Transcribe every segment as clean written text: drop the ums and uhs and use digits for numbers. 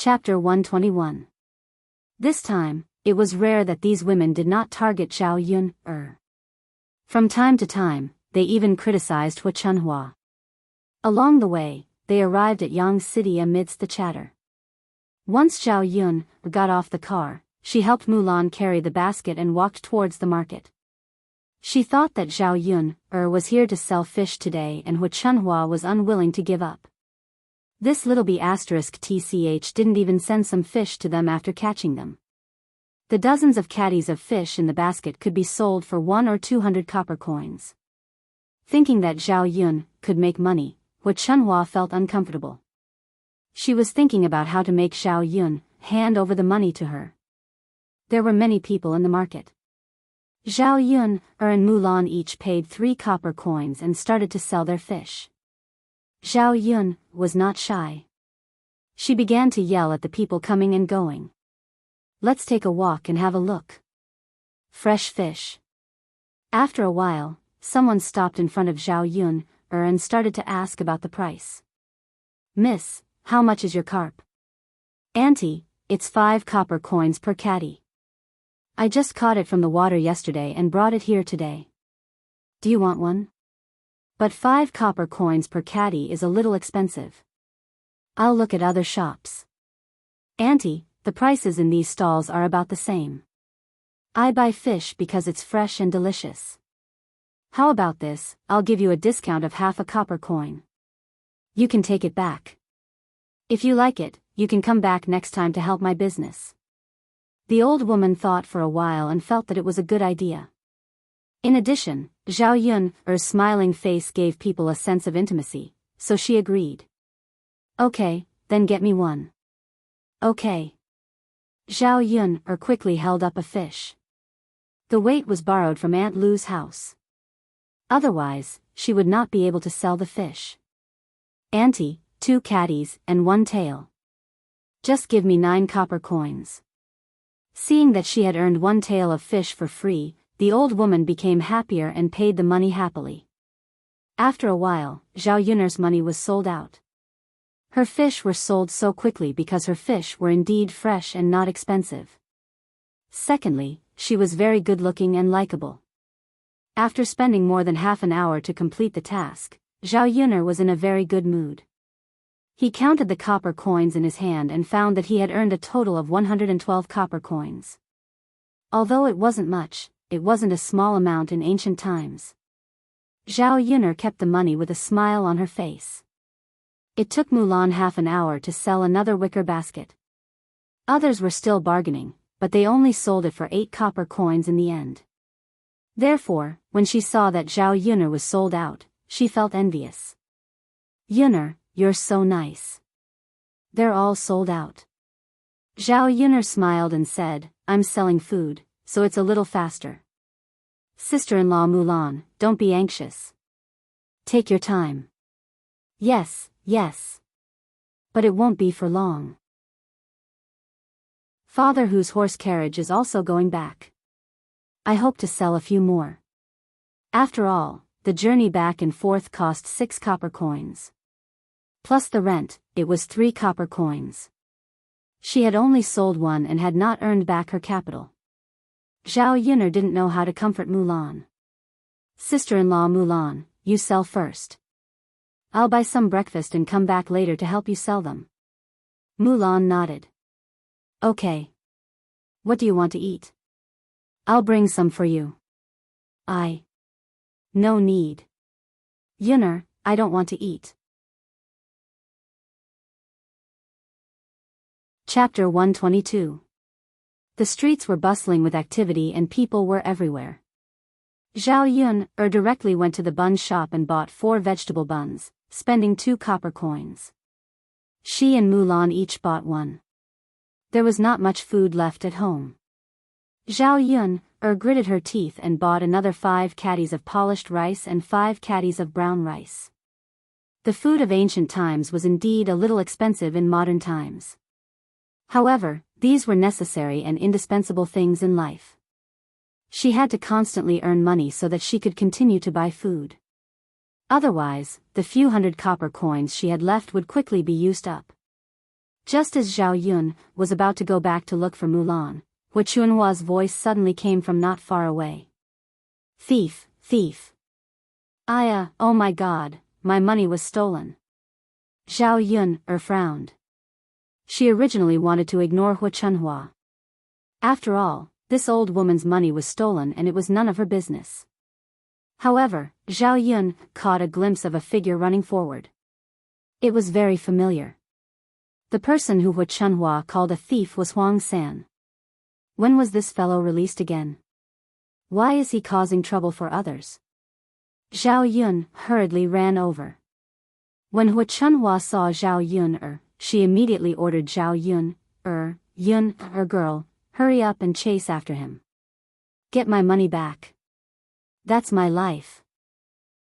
Chapter 121. This time, it was rare that these women did not target Zhao Yun. From time to time, they even criticized Hu Chunhua. Along the way, they arrived at Yang City amidst the chatter. Once Zhao Yun got off the car, she helped Mulan carry the basket and walked towards the market. She thought that Zhao Yun was here to sell fish today and Hu Chunhua was unwilling to give up. This little B***tch didn't even send some fish to them after catching them. The dozens of caddies of fish in the basket could be sold for 100 or 200 copper coins. Thinking that Zhao Yun could make money, Hu Chunhua felt uncomfortable. She was thinking about how to make Zhao Yun hand over the money to her. There were many people in the market. Zhao Yun and Mulan each paid 3 copper coins and started to sell their fish. Zhao Yun was not shy. She began to yell at the people coming and going. Let's take a walk and have a look. Fresh fish. After a while, someone stopped in front of Zhao Yun and started to ask about the price. Miss, how much is your carp? Auntie, it's 5 copper coins per caddy. I just caught it from the water yesterday and brought it here today. Do you want one? But 5 copper coins per caddy is a little expensive. I'll look at other shops. Auntie, the prices in these stalls are about the same. I buy fish because it's fresh and delicious. How about this? I'll give you a discount of half a copper coin. You can take it back. If you like it, you can come back next time to help my business. The old woman thought for a while and felt that it was a good idea. In addition, Zhao Yun's smiling face gave people a sense of intimacy, so she agreed. Okay, then get me one. Okay. Zhao Yun quickly held up a fish. The weight was borrowed from Aunt Lu's house. Otherwise, she would not be able to sell the fish. Auntie, 2 caddies and 1 tail. Just give me 9 copper coins. Seeing that she had earned 1 tail of fish for free, the old woman became happier and paid the money happily. After a while, Zhao Yun's money was sold out. Her fish were sold so quickly because her fish were indeed fresh and not expensive. Secondly, she was very good-looking and likable. After spending more than half an hour to complete the task, Zhao Yun was in a very good mood. He counted the copper coins in his hand and found that he had earned a total of 112 copper coins. Although it wasn't much, it wasn't a small amount in ancient times. Zhao Yun kept the money with a smile on her face. It took Mulan half an hour to sell another wicker basket. Others were still bargaining, but they only sold it for 8 copper coins in the end. Therefore, when she saw that Zhao Yun was sold out, she felt envious. Yun, you're so nice. They're all sold out. Zhao Yun smiled and said, I'm selling food, so it's a little faster. Sister-in-law Mulan, don't be anxious. Take your time. Yes, yes. But it won't be for long. Father whose horse carriage is also going back. I hope to sell a few more. After all, the journey back and forth cost 6 copper coins. Plus the rent, it was 3 copper coins. She had only sold 1 and had not earned back her capital. Zhao Yun didn't know how to comfort Mulan. Sister-in-law Mulan, you sell first. I'll buy some breakfast and come back later to help you sell them. Mulan nodded. Okay. What do you want to eat? I'll bring some for you. No need. Yun, I don't want to eat. Chapter 122. The streets were bustling with activity and people were everywhere. Zhao Yun directly went to the bun shop and bought 4 vegetable buns, spending 2 copper coins. She and Mulan each bought 1. There was not much food left at home. Zhao Yun gritted her teeth and bought another 5 caddies of polished rice and 5 caddies of brown rice. The food of ancient times was indeed a little expensive in modern times. However, these were necessary and indispensable things in life. She had to constantly earn money so that she could continue to buy food. Otherwise, the few hundred copper coins she had left would quickly be used up. Just as Zhao Yun was about to go back to look for Mulan, Hu Chunhua's voice suddenly came from not far away. Thief, thief. Oh my god, my money was stolen. Zhao Yun frowned. She originally wanted to ignore Hu Chunhua. After all, this old woman's money was stolen and it was none of her business. However, Zhao Yun caught a glimpse of a figure running forward. It was very familiar. The person who Hu Chunhua called a thief was Huang San. When was this fellow released again? Why is he causing trouble for others? Zhao Yun hurriedly ran over. When Hu Chunhua saw Zhao Yun she immediately ordered Zhao Yun, girl, hurry up and chase after him. Get my money back. That's my life.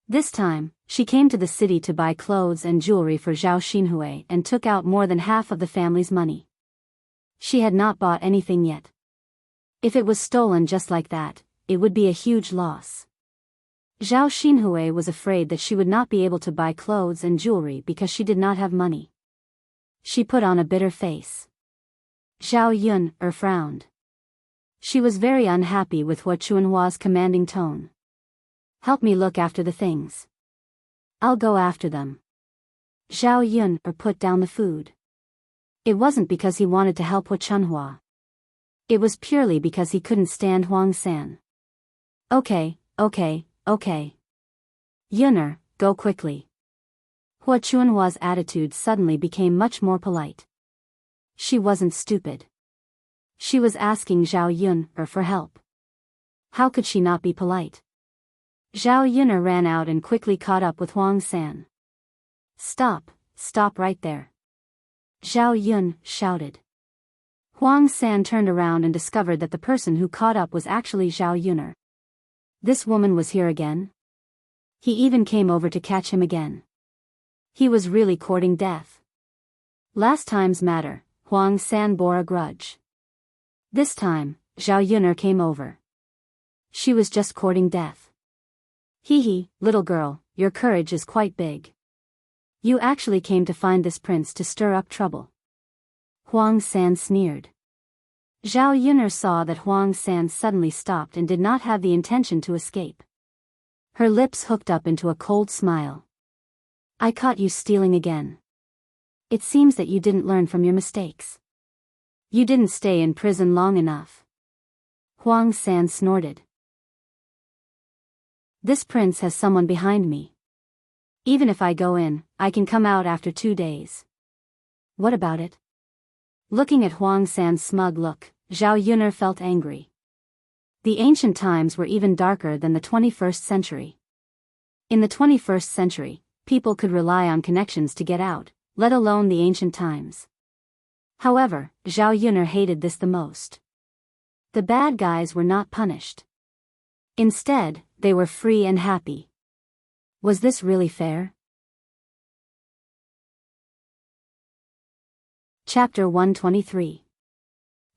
This time, she came to the city to buy clothes and jewelry for Zhao Xinhui and took out more than half of the family's money. She had not bought anything yet. If it was stolen just like that, it would be a huge loss. Zhao Xinhui was afraid that she would not be able to buy clothes and jewelry because she did not have money. She put on a bitter face. Zhao Yun frowned. She was very unhappy with Hu Chunhua's commanding tone. Help me look after the things. I'll go after them. Zhao Yun put down the food. It wasn't because he wanted to help Hu Chunhua. It was purely because he couldn't stand Huang San. Okay. Yunner, go quickly. Hu Chunhua's attitude suddenly became much more polite. She wasn't stupid. She was asking Zhao Yun for help. How could she not be polite? Zhao Yun ran out and quickly caught up with Huang San. Stop right there. Zhao Yun shouted. Huang San turned around and discovered that the person who caught up was actually Zhao Yun. This woman was here again? He even came over to catch him again. He was really courting death. Last time's matter, Huang San bore a grudge. This time, Zhao Yun came over. She was just courting death. Hee, little girl, your courage is quite big. You actually came to find this prince to stir up trouble. Huang San sneered. Zhao Yun saw that Huang San suddenly stopped and did not have the intention to escape. Her lips hooked up into a cold smile. I caught you stealing again. It seems that you didn't learn from your mistakes. You didn't stay in prison long enough. Huang San snorted. This prince has someone behind me. Even if I go in, I can come out after 2 days. What about it? Looking at Huang San's smug look, Zhao Yun felt angry. The ancient times were even darker than the 21st century. In the 21st century, people could rely on connections to get out, let alone the ancient times. However, Zhao Yun hated this the most. The bad guys were not punished. Instead, they were free and happy. Was this really fair? Chapter 123.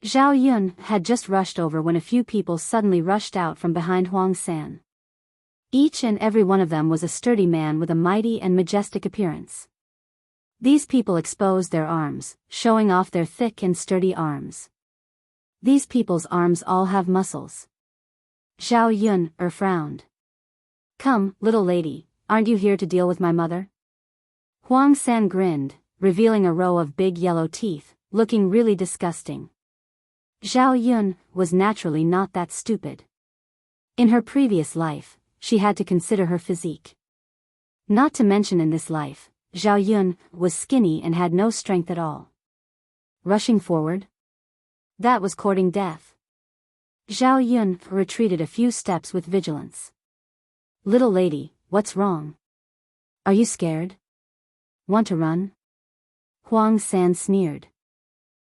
Zhao Yun had just rushed over when a few people suddenly rushed out from behind Huang San. Each and every one of them was a sturdy man with a mighty and majestic appearance. These people exposed their arms, showing off their thick and sturdy arms. These people's arms all have muscles. Zhao Yun frowned. Come, little lady, aren't you here to deal with my mother? Huang San grinned, revealing a row of big yellow teeth, looking really disgusting. Zhao Yun was naturally not that stupid. In her previous life, she had to consider her physique. Not to mention in this life, Zhao Yun was skinny and had no strength at all. Rushing forward? That was courting death. Zhao Yun retreated a few steps with vigilance. Little lady, what's wrong? Are you scared? Want to run? Huang San sneered.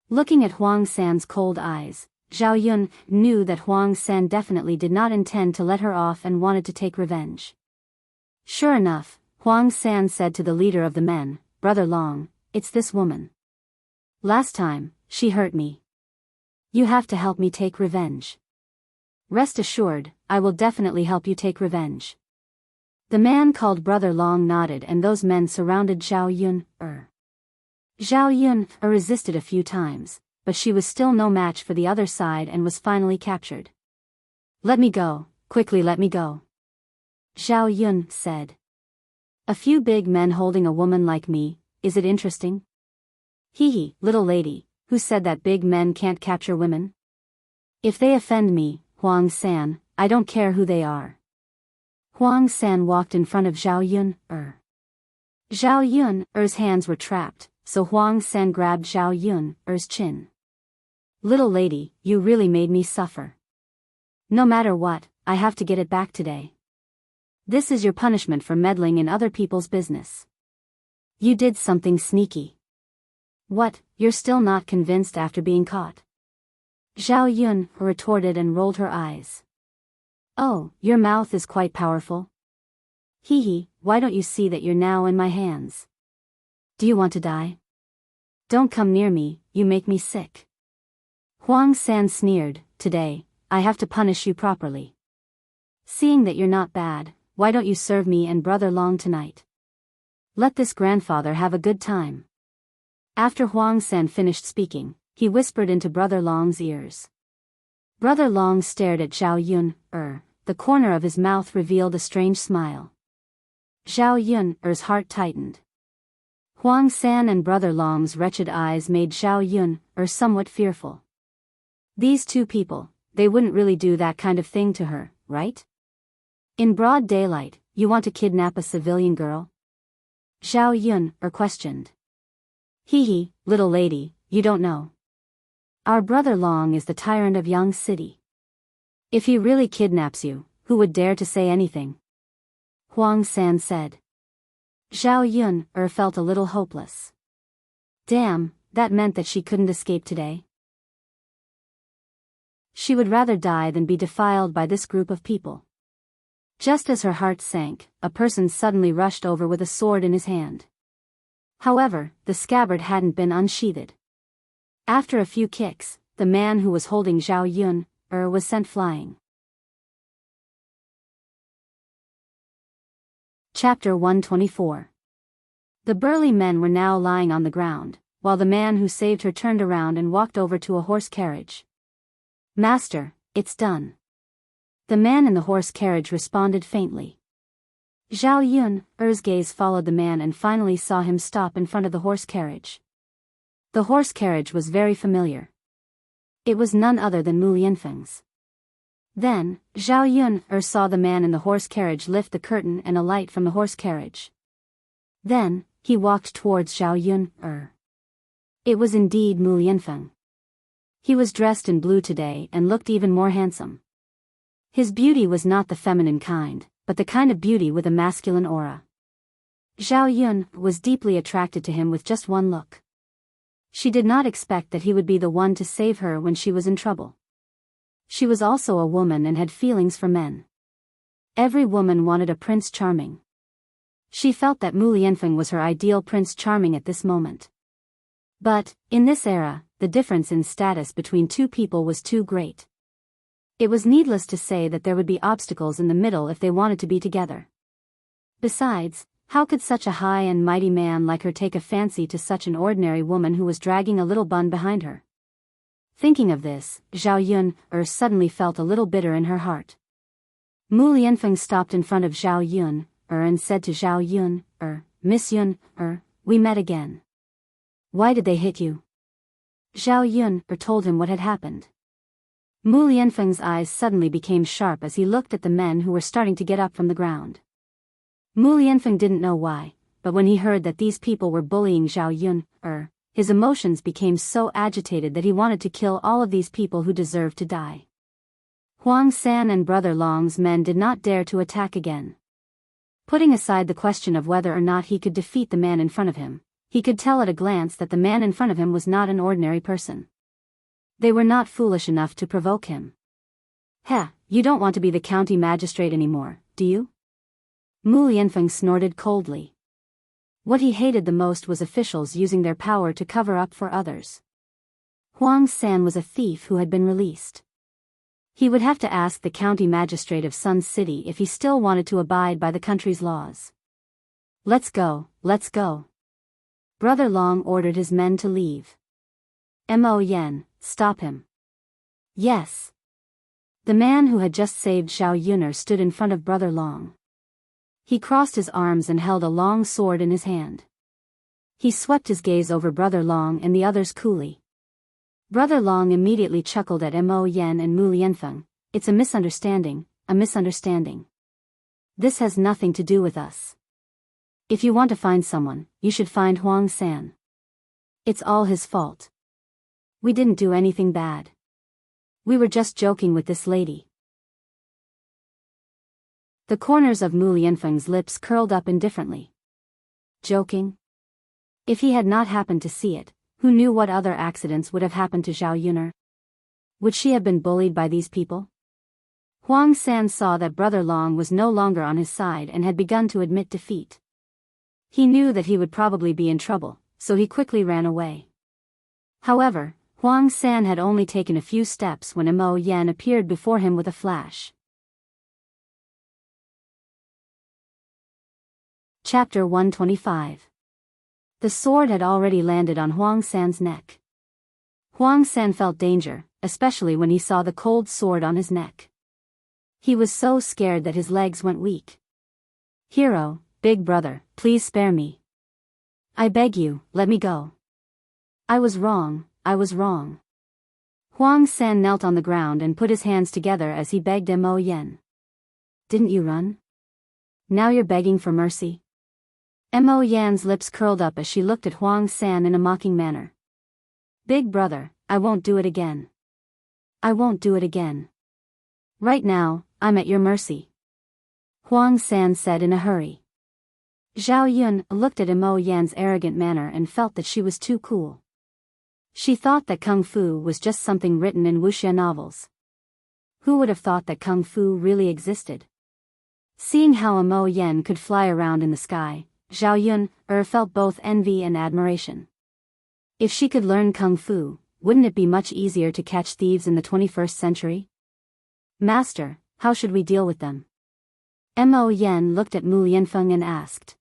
Looking at Huang San's cold eyes, Zhao Yun knew that Huang San definitely did not intend to let her off and wanted to take revenge. Sure enough, Huang San said to the leader of the men, Brother Long, it's this woman. Last time, she hurt me. You have to help me take revenge. Rest assured, I will definitely help you take revenge. The man called Brother Long nodded and those men surrounded Zhao Yun. Zhao Yun resisted a few times, but she was still no match for the other side and was finally captured. "Let me go, quickly let me go," Zhao Yun said. "A few big men holding a woman like me, is it interesting?" "Hee, little lady, who said that big men can't capture women? If they offend me, Huang San, I don't care who they are." Huang San walked in front of Zhao Yun. Zhao Yun's hands were trapped, so Huang San grabbed Zhao Yun's chin. "Little lady, you really made me suffer. No matter what, I have to get it back today. This is your punishment for meddling in other people's business. You did something sneaky." "What, you're still not convinced after being caught?" Zhao Yun retorted and rolled her eyes. "Oh, your mouth is quite powerful. Hee, why don't you see that you're now in my hands? Do you want to die? Don't come near me, you make me sick." Huang San sneered, "Today, I have to punish you properly. Seeing that you're not bad, why don't you serve me and Brother Long tonight? Let this grandfather have a good time." After Huang San finished speaking, he whispered into Brother Long's ears. Brother Long stared at Zhao Yun. The corner of his mouth revealed a strange smile. Zhao Yun's heart tightened. Huang San and Brother Long's wretched eyes made Zhao Yun somewhat fearful. These two people, they wouldn't really do that kind of thing to her, right? In broad daylight, you want to kidnap a civilian girl? Zhao Yun questioned. Hee, little lady, you don't know. Our Brother Long is the tyrant of Yang City. If he really kidnaps you, who would dare to say anything? Huang San said. Zhao Yun felt a little hopeless. Damn, that meant that she couldn't escape today. She would rather die than be defiled by this group of people. Just as her heart sank, a person suddenly rushed over with a sword in his hand. However, the scabbard hadn't been unsheathed. After a few kicks, the man who was holding Zhao Yun was sent flying. Chapter 124. The burly men were now lying on the ground, while the man who saved her turned around and walked over to a horse carriage. "Master, it's done." The man in the horse carriage responded faintly. Zhao Yun's gaze followed the man and finally saw him stop in front of the horse carriage. The horse carriage was very familiar. It was none other than Mu Lianfeng's. Then, Zhao Yun saw the man in the horse carriage lift the curtain and alight from the horse carriage. Then, he walked towards Zhao Yun. It was indeed Mu Lianfeng. He was dressed in blue today and looked even more handsome. His beauty was not the feminine kind, but the kind of beauty with a masculine aura. Zhao Yun was deeply attracted to him with just one look. She did not expect that he would be the one to save her when she was in trouble. She was also a woman and had feelings for men. Every woman wanted a Prince Charming. She felt that Mu Lianfeng was her ideal Prince Charming at this moment. But, in this era, the difference in status between two people was too great. It was needless to say that there would be obstacles in the middle if they wanted to be together. Besides, how could such a high and mighty man like her take a fancy to such an ordinary woman who was dragging a little bun behind her? Thinking of this, Zhao Yun suddenly felt a little bitter in her heart. Mu Lianfeng stopped in front of Zhao Yun and said to Zhao Yun, Miss Yun, we met again. Why did they hit you? Zhao Yun told him what had happened. Mu Lianfeng's eyes suddenly became sharp as he looked at the men who were starting to get up from the ground. Mu Lianfeng didn't know why, but when he heard that these people were bullying Zhao Yun, his emotions became so agitated that he wanted to kill all of these people who deserved to die. Huang San and Brother Long's men did not dare to attack again. Putting aside the question of whether or not he could defeat the man in front of him, he could tell at a glance that the man in front of him was not an ordinary person. They were not foolish enough to provoke him. Heh, you don't want to be the county magistrate anymore, do you? Mu Lianfeng snorted coldly. What he hated the most was officials using their power to cover up for others. Huang San was a thief who had been released. He would have to ask the county magistrate of Sun City if he still wanted to abide by the country's laws. Let's go, let's go. Brother Long ordered his men to leave. Mo Yen, stop him. Yes. The man who had just saved Zhao Yun'er stood in front of Brother Long. He crossed his arms and held a long sword in his hand. He swept his gaze over Brother Long and the others coolly. Brother Long immediately chuckled at Mo Yen and Mu Lianfeng. It's a misunderstanding, a misunderstanding. This has nothing to do with us. If you want to find someone, you should find Huang San. It's all his fault. We didn't do anything bad. We were just joking with this lady. The corners of Mu Lianfeng's lips curled up indifferently. Joking? If he had not happened to see it, who knew what other accidents would have happened to Zhao Yun'er? Would she have been bullied by these people? Huang San saw that Brother Long was no longer on his side and had begun to admit defeat. He knew that he would probably be in trouble, so he quickly ran away. However, Huang San had only taken a few steps when Mo Yen appeared before him with a flash. Chapter 125. The sword had already landed on Huang San's neck. Huang San felt danger, especially when he saw the cold sword on his neck. He was so scared that his legs went weak. Hero, big brother, please spare me. I beg you, let me go. I was wrong, I was wrong. Huang San knelt on the ground and put his hands together as he begged Mo Yen. Didn't you run? Now you're begging for mercy? Mo Yan's lips curled up as she looked at Huang San in a mocking manner. Big brother, I won't do it again. I won't do it again. Right now, I'm at your mercy. Huang San said in a hurry. Zhao Yun looked at Mo Yan's arrogant manner and felt that she was too cool. She thought that Kung Fu was just something written in Wuxia novels. Who would have thought that Kung Fu really existed? Seeing how Mo Yen could fly around in the sky, Zhao Yun felt both envy and admiration. If she could learn Kung Fu, wouldn't it be much easier to catch thieves in the 21st century? Master, how should we deal with them? Mo Yen looked at Mu Lianfeng and asked.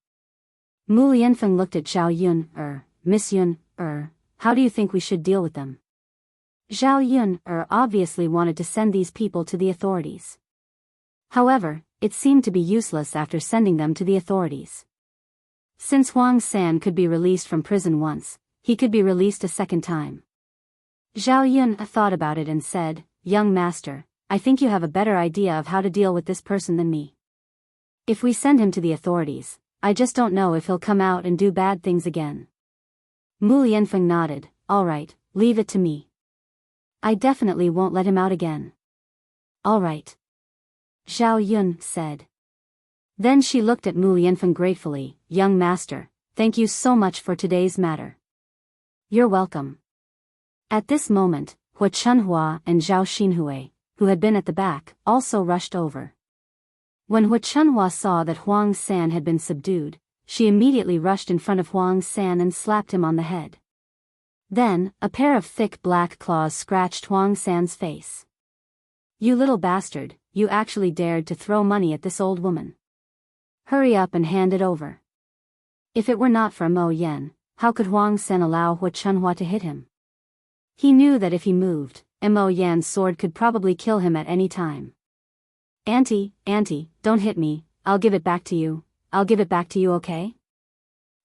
Mu Lianfeng looked at Zhao Yun, Miss Yun, how do you think we should deal with them? Zhao Yun, obviously wanted to send these people to the authorities. However, it seemed to be useless after sending them to the authorities. Since Huang San could be released from prison once, he could be released a second time. Zhao Yun thought about it and said, Young master, I think you have a better idea of how to deal with this person than me. If we send him to the authorities, I just don't know if he'll come out and do bad things again. Mu Lianfeng nodded, all right, leave it to me. I definitely won't let him out again. All right. Zhao Yun said. Then she looked at Mu Lianfeng gratefully, Young master, thank you so much for today's matter. You're welcome. At this moment, Hua Chunhua and Zhao Xinhui, who had been at the back, also rushed over. When Hua Chunhua saw that Huang San had been subdued, she immediately rushed in front of Huang San and slapped him on the head. Then, a pair of thick black claws scratched Huang San's face. You little bastard, you actually dared to throw money at this old woman. Hurry up and hand it over. If it were not for Mo Yen, how could Huang San allow Hua Chunhua to hit him? He knew that if he moved, Mo Yan's sword could probably kill him at any time. Auntie, don't hit me, I'll give it back to you, okay?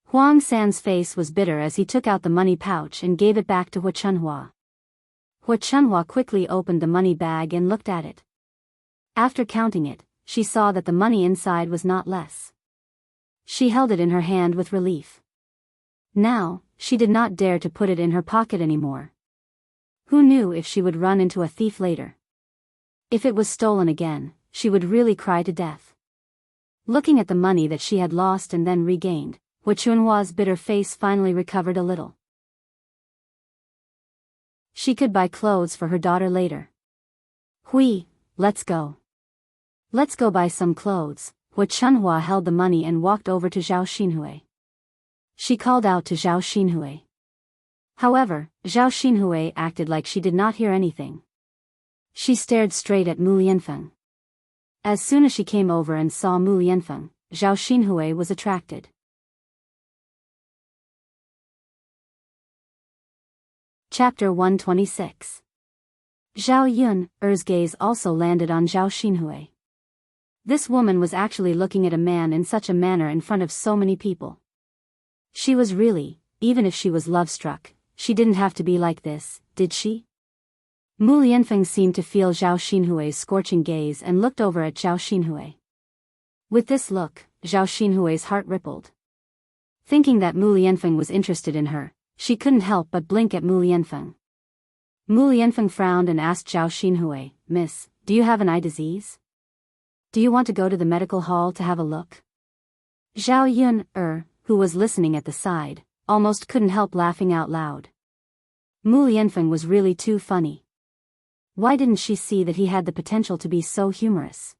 Huang San's face was bitter as he took out the money pouch and gave it back to Hua Chunhua. Hua Chunhua quickly opened the money bag and looked at it. After counting it, she saw that the money inside was not less. She held it in her hand with relief. Now, she did not dare to put it in her pocket anymore. Who knew if she would run into a thief later? If it was stolen again, she would really cry to death. Looking at the money that she had lost and then regained, Hua Chunhua's bitter face finally recovered a little. She could buy clothes for her daughter later. Hui, let's go. Let's go buy some clothes. Hua Chunhua held the money and walked over to Zhao Xinhui. She called out to Zhao Xinhui. However, Zhao Xinhui acted like she did not hear anything. She stared straight at Mu Lianfeng. As soon as she came over and saw Mu Lianfeng, Zhao Xinhui was attracted. Chapter 126. Zhao Yun's gaze also landed on Zhao Xinhui. This woman was actually looking at a man in such a manner in front of so many people. She was really, even if she was love-struck, she didn't have to be like this, did she? Mu Lianfeng seemed to feel Zhao Xinhui's scorching gaze and looked over at Zhao Xinhui. With this look, Zhao Xinhui's heart rippled. Thinking that Mu Lianfeng was interested in her, she couldn't help but blink at Mu Lianfeng. Mu Lianfeng frowned and asked Zhao Xinhui, "Miss, do you have an eye disease? Do you want to go to the medical hall to have a look?" Zhao Yun, who was listening at the side, almost couldn't help laughing out loud. Mu Lianfeng was really too funny. Why didn't she see that he had the potential to be so humorous?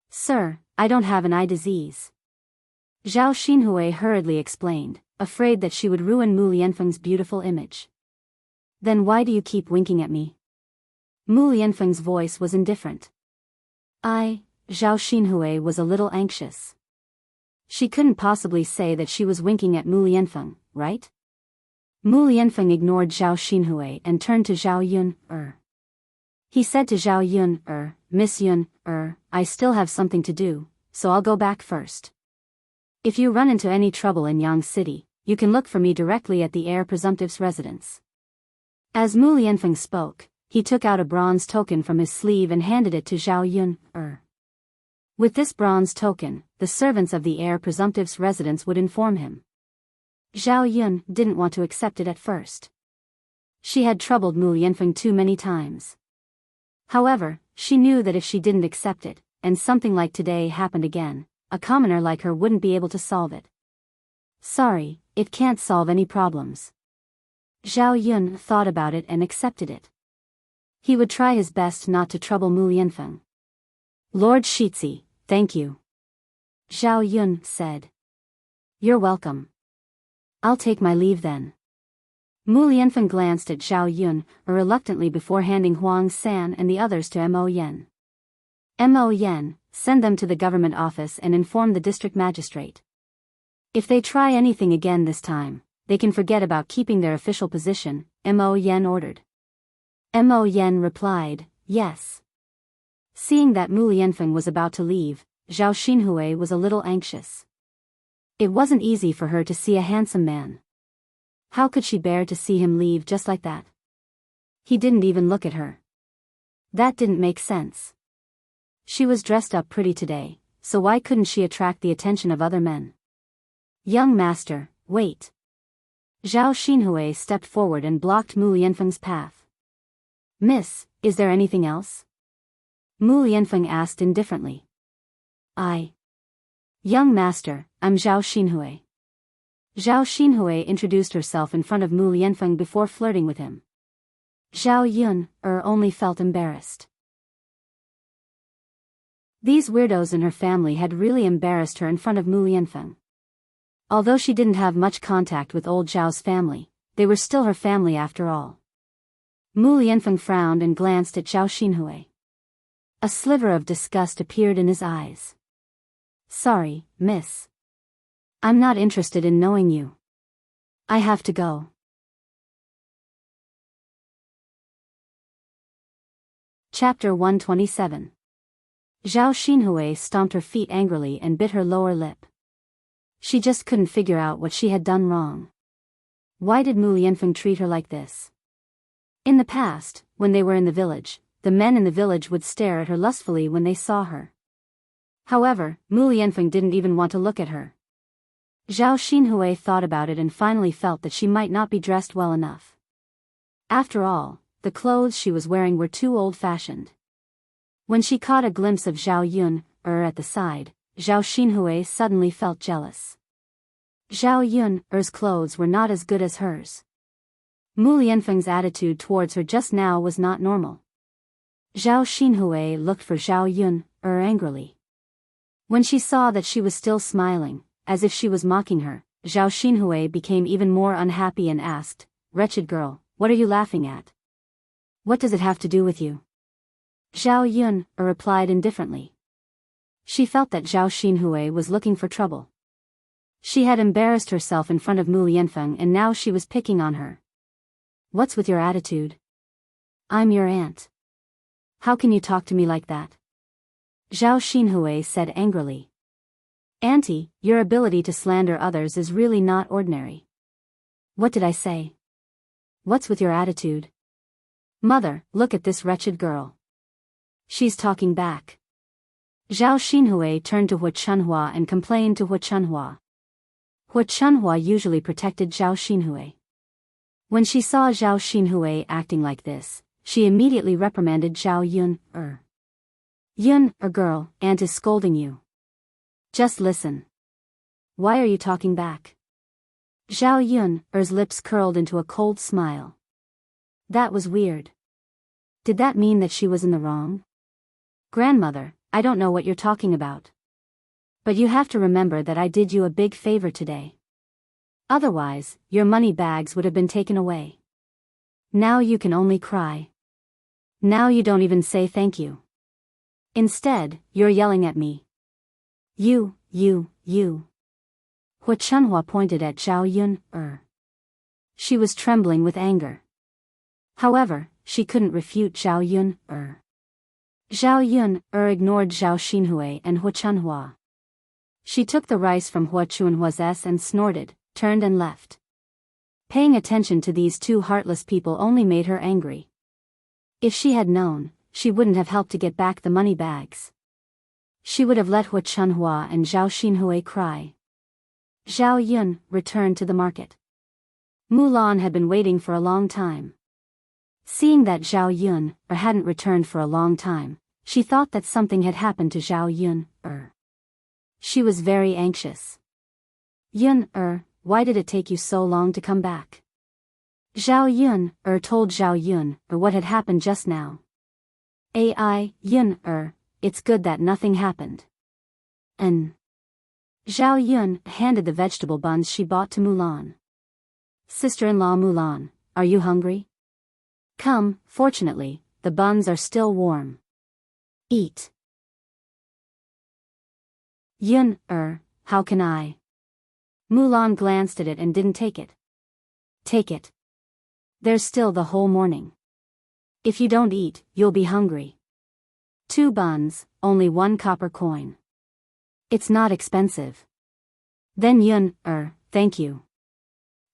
"Sir, I don't have an eye disease," Zhao Xinhui hurriedly explained, afraid that she would ruin Mu Lianfeng's beautiful image. "Then why do you keep winking at me?" Mu Lianfeng's voice was indifferent. Zhao Xinhui was a little anxious. She couldn't possibly say that she was winking at Mu Lianfeng, right? Mu Lianfeng ignored Zhao Xinhui and turned to Zhao Yun. He said to Zhao Yun, "Miss Yun, I still have something to do, so I'll go back first. If you run into any trouble in Yang City, you can look for me directly at the heir presumptive's residence." As Mu Lianfeng spoke, he took out a bronze token from his sleeve and handed it to Zhao Yun. With this bronze token, the servants of the heir presumptive's residence would inform him. Zhao Yun didn't want to accept it at first. She had troubled Mu Lianfeng too many times. However, she knew that if she didn't accept it, and something like today happened again, a commoner like her wouldn't be able to solve it. "Sorry, it can't solve any problems." Zhao Yun thought about it and accepted it. He would try his best not to trouble Mu Lianfeng. "Lord Shizi, thank you," Zhao Yun said. "You're welcome. I'll take my leave then." Mu Lianfeng glanced at Zhao Yun reluctantly before handing Huang San and the others to Mo Yen. "Mo Yen, send them to the government office and inform the district magistrate. If they try anything again this time, they can forget about keeping their official position," Mo Yen ordered. Mo Yen replied, "Yes." Seeing that Mu Lianfeng was about to leave, Zhao Xinhui was a little anxious. It wasn't easy for her to see a handsome man. How could she bear to see him leave just like that? He didn't even look at her. That didn't make sense. She was dressed up pretty today, so why couldn't she attract the attention of other men? "Young master, wait." Zhao Xinhui stepped forward and blocked Mu Lianfeng's path. "Miss, is there anything else?" Mu Lianfeng asked indifferently. "Young master, I'm Zhao Xinhui." Zhao Xinhui introduced herself in front of Mu Lianfeng before flirting with him. Zhao Yun only felt embarrassed. These weirdos in her family had really embarrassed her in front of Mu Lianfeng. Although she didn't have much contact with old Zhao's family, they were still her family after all. Mu Lianfeng frowned and glanced at Zhao Xinhui. A sliver of disgust appeared in his eyes. "Sorry, miss. I'm not interested in knowing you. I have to go." Chapter 127. Zhao Xinhui stomped her feet angrily and bit her lower lip. She just couldn't figure out what she had done wrong. Why did Mu Lianfeng treat her like this? In the past, when they were in the village, the men in the village would stare at her lustfully when they saw her. However, Mu Lianfeng didn't even want to look at her. Zhao Xinhui thought about it and finally felt that she might not be dressed well enough. After all, the clothes she was wearing were too old-fashioned. When she caught a glimpse of Zhao Yun at the side, Zhao Xinhui suddenly felt jealous. Zhao Yun's clothes were not as good as hers. Mu Lianfeng's attitude towards her just now was not normal. Zhao Xinhui looked for Zhao Yun angrily. When she saw that she was still smiling, as if she was mocking her, Zhao Xinhui became even more unhappy and asked, "Wretched girl, what are you laughing at? What does it have to do with you?" Zhao Yun replied indifferently. She felt that Zhao Xinhui was looking for trouble. She had embarrassed herself in front of Mu Lianfeng and now she was picking on her. What's with your attitude? I'm your aunt. How can you talk to me like that? Zhao Xinhui said angrily. Auntie, your ability to slander others is really not ordinary. What did I say? What's with your attitude? Mother, look at this wretched girl. She's talking back. Zhao Xinhui turned to Hu Chunhua and complained to Hu Chunhua. Hu Chunhua usually protected Zhao Xinhui. When she saw Zhao Xinhui acting like this, she immediately reprimanded Zhao Yun. Yun, girl, aunt is scolding you. Just listen. Why are you talking back? Zhao Yun's lips curled into a cold smile. That was weird. Did that mean that she was in the wrong? Grandmother, I don't know what you're talking about. But you have to remember that I did you a big favor today. Otherwise, your money bags would have been taken away. Now you can only cry. Now you don't even say thank you. Instead, you're yelling at me. You. Hu Chunhua pointed at Zhao Yun. She was trembling with anger. However, she couldn't refute Zhao Yun. Zhao Yun ignored Zhao Xinhui and Hu Chunhua. She took the rice from Hu Chunhua's and snorted, turned and left. Paying attention to these two heartless people only made her angry. If she had known, she wouldn't have helped to get back the money bags. She would have let Hu Chunhua and Zhao Xinhui cry. Zhao Yun returned to the market. Mulan had been waiting for a long time. Seeing that Zhao Yun hadn't returned for a long time, she thought that something had happened to Zhao Yun. She was very anxious. Yun, why did it take you so long to come back? Zhao Yun told Zhao Yun what had happened just now. Yun, it's good that nothing happened. Zhao Yun handed the vegetable buns she bought to Mulan. Sister-in-law Mulan, are you hungry? Come, fortunately, the buns are still warm. Eat. Yun, how can I? Mulan glanced at it and didn't take it. Take it. There's still the whole morning. If you don't eat, you'll be hungry. 2 buns, only 1 copper coin. It's not expensive. Then Yun, thank you.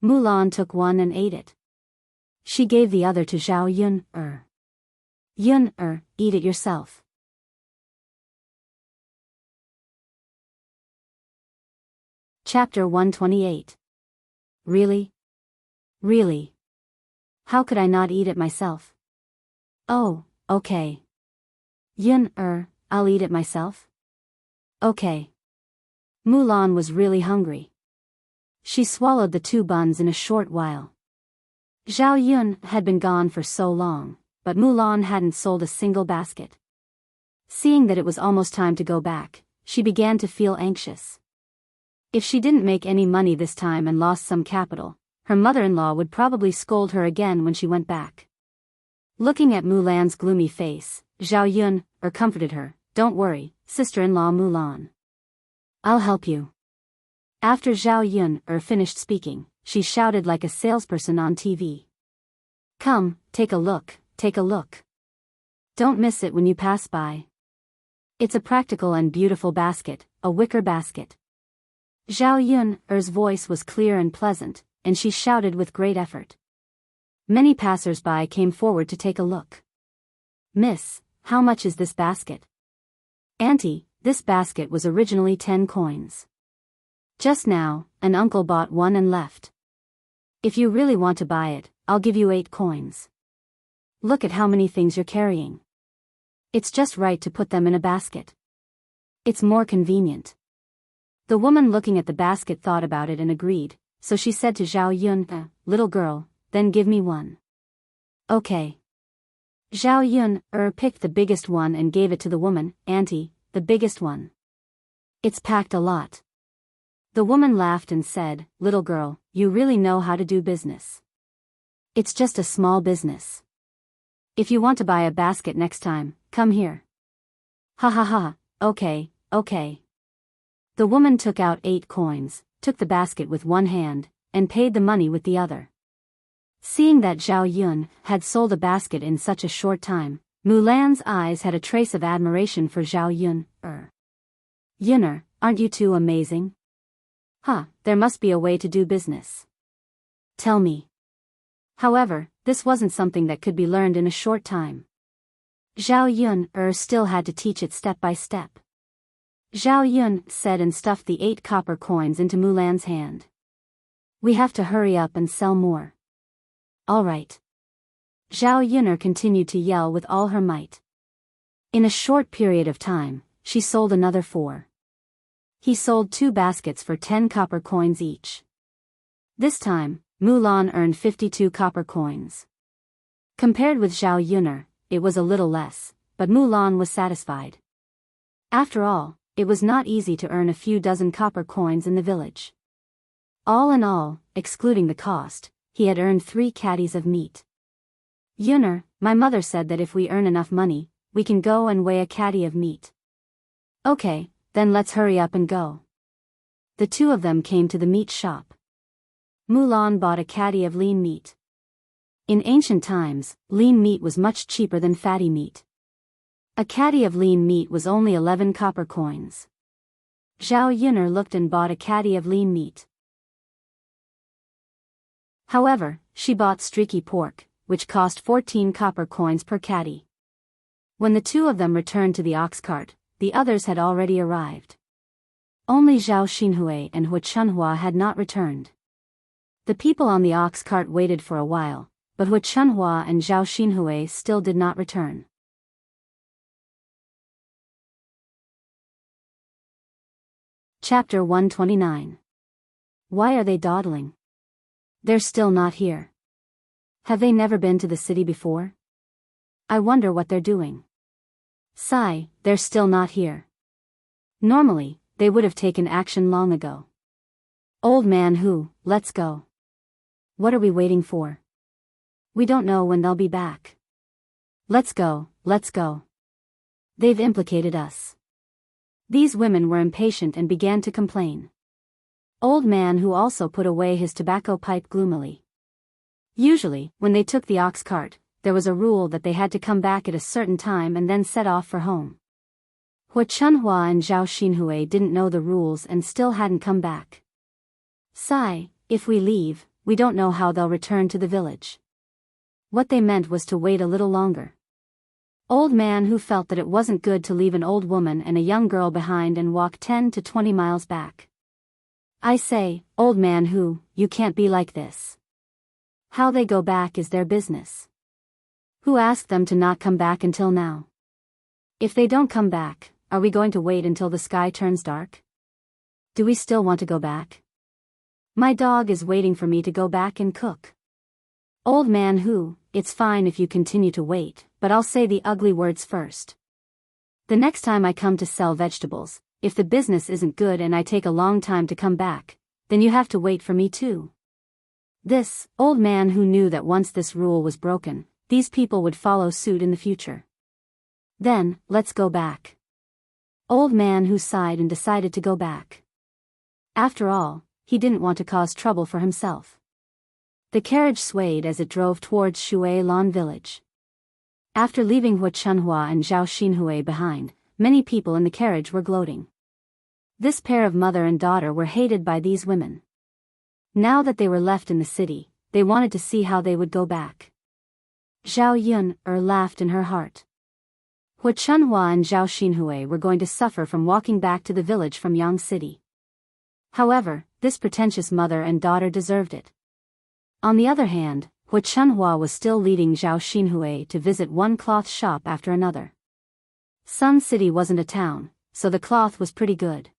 Mulan took one and ate it. She gave the other to Zhao Yun. Yun, eat it yourself. Chapter 128. Really? Really? How could I not eat it myself? Oh, okay. Yun, I'll eat it myself. Okay. Mulan was really hungry. She swallowed the 2 buns in a short while. Zhao Yun had been gone for so long, but Mulan hadn't sold a single basket. Seeing that it was almost time to go back, she began to feel anxious. If she didn't make any money this time and lost some capital, her mother-in-law would probably scold her again when she went back. Looking at Mulan's gloomy face, Zhao Yun comforted her. Don't worry, sister-in-law Mulan. I'll help you. After Zhao Yun finished speaking, she shouted like a salesperson on TV. Come, take a look, take a look. Don't miss it when you pass by. It's a practical and beautiful basket, a wicker basket. Zhao Yun's voice was clear and pleasant, and she shouted with great effort. Many passers-by came forward to take a look. Miss, how much is this basket? Auntie, this basket was originally 10 coins. Just now, an uncle bought one and left. If you really want to buy it, I'll give you 8 coins. Look at how many things you're carrying. It's just right to put them in a basket. It's more convenient. The woman looking at the basket thought about it and agreed, so she said to Zhao Yun, little girl, then give me one. Okay. Zhao Yun picked the biggest one and gave it to the woman. Auntie, the biggest one. It's packed a lot. The woman laughed and said, little girl, you really know how to do business. It's just a small business. If you want to buy a basket next time, come here. Ha ha ha, okay, okay. The woman took out 8 coins, took the basket with one hand, and paid the money with the other. Seeing that Zhao Yun had sold a basket in such a short time, Mulan's eyes had a trace of admiration for Zhao Yun. Yunner, aren't you two amazing? Huh, there must be a way to do business. Tell me. However, this wasn't something that could be learned in a short time. Zhao Yun still had to teach it step by step. Zhao Yun said and stuffed the 8 copper coins into Mulan's hand. We have to hurry up and sell more. All right. Zhao Yunner continued to yell with all her might. In a short period of time, she sold another 4. He sold 2 baskets for 10 copper coins each. This time, Mulan earned 52 copper coins. Compared with Zhao Yunner, it was a little less, but Mulan was satisfied. After all, it was not easy to earn a few dozen copper coins in the village. All in all, excluding the cost, he had earned 3 caddies of meat. Yunner, my mother said that if we earn enough money, we can go and weigh a caddy of meat. Okay, then let's hurry up and go. The 2 of them came to the meat shop. Mulan bought a caddy of lean meat. In ancient times, lean meat was much cheaper than fatty meat. A caddy of lean meat was only 11 copper coins. Zhao Yunner looked and bought a caddy of lean meat. However, she bought streaky pork, which cost 14 copper coins per caddy. When the 2 of them returned to the ox cart, the others had already arrived. Only Zhao Xinhui and Hu Chunhua had not returned. The people on the ox cart waited for a while, but Hu Chunhua and Zhao Xinhui still did not return. Chapter 129. Why are they dawdling? They're still not here. Have they never been to the city before? I wonder what they're doing. Sigh, they're still not here. Normally, they would have taken action long ago. Old man Hu, let's go. What are we waiting for? We don't know when they'll be back. Let's go, let's go. They've implicated us. These women were impatient and began to complain. Old man Hu also put away his tobacco pipe gloomily. Usually, when they took the ox cart, there was a rule that they had to come back at a certain time and then set off for home. Hu Chunhua and Zhao Xinhui didn't know the rules and still hadn't come back. Sigh, if we leave, we don't know how they'll return to the village. What they meant was to wait a little longer. Old man Hu felt that it wasn't good to leave an old woman and a young girl behind and walk 10 to 20 miles back. I say, old man Hu, you can't be like this. How they go back is their business. Who asked them to not come back until now? If they don't come back, are we going to wait until the sky turns dark? Do we still want to go back? My dog is waiting for me to go back and cook. Old man Hu, it's fine if you continue to wait, but I'll say the ugly words first. The next time I come to sell vegetables, if the business isn't good and I take a long time to come back, then you have to wait for me too. This, old man Hu knew that once this rule was broken, these people would follow suit in the future. Then, let's go back. Old man Hu sighed and decided to go back. After all, he didn't want to cause trouble for himself. The carriage swayed as it drove towards Shui Lan village. After leaving Hu Chunhua and Zhao Xinhui behind, many people in the carriage were gloating. This pair of mother and daughter were hated by these women. Now that they were left in the city, they wanted to see how they would go back. Zhao Yun laughed in her heart. Hu Chunhua and Zhao Xinhui were going to suffer from walking back to the village from Yang City. However, this pretentious mother and daughter deserved it. On the other hand, Hu Chunhua was still leading Zhao Xinhui to visit one cloth shop after another. Sun City wasn't a town, so the cloth was pretty good.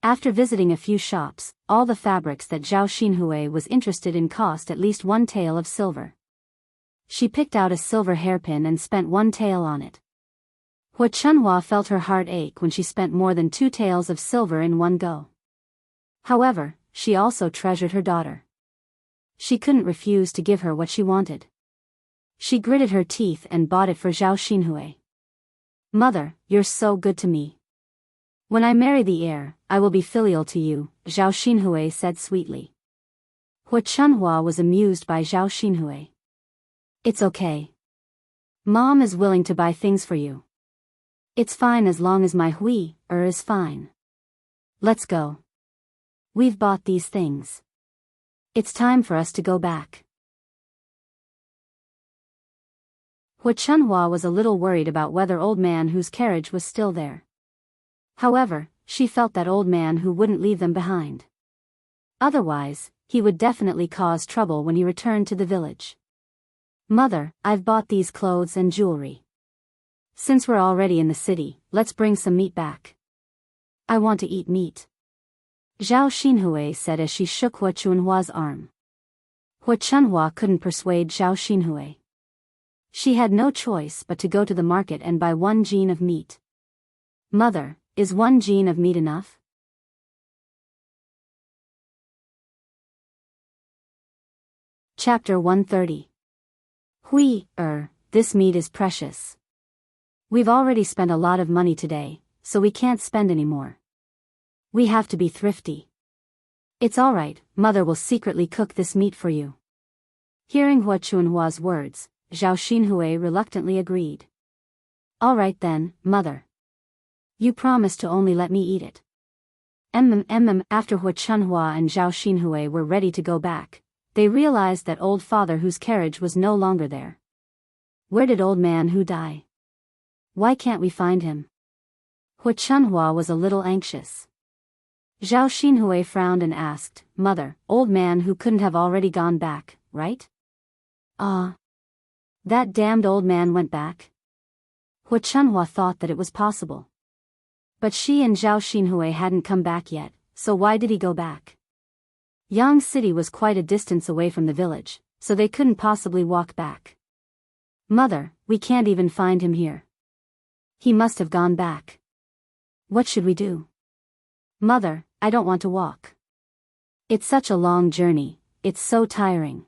After visiting a few shops, all the fabrics that Zhao Xinhui was interested in cost at least 1 tael of silver. She picked out a silver hairpin and spent 1 tael on it. Hu Chunhua felt her heart ache when she spent more than 2 taels of silver in one go. However, she also treasured her daughter. She couldn't refuse to give her what she wanted. She gritted her teeth and bought it for Zhao Xinhui. Mother, you're so good to me. When I marry the heir, I will be filial to you, Zhao Xinhui said sweetly. Hua Chunhua was amused by Zhao Xinhui. It's okay. Mom is willing to buy things for you. It's fine as long as my hui is fine. Let's go. We've bought these things. It's time for us to go back. Hua Chunhua was a little worried about whether old man whose carriage was still there. However, she felt that old man who wouldn't leave them behind. Otherwise, he would definitely cause trouble when he returned to the village. Mother, I've bought these clothes and jewelry. Since we're already in the city, let's bring some meat back. I want to eat meat. Zhao Xinhui said as she shook Hua Chunhua's arm. Hua Chunhua couldn't persuade Zhao Xinhui. She had no choice but to go to the market and buy 1 jin of meat. Mother, is 1 jin of meat enough? Chapter 130. This meat is precious. We've already spent a lot of money today, so we can't spend any more. We have to be thrifty. It's alright, Mother will secretly cook this meat for you. Hearing Hua Chunhua's words, Zhao Xinhui reluctantly agreed. Alright then, Mother. You promised to only let me eat it. After Hua Chunhua and Zhao Xinhui were ready to go back, they realized that old father whose carriage was no longer there. Where did old man who die? Why can't we find him? Hua Chunhua was a little anxious. Zhao Xinhui frowned and asked, Mother, old man who couldn't have already gone back, right? That damned old man went back? Hua Chunhua thought that it was possible. But she and Zhao Xinhui hadn't come back yet, so why did he go back? Yang City was quite a distance away from the village, so they couldn't possibly walk back. Mother, we can't even find him here. He must have gone back. What should we do? Mother, I don't want to walk. It's such a long journey, it's so tiring.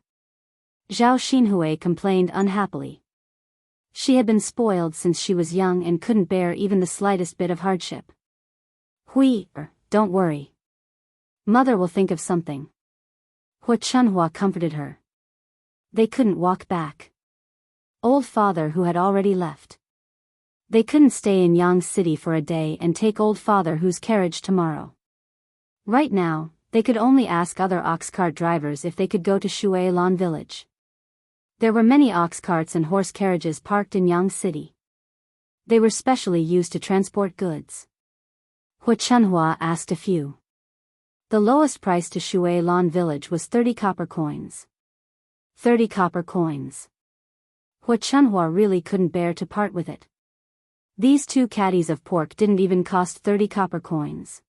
Zhao Xinhui complained unhappily. She had been spoiled since she was young and couldn't bear even the slightest bit of hardship. Don't worry. Mother will think of something. Hua Chunhua comforted her. They couldn't walk back. Old father who had already left. They couldn't stay in Yang City for a day and take old father whose carriage tomorrow. Right now, they could only ask other ox cart drivers if they could go to Shui Lan village. There were many ox carts and horse carriages parked in Yang City. They were specially used to transport goods. Hua Chunhua asked a few. The lowest price to Shui Lan village was 30 copper coins. 30 copper coins. Hua Chunhua really couldn't bear to part with it. These 2 caddies of pork didn't even cost 30 copper coins.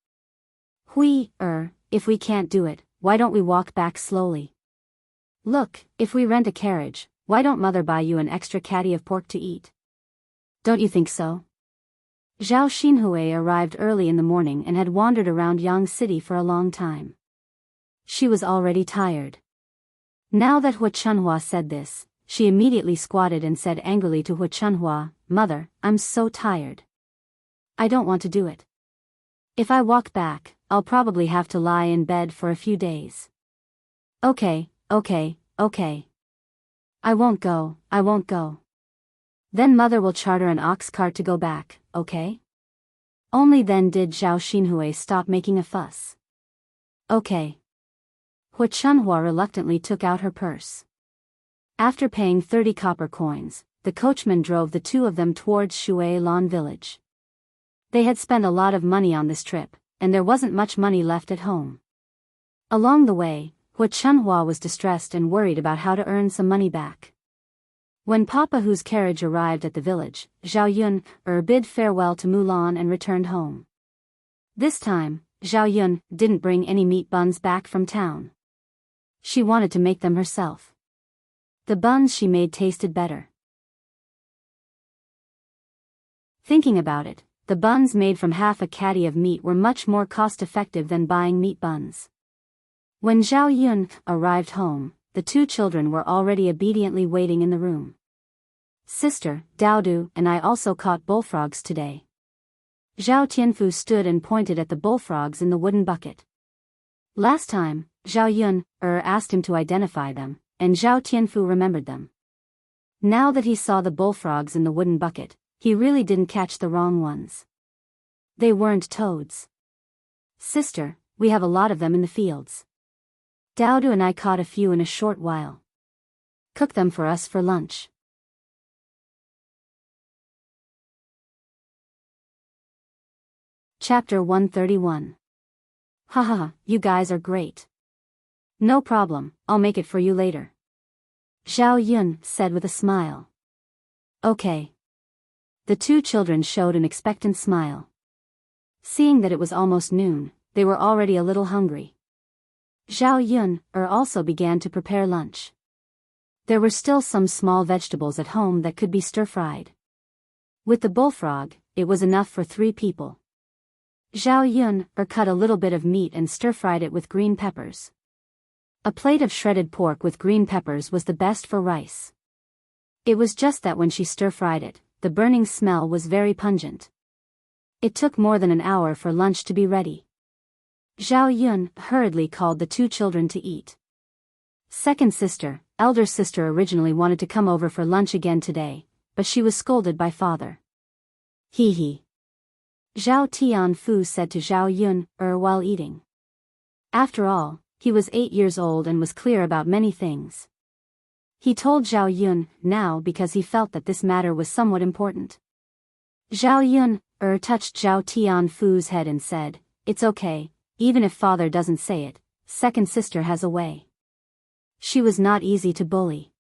If we can't do it, why don't we walk back slowly? Look, if we rent a carriage, why don't Mother buy you an extra caddy of pork to eat? Don't you think so? Zhao Xinhui arrived early in the morning and had wandered around Yang City for a long time. She was already tired. Now that Hua Chunhua said this, she immediately squatted and said angrily to Hua Chunhua, Mother, I'm so tired. I don't want to do it. If I walk back, I'll probably have to lie in bed for a few days. Okay. I won't go. Then Mother will charter an ox cart to go back, okay? Only then did Zhao Xinhui stop making a fuss. Okay. Hua Chunhua reluctantly took out her purse. After paying 30 copper coins, the coachman drove the 2 of them towards Shui Lan village. They had spent a lot of money on this trip, and there wasn't much money left at home. Along the way, Hua Chunhua was distressed and worried about how to earn some money back. When Papa whose carriage arrived at the village, Zhao Yun bid farewell to Mulan and returned home. This time, Zhao Yun didn't bring any meat buns back from town. She wanted to make them herself. The buns she made tasted better. Thinking about it, the buns made from half a caddy of meat were much more cost-effective than buying meat buns. When Zhao Yun arrived home, the 2 children were already obediently waiting in the room. Sister, Daodu and I also caught bullfrogs today. Zhao Tianfu stood and pointed at the bullfrogs in the wooden bucket. Last time, Zhao Yun asked him to identify them, and Zhao Tianfu remembered them. Now that he saw the bullfrogs in the wooden bucket, he really didn't catch the wrong ones. They weren't toads. Sister, we have a lot of them in the fields. Daodu and I caught a few in a short while. Cook them for us for lunch. Chapter 131. Haha, you guys are great. No problem, I'll make it for you later. Zhao Yun said with a smile. Okay. The two children showed an expectant smile. Seeing that it was almost noon, they were already a little hungry. Zhao Yun also began to prepare lunch. There were still some small vegetables at home that could be stir-fried. With the bullfrog, it was enough for 3 people. Zhao Yun cut a little bit of meat and stir-fried it with green peppers. A plate of shredded pork with green peppers was the best for rice. It was just that when she stir-fried it, the burning smell was very pungent. It took more than an hour for lunch to be ready. Zhao Yun hurriedly called the 2 children to eat. Second sister, elder sister originally wanted to come over for lunch again today, but she was scolded by father. Hee hee. Zhao Tianfu said to Zhao Yun while eating. After all, he was 8 years old and was clear about many things. He told Zhao Yun now because he felt that this matter was somewhat important. Zhao Yun touched Zhao Tianfu's head and said, "It's okay, even if father doesn't say it, second sister has a way." She was not easy to bully.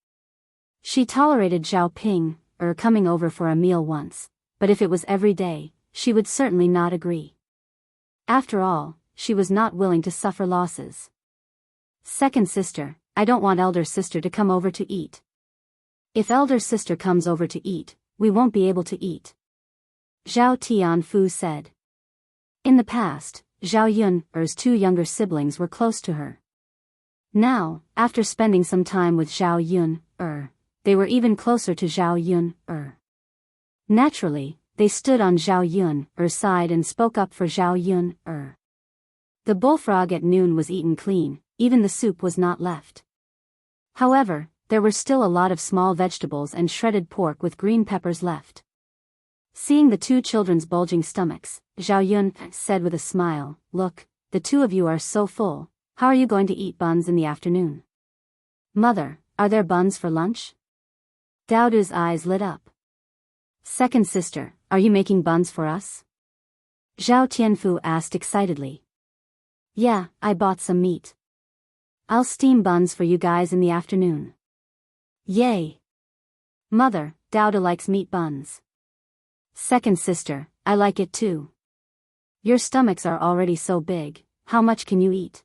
She tolerated Zhao Ping coming over for a meal once, but if it was every day, she would certainly not agree. After all, she was not willing to suffer losses. Second sister, I don't want elder sister to come over to eat. If elder sister comes over to eat, we won't be able to eat. Zhao Tianfu said. In the past, Zhao Yun's 2 younger siblings were close to her. Now, after spending some time with Zhao Yun, they were even closer to Zhao Yun. Naturally, they stood on Zhao Yun's side and spoke up for Zhao Yun. The bullfrog at noon was eaten clean, even the soup was not left. However, there were still a lot of small vegetables and shredded pork with green peppers left. Seeing the 2 children's bulging stomachs, Zhao Yun said with a smile, "Look, the 2 of you are so full, how are you going to eat buns in the afternoon?" "Mother, are there buns for lunch?" Daodu's eyes lit up. "Second sister, are you making buns for us?" Zhao Tianfu asked excitedly. "Yeah, I bought some meat. I'll steam buns for you guys in the afternoon." "Yay! Mother, Daodu likes meat buns." "Second sister, I like it too. Your stomachs are already so big, how much can you eat?"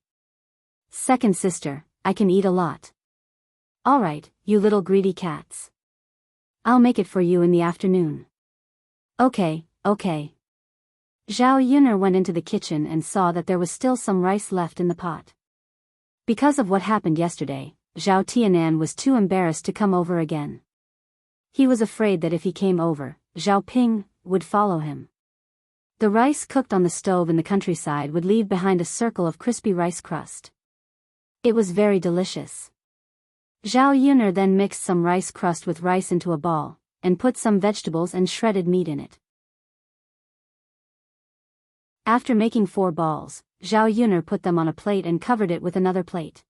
"Second sister, I can eat a lot." "Alright, you little greedy cats. I'll make it for you in the afternoon." Okay. Zhao Yun went into the kitchen and saw that there was still some rice left in the pot. Because of what happened yesterday, Zhao Tianan was too embarrassed to come over again. He was afraid that if he came over, Zhao Ping would follow him. The rice cooked on the stove in the countryside would leave behind a circle of crispy rice crust. It was very delicious. Zhao Yun then mixed some rice crust with rice into a ball, and put some vegetables and shredded meat in it. After making 4 balls, Zhao Yun put them on a plate and covered it with another plate.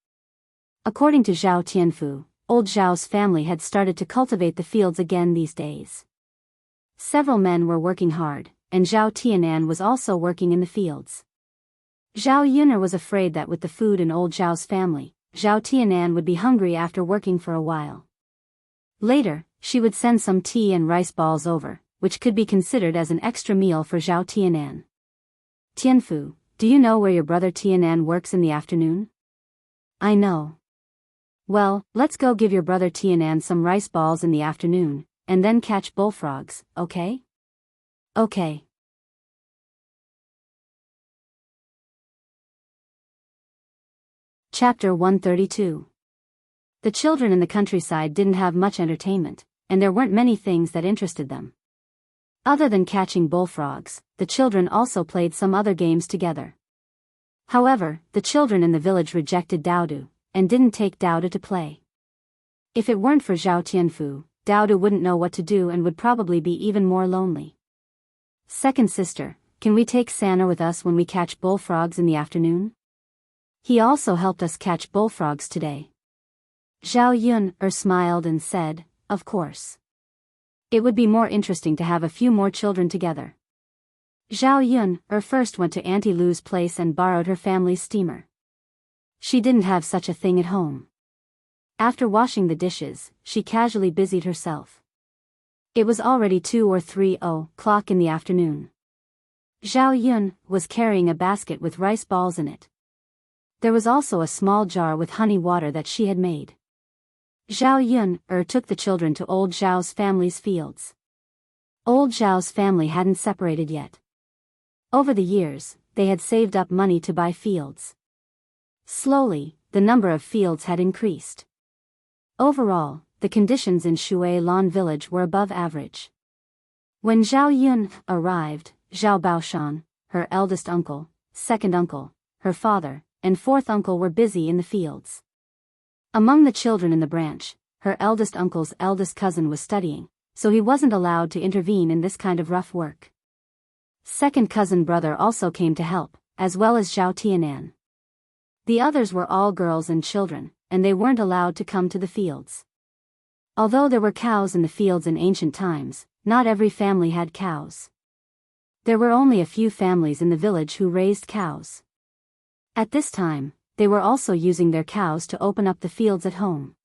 According to Zhao Tianfu, old Zhao's family had started to cultivate the fields again these days. Several men were working hard, and Zhao Tianan was also working in the fields. Zhao Yun was afraid that with the food in old Zhao's family, Zhao Tianan would be hungry after working for a while. Later, she would send some tea and rice balls over, which could be considered as an extra meal for Zhao Tianan. "Tianfu, do you know where your brother Tianan works in the afternoon?" "I know." "Well, let's go give your brother Tianan some rice balls in the afternoon, and then catch bullfrogs, okay?" "Okay." Chapter 132. The children in the countryside didn't have much entertainment, and there weren't many things that interested them. Other than catching bullfrogs, the children also played some other games together. However, the children in the village rejected Daodu, and didn't take Daodu to play. If it weren't for Zhao Tianfu, Daodu wouldn't know what to do and would probably be even more lonely. Second sister, can we take Sana with us when we catch bullfrogs in the afternoon? He also helped us catch bullfrogs today. Zhao Yun smiled and said, of course. It would be more interesting to have a few more children together. Zhao Yun first went to Auntie Lu's place and borrowed her family's steamer. She didn't have such a thing at home. After washing the dishes, she casually busied herself. It was already 2 or 3 o'clock in the afternoon. Zhao Yun was carrying a basket with rice balls in it. There was also a small jar with honey water that she had made. Zhao Yun took the children to old Zhao's family's fields. Old Zhao's family hadn't separated yet. Over the years, they had saved up money to buy fields. Slowly, the number of fields had increased. Overall, the conditions in Shui Lan village were above average. When Zhao Yun arrived, Zhao Baoshan, her eldest uncle, second uncle, her father, and fourth uncle were busy in the fields. Among the children in the branch, her eldest uncle's eldest cousin was studying, so he wasn't allowed to intervene in this kind of rough work. Second cousin brother also came to help, as well as Zhao Tianan. The others were all girls and children, and they weren't allowed to come to the fields. Although there were cows in the fields in ancient times, not every family had cows. There were only a few families in the village who raised cows. At this time, they were also using their cows to open up the fields at home.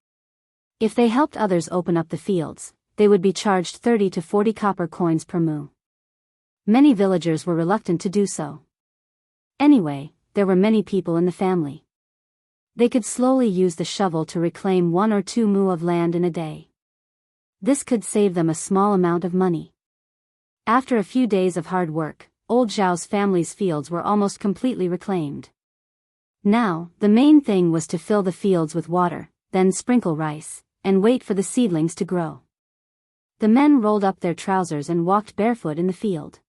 If they helped others open up the fields, they would be charged 30 to 40 copper coins per moo. Many villagers were reluctant to do so. Anyway, there were many people in the family. They could slowly use the shovel to reclaim 1 or 2 moo of land in a day. This could save them a small amount of money. After a few days of hard work, old Zhao's family's fields were almost completely reclaimed. Now, the main thing was to fill the fields with water, then sprinkle rice, and wait for the seedlings to grow. The men rolled up their trousers and walked barefoot in the field.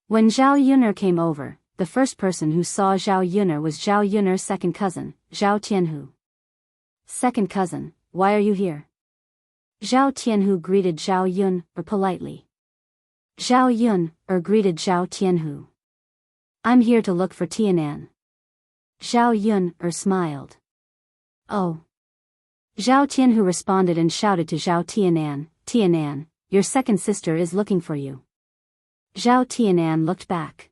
When Zhao Yuner came over, the first person who saw Zhao Yuner was Zhao Yuner's second cousin, Zhao Tianhu. Second cousin, why are you here? Zhao Tianhu greeted Zhao Yun politely. Zhao Yun greeted Zhao Tianhu. I'm here to look for Tianan. Zhao Yun smiled. Oh. Zhao Tianhu responded and shouted to Zhao Tianan, Tianan, your second sister is looking for you. Zhao Tianan looked back.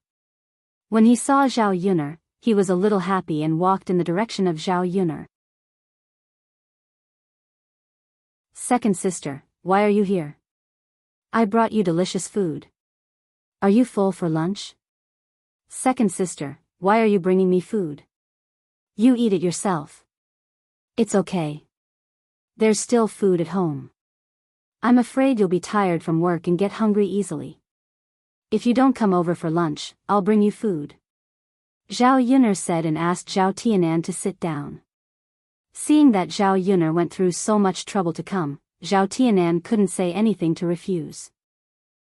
When he saw Zhao Yuner, he was a little happy and walked in the direction of Zhao Yuner. Second sister, why are you here? I brought you delicious food. Are you full for lunch? Second sister, why are you bringing me food? You eat it yourself. It's okay. There's still food at home. I'm afraid you'll be tired from work and get hungry easily. If you don't come over for lunch, I'll bring you food. Zhao Yuner said and asked Zhao Tianan to sit down. Seeing that Zhao Yuner went through so much trouble to come, Zhao Tianan couldn't say anything to refuse.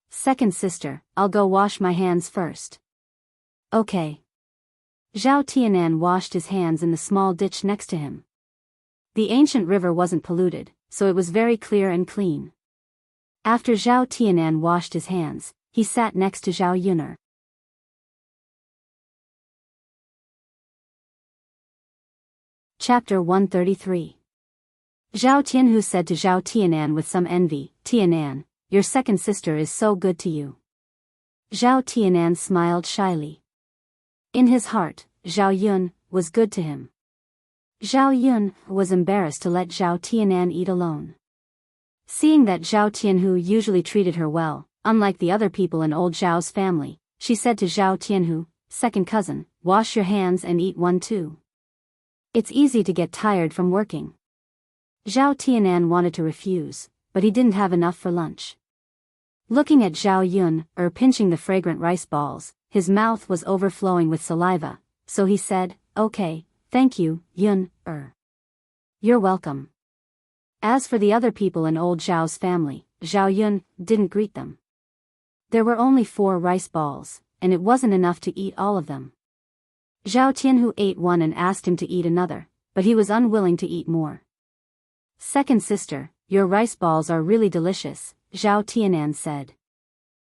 Second sister, I'll go wash my hands first. Okay. Zhao Tianan washed his hands in the small ditch next to him. The ancient river wasn't polluted, so it was very clear and clean. After Zhao Tianan washed his hands, he sat next to Zhao Yuner. Chapter 133. Zhao Tianhu said to Zhao Tianan with some envy, Tianan, your second sister is so good to you. Zhao Tianan smiled shyly. In his heart, Zhao Yun was good to him. Zhao Yun was embarrassed to let Zhao Tianan eat alone. Seeing that Zhao Tianhu usually treated her well, unlike the other people in old Zhao's family, she said to Zhao Tianhu, second cousin, wash your hands and eat one too. It's easy to get tired from working. Zhao Tianan wanted to refuse, but he didn't have enough for lunch. Looking at Zhao Yun, pinching the fragrant rice balls, his mouth was overflowing with saliva, so he said, okay, thank you, Yun, You're welcome. As for the other people in old Zhao's family, Zhao Yun didn't greet them. There were only 4 rice balls, and it wasn't enough to eat all of them. Zhao Tianhu ate one and asked him to eat another, but he was unwilling to eat more. Second sister, your rice balls are really delicious, Zhao Tianan said.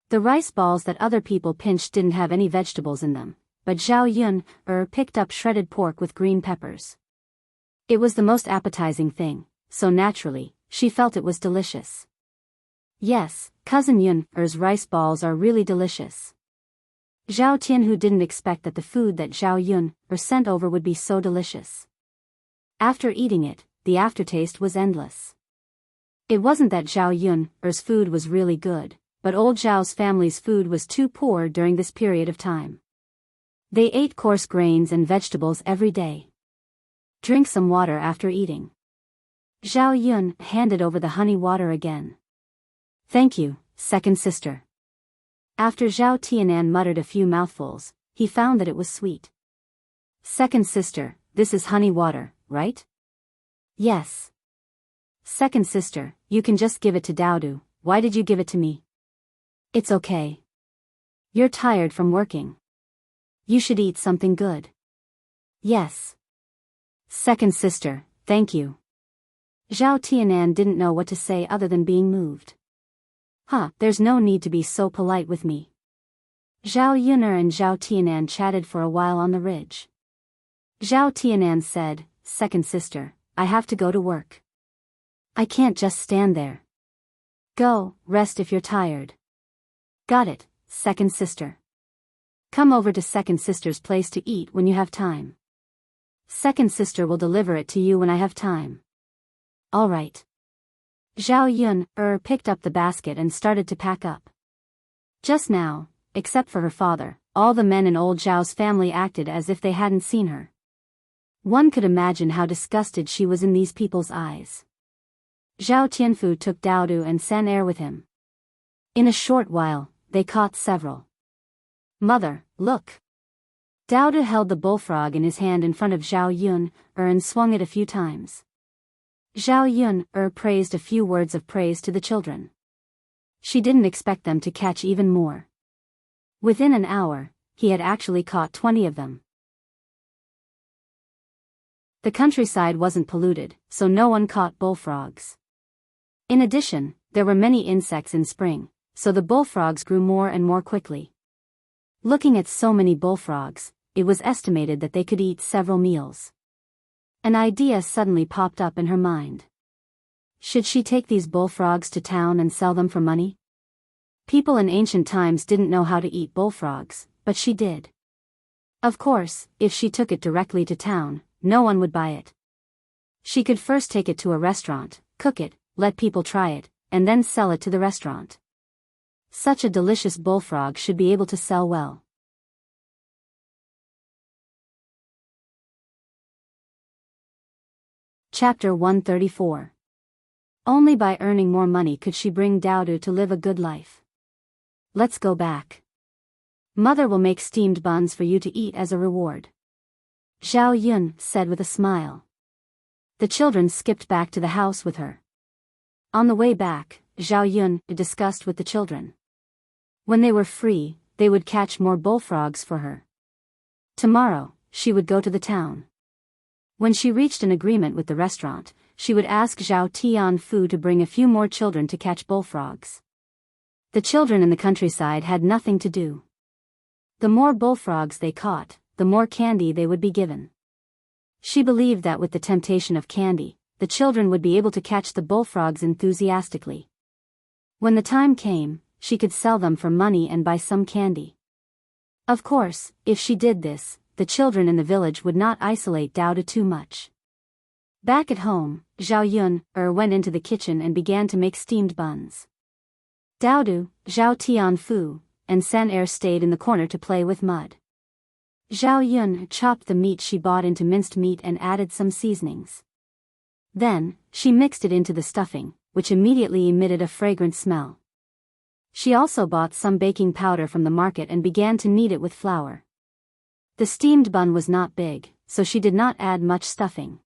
The rice balls that other people pinched didn't have any vegetables in them, but Zhao Yun picked up shredded pork with green peppers. It was the most appetizing thing, so naturally, she felt it was delicious. Yes, cousin Yun's rice balls are really delicious. Zhao Tianhu didn't expect that the food that Zhao Yun sent over would be so delicious. After eating it, the aftertaste was endless. It wasn't that Zhao Yun's food was really good, but old Zhao's family's food was too poor during this period of time. They ate coarse grains and vegetables every day. Drink some water after eating. Zhao Yun handed over the honey water again. Thank you, second sister. After Zhao Tianan muttered a few mouthfuls, he found that it was sweet. Second sister, this is honey water, right? Yes. Second sister, you can just give it to Daodu, why did you give it to me? It's okay. You're tired from working. You should eat something good. Yes. Second sister, thank you. Zhao Tianan didn't know what to say other than being moved. There's no need to be so polite with me. Zhao Yuner and Zhao Tianan chatted for a while on the ridge. Zhao Tianan said, second sister, I have to go to work. I can't just stand there. Go, rest if you're tired. Got it, second sister. Come over to second sister's place to eat when you have time. Second sister will deliver it to you when I have time. All right. Zhao Yun picked up the basket and started to pack up. Just now, except for her father, all the men in old Zhao's family acted as if they hadn't seen her. One could imagine how disgusted she was in these people's eyes. Zhao Tianfu took Daodu and San Er with him. In a short while, they caught several. Mother, look. Daodu held the bullfrog in his hand in front of Zhao Yun and swung it a few times. Zhao Yun praised a few words of praise to the children. She didn't expect them to catch even more. Within an hour, he had actually caught 20 of them. The countryside wasn't polluted, so no one caught bullfrogs. In addition, there were many insects in spring, so the bullfrogs grew more and more quickly. Looking at so many bullfrogs, it was estimated that they could eat several meals. An idea suddenly popped up in her mind. Should she take these bullfrogs to town and sell them for money? People in ancient times didn't know how to eat bullfrogs, but she did. Of course, if she took it directly to town, no one would buy it. She could first take it to a restaurant, cook it, let people try it, and then sell it to the restaurant. Such a delicious bullfrog should be able to sell well. Chapter 134. Only by earning more money could she bring Daodu to live a good life. Let's go back. Mother will make steamed buns for you to eat as a reward. Zhao Yun said with a smile. The children skipped back to the house with her. On the way back, Zhao Yun discussed with the children. When they were free, they would catch more bullfrogs for her. Tomorrow, she would go to the town. When she reached an agreement with the restaurant, she would ask Zhao Tianfu to bring a few more children to catch bullfrogs. The children in the countryside had nothing to do. The more bullfrogs they caught, the more candy they would be given. She believed that with the temptation of candy, the children would be able to catch the bullfrogs enthusiastically. When the time came, she could sell them for money and buy some candy. Of course, if she did this, the children in the village would not isolate Daodu too much. Back at home, Zhao Yun went into the kitchen and began to make steamed buns. Daodu, Zhao Tianfu, and San Er stayed in the corner to play with mud. Zhao Yun chopped the meat she bought into minced meat and added some seasonings. Then, she mixed it into the stuffing, which immediately emitted a fragrant smell. She also bought some baking powder from the market and began to knead it with flour. The steamed bun was not big, so she did not add much stuffing.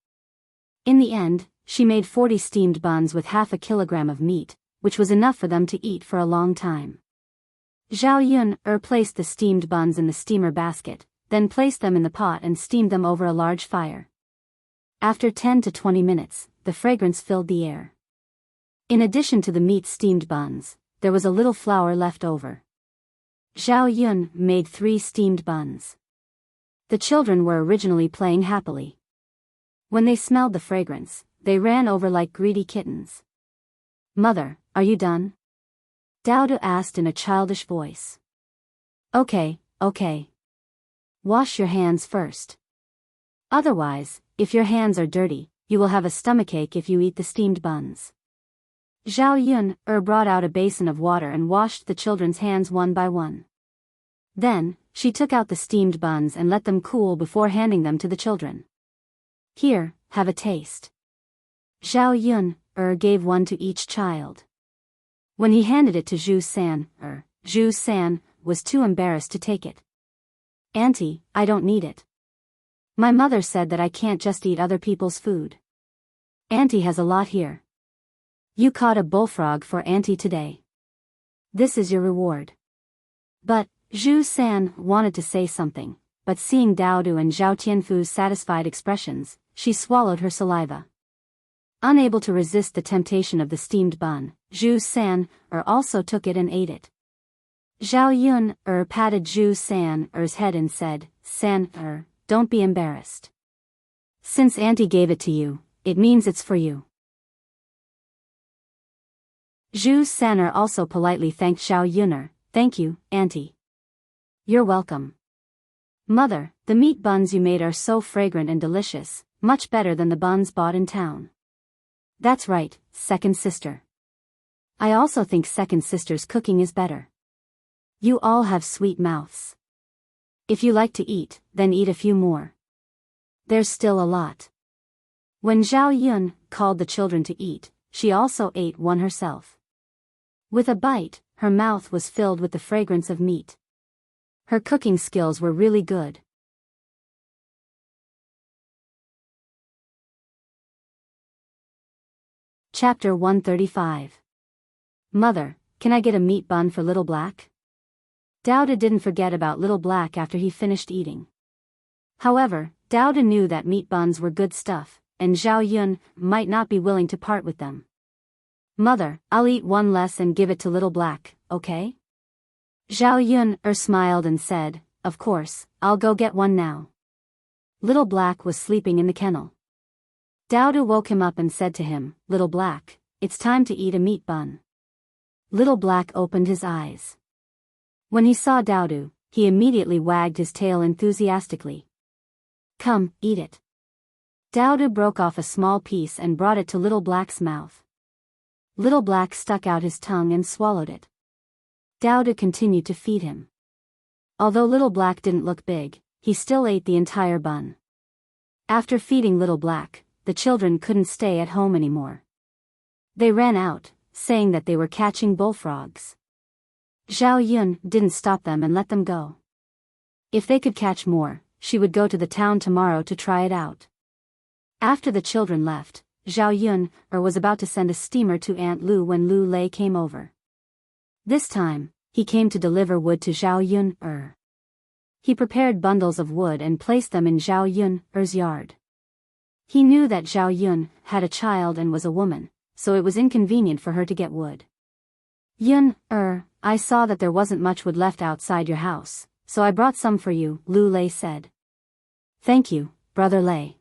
In the end, she made 40 steamed buns with half a kilogram of meat, which was enough for them to eat for a long time. Zhao Yun placed the steamed buns in the steamer basket, then placed them in the pot and steamed them over a large fire. After 10 to 20 minutes, the fragrance filled the air. In addition to the meat steamed buns, there was a little flour left over. Zhao Yun made 3 steamed buns. The children were originally playing happily. When they smelled the fragrance, they ran over like greedy kittens. "Mother, are you done?" Dao asked in a childish voice. Okay. Wash your hands first. Otherwise, if your hands are dirty, you will have a stomachache if you eat the steamed buns. Zhao Yun brought out a basin of water and washed the children's hands one by one. Then, she took out the steamed buns and let them cool before handing them to the children. "Here, have a taste." Zhao Yun gave one to each child. When he handed it to Zhu San was too embarrassed to take it. "Auntie, I don't need it. My mother said that I can't just eat other people's food. Auntie has a lot here. You caught a bullfrog for Auntie today. This is your reward." But Zhu San wanted to say something, but seeing Dao and Zhao Tianfu's satisfied expressions, she swallowed her saliva. Unable to resist the temptation of the steamed bun, Zhu San also took it and ate it. Zhao Yun patted Zhu San's head and said, "San, don't be embarrassed. Since Auntie gave it to you, it means it's for you." Zhu San also politely thanked Zhao Yun. "Thank you, Auntie." "You're welcome. Mother, the meat buns you made are so fragrant and delicious, much better than the buns bought in town." "That's right, second sister. I also think second sister's cooking is better. You all have sweet mouths. If you like to eat, then eat a few more. There's still a lot." When Zhao Yun called the children to eat, she also ate one herself. With a bite, her mouth was filled with the fragrance of meat. Her cooking skills were really good. Chapter 135. Mother, can I get a meat bun for Little Black? Dao didn't forget about Little Black after he finished eating. However, Dao knew that meat buns were good stuff, and Zhao Yun might not be willing to part with them. "Mother, I'll eat one less and give it to Little Black, okay?" Zhao Yun smiled and said, "Of course, I'll go get one now." Little Black was sleeping in the kennel. Dao woke him up and said to him, "Little Black, it's time to eat a meat bun." Little Black opened his eyes. When he saw Dao, he immediately wagged his tail enthusiastically. "Come, eat it." Dao broke off a small piece and brought it to Little Black's mouth. Little Black stuck out his tongue and swallowed it. Dao continued to feed him. Although Little Black didn't look big, he still ate the entire bun. After feeding Little Black, the children couldn't stay at home anymore. They ran out, saying that they were catching bullfrogs. Zhao Yun didn't stop them and let them go. If they could catch more, she would go to the town tomorrow to try it out. After the children left, Zhao Yun was about to send a steamer to Aunt Lu when Lu Lei came over. This time, he came to deliver wood to Zhao Yun. He prepared bundles of wood and placed them in Zhao Yun's yard. He knew that Zhao Yun had a child and was a woman, so it was inconvenient for her to get wood. "Yun, I saw that there wasn't much wood left outside your house, so I brought some for you," Lu Lei said. "Thank you, Brother Lei."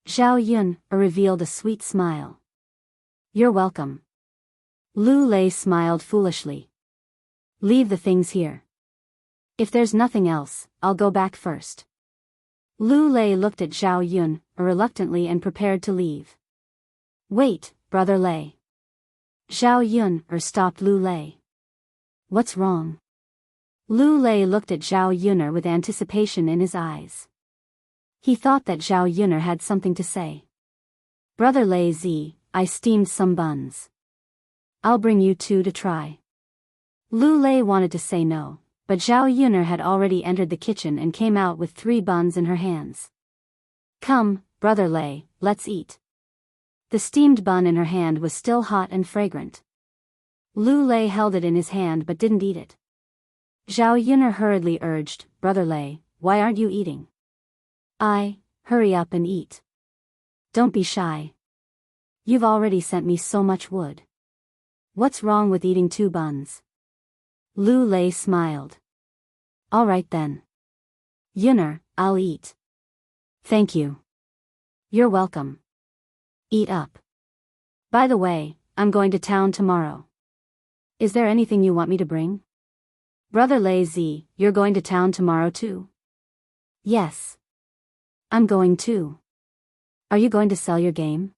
Zhao Yun revealed a sweet smile. "You're welcome." Lu Lei smiled foolishly. "Leave the things here. If there's nothing else, I'll go back first." Lu Lei looked at Zhao Yun reluctantly and prepared to leave. "Wait, Brother Lei." Zhao Yun stopped Lu Lei. "What's wrong?" Lu Lei looked at Zhao Yun with anticipation in his eyes. He thought that Zhao Yun had something to say. "Brother Lei I steamed some buns. I'll bring you 2 to try." Lu Lei wanted to say no, but Zhao Yun had already entered the kitchen and came out with 3 buns in her hands. "Come, Brother Lei, let's eat." The steamed bun in her hand was still hot and fragrant. Lu Lei held it in his hand but didn't eat it. Zhao Yun hurriedly urged, "Brother Lei, why aren't you eating? Hurry up and eat. Don't be shy. You've already sent me so much wood. What's wrong with eating 2 buns? Lu Lei smiled. All right then. Yun'er, I'll eat. Thank you. You're welcome. Eat up. By the way, I'm going to town tomorrow. Is there anything you want me to bring? Brother Lei Zi, you're going to town tomorrow too? Yes. I'm going too. Are you going to sell your game?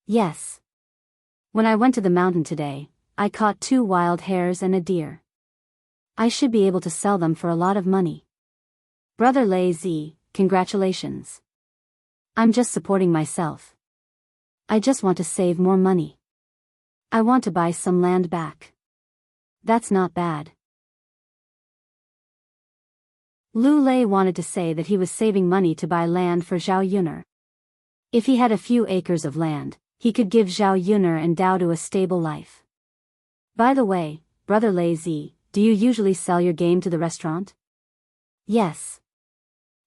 Yes. When I went to the mountain today, I caught 2 wild hares and a deer. I should be able to sell them for a lot of money. Brother Lei Zi, congratulations. I'm just supporting myself. I just want to save more money. I want to buy some land back. That's not bad. Lu Lei wanted to say that he was saving money to buy land for Zhao Yun'er. If he had a few acres of land, he could give Zhao Yun'er and Dao Du a stable life. By the way, Brother Lei Zi, do you usually sell your game to the restaurant? Yes.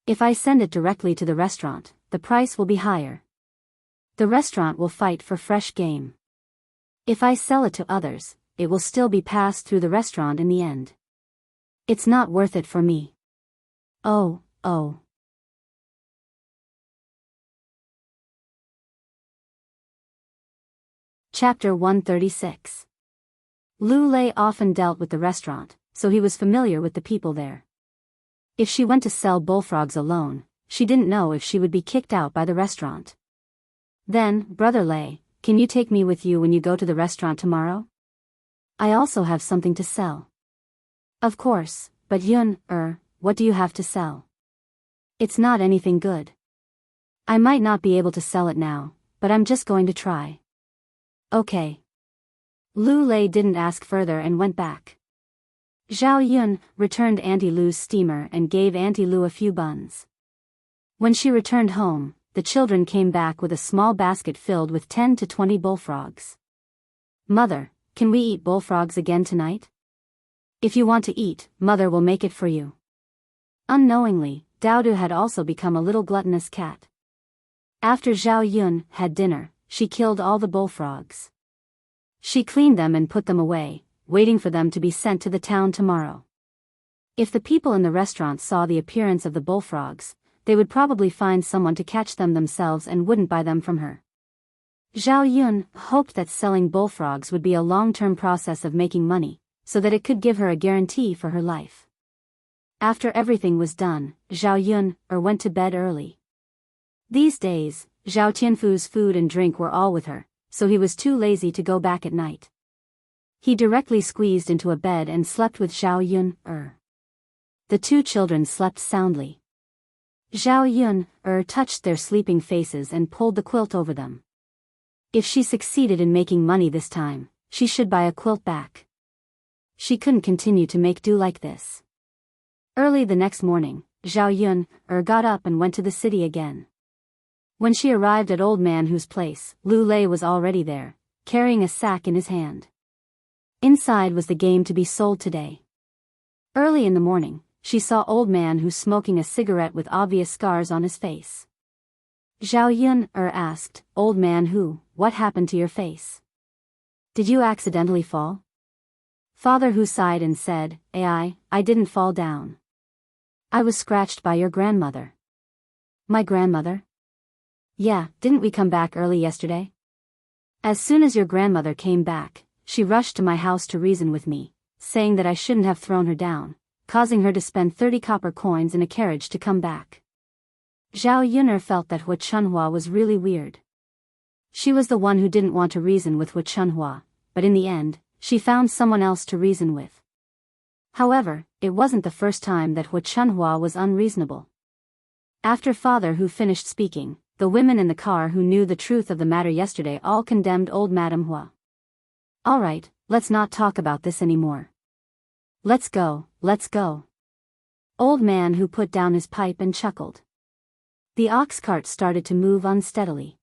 If I send it directly to the restaurant, the price will be higher. The restaurant will fight for fresh game. If I sell it to others, it will still be passed through the restaurant in the end. It's not worth it for me. Oh. Chapter 136. Lu Lei often dealt with the restaurant, so he was familiar with the people there. If she went to sell bullfrogs alone, she didn't know if she would be kicked out by the restaurant. Then, Brother Lei, can you take me with you when you go to the restaurant tomorrow? I also have something to sell. Of course, but Yun'er, what do you have to sell? It's not anything good. I might not be able to sell it now, but I'm just going to try. Okay. Lu Lei didn't ask further and went back. Zhao Yun returned Auntie Lu's steamer and gave Auntie Lu a few buns. When she returned home, the children came back with a small basket filled with 10 to 20 bullfrogs. Mother, can we eat bullfrogs again tonight? If you want to eat, Mother will make it for you. Unknowingly, Dao Du had also become a little gluttonous cat. After Zhao Yun had dinner, she killed all the bullfrogs. She cleaned them and put them away, waiting for them to be sent to the town tomorrow. If the people in the restaurant saw the appearance of the bullfrogs, they would probably find someone to catch them themselves and wouldn't buy them from her. Zhao Yun hoped that selling bullfrogs would be a long-term process of making money, so that it could give her a guarantee for her life. After everything was done, Zhao Yun went to bed early. These days, Zhao Tianfu's food and drink were all with her, so he was too lazy to go back at night. He directly squeezed into a bed and slept with Zhao Yun. The 2 children slept soundly. Zhao Yun touched their sleeping faces and pulled the quilt over them. If she succeeded in making money this time, she should buy a quilt back. She couldn't continue to make do like this. Early the next morning, Zhao Yun got up and went to the city again. When she arrived at Old Man Hu's place, Lu Lei was already there, carrying a sack in his hand. Inside was the game to be sold today. Early in the morning, she saw Old Man Hu smoking a cigarette with obvious scars on his face. Zhao Yun asked, Old Man Hu, what happened to your face? Did you accidentally fall? Father Hu sighed and said, I didn't fall down. I was scratched by your grandmother. My grandmother? Yeah, didn't we come back early yesterday? As soon as your grandmother came back, she rushed to my house to reason with me, saying that I shouldn't have thrown her down, causing her to spend 30 copper coins in a carriage to come back. Zhao Yun'er felt that Hu Chunhua was really weird. She was the one who didn't want to reason with Hu Chunhua, but in the end, she found someone else to reason with. However, it wasn't the first time that Hu Chunhua was unreasonable. After Father Hu finished speaking, the women in the car who knew the truth of the matter yesterday all condemned old Madame Hua. All right, let's not talk about this anymore. Let's go. Old Man Hu put down his pipe and chuckled. The ox cart started to move unsteadily.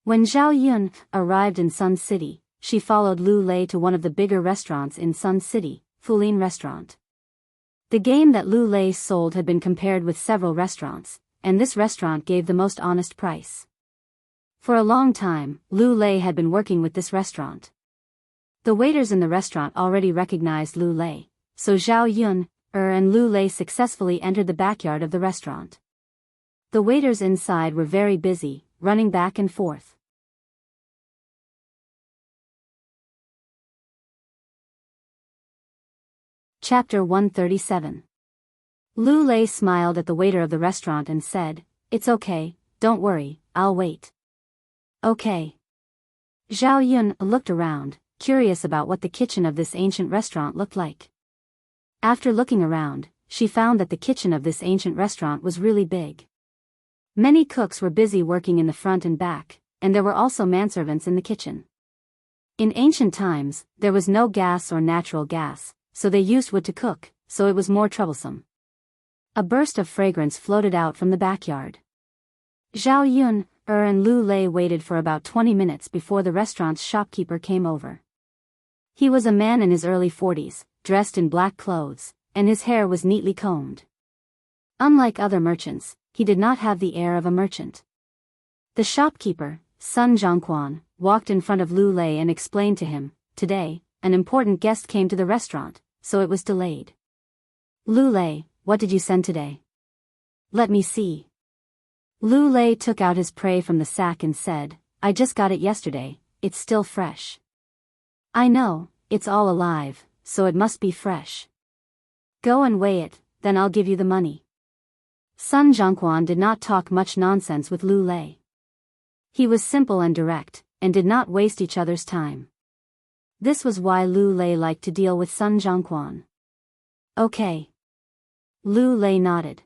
When Zhao Yun arrived in Sun City, she followed Lu Lei to one of the bigger restaurants in Sun City, Fulin Restaurant. The game that Lu Lei sold had been compared with several restaurants, and this restaurant gave the most honest price. For a long time, Lu Lei had been working with this restaurant. The waiters in the restaurant already recognized Lu Lei, so Zhao Yun, and Lu Lei successfully entered the backyard of the restaurant. The waiters inside were very busy, running back and forth. Chapter 137. Lu Lei smiled at the waiter of the restaurant and said, "It's okay, don't worry, I'll wait." "Okay." Zhao Yun looked around, curious about what the kitchen of this ancient restaurant looked like. After looking around, she found that the kitchen of this ancient restaurant was really big. Many cooks were busy working in the front and back, and there were also manservants in the kitchen. In ancient times, there was no gas or natural gas, so they used wood to cook, so it was more troublesome. A burst of fragrance floated out from the backyard. Zhao Yun, and Lu Lei waited for about 20 minutes before the restaurant's shopkeeper came over. He was a man in his early 40s, dressed in black clothes, and his hair was neatly combed. Unlike other merchants, he did not have the air of a merchant. The shopkeeper, Sun Zhongquan, walked in front of Lu Lei and explained to him, "Today, an important guest came to the restaurant, so it was delayed." "Lu Lei, what did you send today?" "Let me see." Lu Lei took out his prey from the sack and said, "I just got it yesterday, it's still fresh." "I know, it's all alive, so it must be fresh." "Go and weigh it, then I'll give you the money." Sun Zhongquan did not talk much nonsense with Lu Lei. He was simple and direct, and did not waste each other's time. This was why Lu Lei liked to deal with Sun Zhongquan. "Okay." Lu Lei nodded.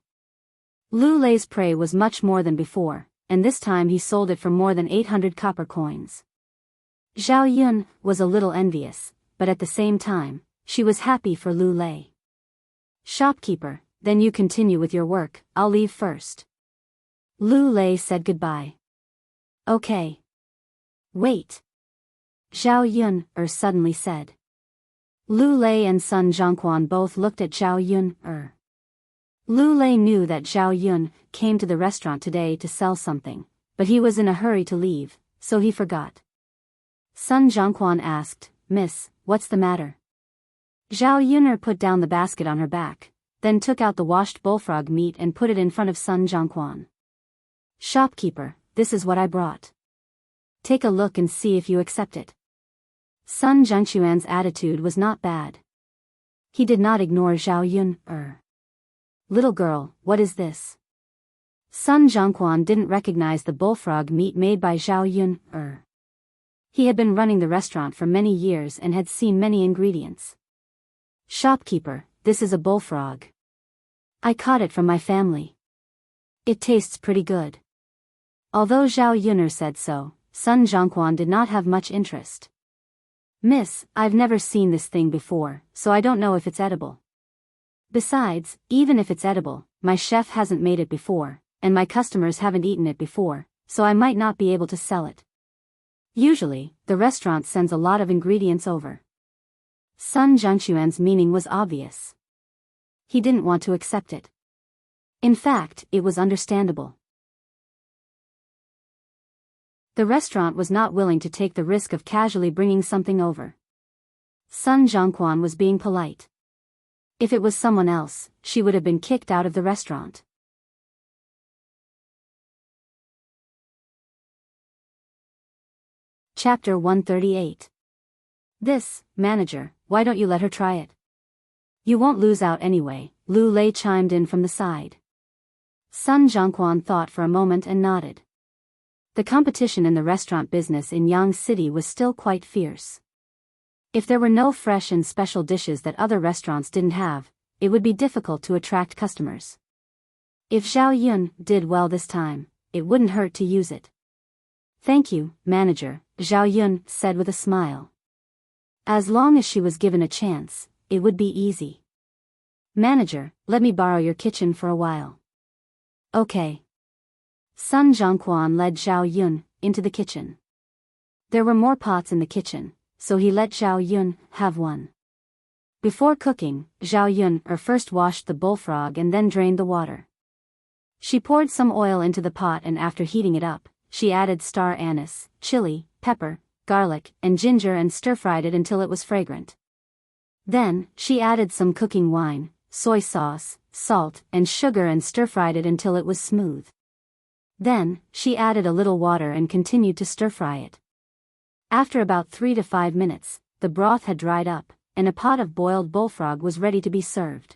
Lu Lei's prey was much more than before, and this time he sold it for more than 800 copper coins. Zhao Yun was a little envious, but at the same time, she was happy for Lu Lei. "Shopkeeper, then you continue with your work, I'll leave first." Lu Lei said goodbye. "Okay." "Wait." Zhao Yun, suddenly said. Lu Lei and Sun Zhongquan both looked at Zhao Yun, Lu Lei knew that Zhao Yun came to the restaurant today to sell something, but he was in a hurry to leave, so he forgot. Sun Zhongquan asked, "Miss, what's the matter?" Zhao Yun put down the basket on her back, then took out the washed bullfrog meat and put it in front of Sun Zhongquan. "Shopkeeper, this is what I brought. Take a look and see if you accept it." Sun Zhongquan's attitude was not bad. He did not ignore Zhao Yun, "Little girl, what is this?" Sun Zhongquan didn't recognize the bullfrog meat made by Zhao Yun, He had been running the restaurant for many years and had seen many ingredients. "Shopkeeper, this is a bullfrog. I caught it from my family. It tastes pretty good." Although Zhao Yun said so, Sun Zhongquan did not have much interest. "Miss, I've never seen this thing before, so I don't know if it's edible. Besides, even if it's edible, my chef hasn't made it before, and my customers haven't eaten it before, so I might not be able to sell it. Usually, the restaurant sends a lot of ingredients over." Sun Zhongquan's meaning was obvious. He didn't want to accept it. In fact, it was understandable. The restaurant was not willing to take the risk of casually bringing something over. Sun Zhongquan was being polite. If it was someone else, she would have been kicked out of the restaurant. Chapter 138. "This, manager, why don't you let her try it? You won't lose out anyway," Lu Lei chimed in from the side. Sun Zhongquan thought for a moment and nodded. The competition in the restaurant business in Yang City was still quite fierce. If there were no fresh and special dishes that other restaurants didn't have, it would be difficult to attract customers. If Zhao Yun did well this time, it wouldn't hurt to use it. "Thank you, manager," Zhao Yun said with a smile. As long as she was given a chance, it would be easy. "Manager, let me borrow your kitchen for a while." "Okay." Sun Zhongquan led Zhao Yun into the kitchen. There were more pots in the kitchen, so he let Zhao Yun have one. Before cooking, Zhao Yun first washed the bullfrog and then drained the water. She poured some oil into the pot and after heating it up, she added star anise, chili, pepper, garlic, and ginger and stir-fried it until it was fragrant. Then, she added some cooking wine, soy sauce, salt, and sugar and stir-fried it until it was smooth. Then, she added a little water and continued to stir-fry it. After about 3 to 5 minutes, the broth had dried up, and a pot of boiled bullfrog was ready to be served.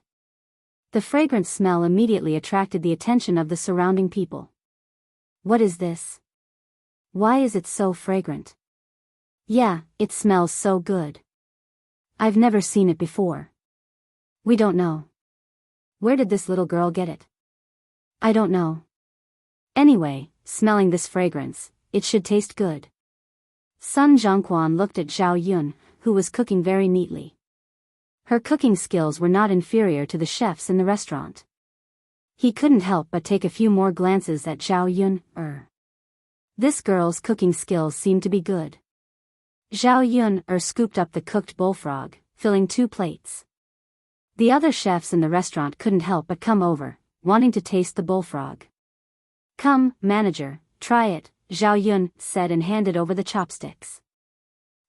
The fragrant smell immediately attracted the attention of the surrounding people. What is this? Why is it so fragrant? Yeah, it smells so good. I've never seen it before. We don't know. Where did this little girl get it? I don't know. Anyway, smelling this fragrance, it should taste good. Sun Zhongquan looked at Zhao Yun, who was cooking very neatly. Her cooking skills were not inferior to the chefs in the restaurant. He couldn't help but take a few more glances at Zhao Yun. This girl's cooking skills seemed to be good. Zhao Yun scooped up the cooked bullfrog, filling 2 plates. The other chefs in the restaurant couldn't help but come over, wanting to taste the bullfrog. Come, manager, try it, Zhao Yun said and handed over the chopsticks.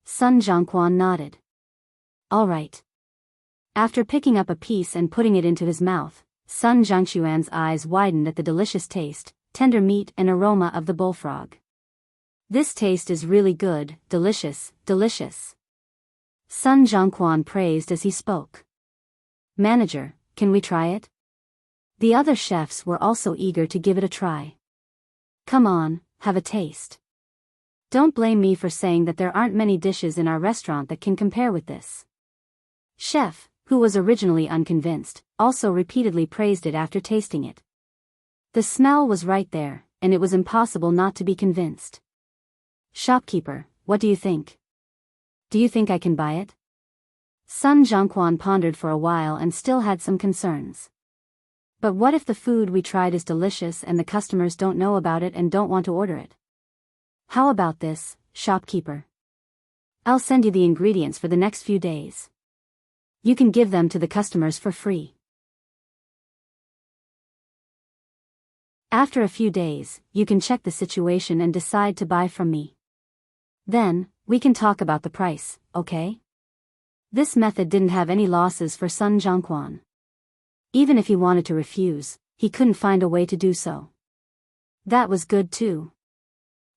Sun Zhongquan nodded. All right. After picking up a piece and putting it into his mouth, Sun Zhongquan's eyes widened at the delicious taste, tender meat and aroma of the bullfrog. This taste is really good, delicious, delicious. Sun Zhongquan praised as he spoke. Manager, can we try it? The other chefs were also eager to give it a try. Come on, have a taste. Don't blame me for saying that there aren't many dishes in our restaurant that can compare with this. Chef, who was originally unconvinced, also repeatedly praised it after tasting it. The smell was right there, and it was impossible not to be convinced. Shopkeeper, what do you think? Do you think I can buy it? Sun Zhongquan pondered for a while and still had some concerns. But what if the food we tried is delicious and the customers don't know about it and don't want to order it? How about this, shopkeeper? I'll send you the ingredients for the next few days. You can give them to the customers for free. After a few days, you can check the situation and decide to buy from me. Then, we can talk about the price, okay? This method didn't have any losses for Sun Zhongquan. Even if he wanted to refuse, he couldn't find a way to do so. That was good too.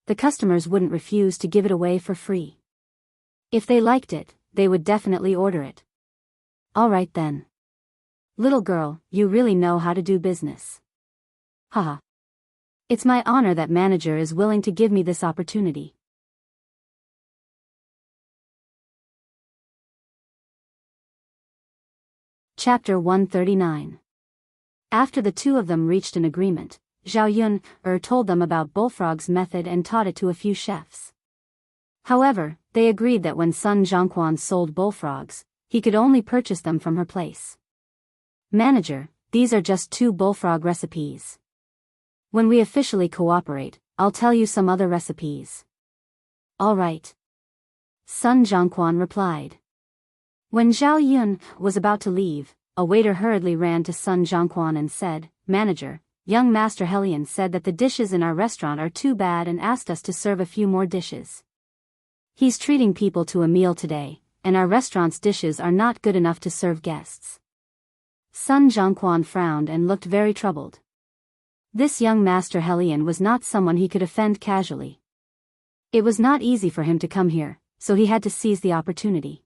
The customers wouldn't refuse to give it away for free. If they liked it, they would definitely order it. All right then. Little girl, you really know how to do business. Haha. It's my honor that manager is willing to give me this opportunity. Chapter 139. After the two of them reached an agreement, Zhao Yun told them about Bullfrog's method and taught it to a few chefs. However, they agreed that when Sun Zhongquan sold bullfrogs, he could only purchase them from her place. Manager, these are just 2 bullfrog recipes. When we officially cooperate, I'll tell you some other recipes. All right. Sun Zhongquan replied. When Zhao Yun was about to leave, a waiter hurriedly ran to Sun Zhongquan and said, Manager, young Master Helian said that the dishes in our restaurant are too bad and asked us to serve a few more dishes. He's treating people to a meal today, and our restaurant's dishes are not good enough to serve guests. Sun Zhongquan frowned and looked very troubled. This young Master Helian was not someone he could offend casually. It was not easy for him to come here, so he had to seize the opportunity.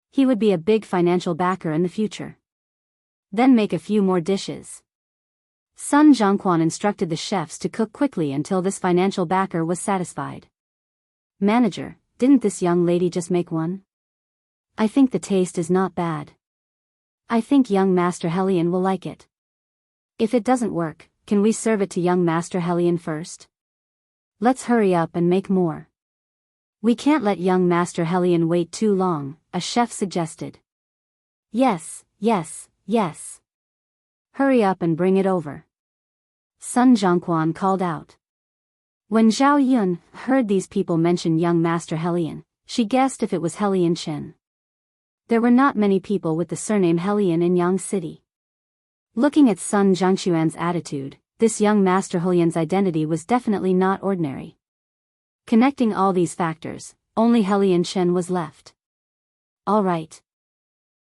He would be a big financial backer in the future. Then make a few more dishes. Sun Zhongquan instructed the chefs to cook quickly until this financial backer was satisfied. Manager, didn't this young lady just make one? I think the taste is not bad. I think young Master Helian will like it. If it doesn't work, can we serve it to young Master Helian first? Let's hurry up and make more. We can't let young Master Helian wait too long, a chef suggested. Yes, yes, yes. Hurry up and bring it over. Sun Zhongquan called out. When Zhao Yun heard these people mention young Master Helian, she guessed if it was Helian Chen. There were not many people with the surname Helian in Yang City. Looking at Sun Zhangxuan's attitude, this young Master Helian's identity was definitely not ordinary. Connecting all these factors, only Helian Chen was left. All right.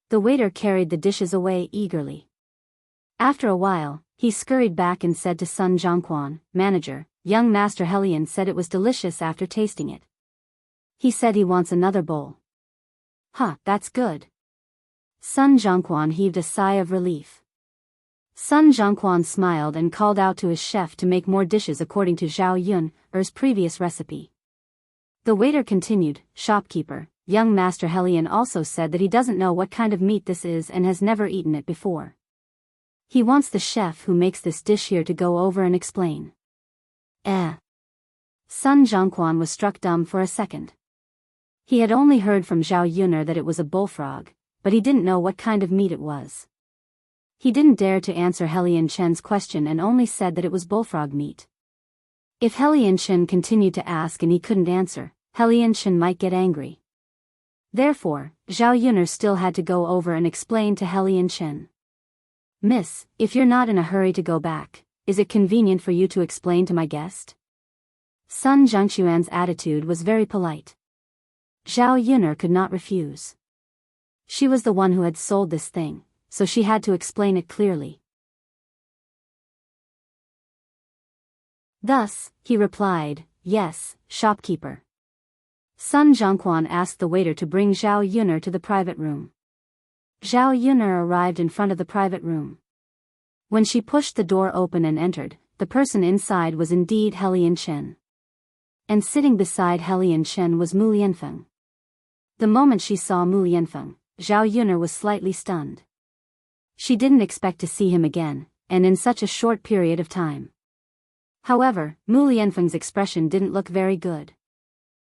The waiter carried the dishes away eagerly. After a while, he scurried back and said to Sun Zhangquan, "Manager, young Master Helian said it was delicious after tasting it. He said he wants another bowl." "Huh, that's good." Sun Zhangquan heaved a sigh of relief. Sun Zhangquan smiled and called out to his chef to make more dishes according to Zhao Yun's previous recipe. The waiter continued, "Shopkeeper, young Master Helian also said that he doesn't know what kind of meat this is and has never eaten it before. He wants the chef who makes this dish here to go over and explain." Sun Zhangquan was struck dumb for a second. He had only heard from Zhao Yun'er that it was a bullfrog, but he didn't know what kind of meat it was. He didn't dare to answer Helian Chen's question and only said that it was bullfrog meat. If Helian Chen continued to ask and he couldn't answer, Helian Chen might get angry. Therefore, Zhao Yun'er still had to go over and explain to Helian Chen. "Miss, if you're not in a hurry to go back, is it convenient for you to explain to my guest?" Sun Zhangxuan's attitude was very polite. Zhao Yun'er could not refuse. She was the one who had sold this thing, so she had to explain it clearly. Thus, he replied, "Yes, shopkeeper." Sun Zhangquan asked the waiter to bring Zhao Yun'er to the private room. Zhao Yun'er arrived in front of the private room. When she pushed the door open and entered, the person inside was indeed Helian Chen. And sitting beside Helian Chen was Mu Lianfeng. The moment she saw Mu Lianfeng, Zhao Yun'er was slightly stunned. She didn't expect to see him again, and in such a short period of time. However, Mu Lianfeng's expression didn't look very good.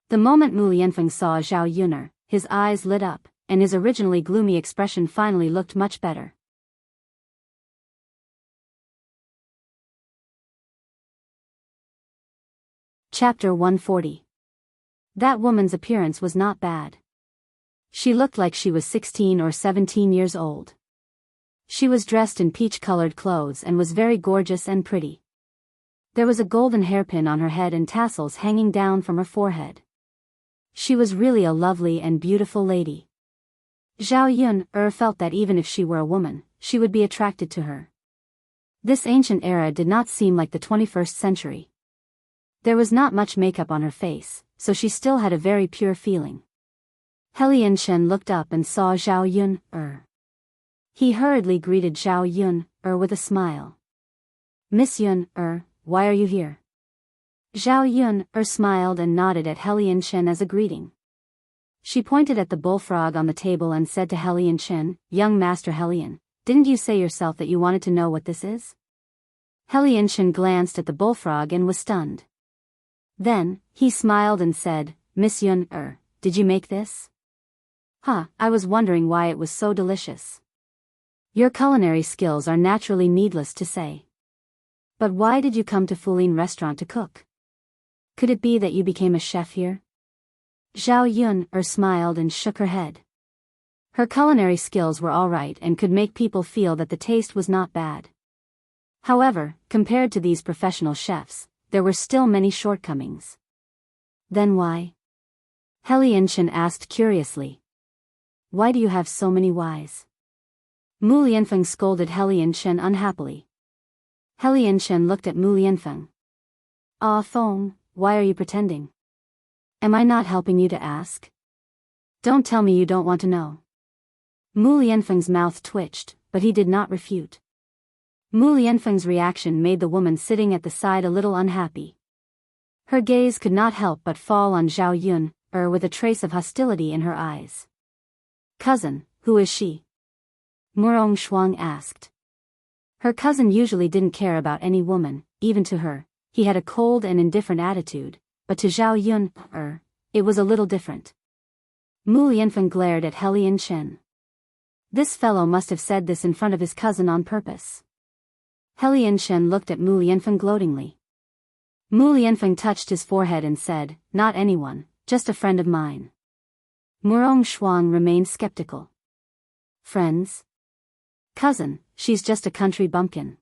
The moment Mu Lianfeng saw Zhao Yun'er, his eyes lit up, and his originally gloomy expression finally looked much better. Chapter 140. That woman's appearance was not bad. She looked like she was 16 or 17 years old. She was dressed in peach-colored clothes and was very gorgeous and pretty. There was a golden hairpin on her head and tassels hanging down from her forehead. She was really a lovely and beautiful lady. Zhao Yun'er felt that even if she were a woman, she would be attracted to her. This ancient era did not seem like the 21st century. There was not much makeup on her face, so she still had a very pure feeling. Helian Chen looked up and saw Zhao Yun'er. He hurriedly greeted Zhao Yun'er with a smile. "Miss Yun'er, why are you here?" Zhao Yun'er smiled and nodded at Helian Chen as a greeting. She pointed at the bullfrog on the table and said to Helian Chen, "Young Master Helian, didn't you say yourself that you wanted to know what this is?" Helian Chen glanced at the bullfrog and was stunned. Then, he smiled and said, "Miss Yun'er, did you make this?" I was wondering why it was so delicious." "Your culinary skills are naturally needless to say. But why did you come to Fulin restaurant to cook? Could it be that you became a chef here?" Zhao Yun'er smiled and shook her head. Her culinary skills were all right and could make people feel that the taste was not bad. However, compared to these professional chefs, there were still many shortcomings. "Then why?" Helian Chen asked curiously. "Why do you have so many whys?" Mu Lianfeng scolded Helian Chen unhappily. Helian Chen looked at Mu Lianfeng. "Ah Feng, why are you pretending? Am I not helping you to ask? Don't tell me you don't want to know." Mu Lianfeng's mouth twitched, but he did not refute. Mu Lianfeng's reaction made the woman sitting at the side a little unhappy. Her gaze could not help but fall on Zhao Yun'er with a trace of hostility in her eyes. "Cousin, who is she?" Murong Shuang asked. Her cousin usually didn't care about any woman, even to her. He had a cold and indifferent attitude, but to Zhao Yun'er, it was a little different. Mu Lianfeng glared at Helian Chen. This fellow must have said this in front of his cousin on purpose. Helian Chen looked at Mu Lianfeng gloatingly. Mu Lianfeng touched his forehead and said, "Not anyone, just a friend of mine." Murong Shuang remained skeptical. Friends? Cousin, she's just a country bumpkin.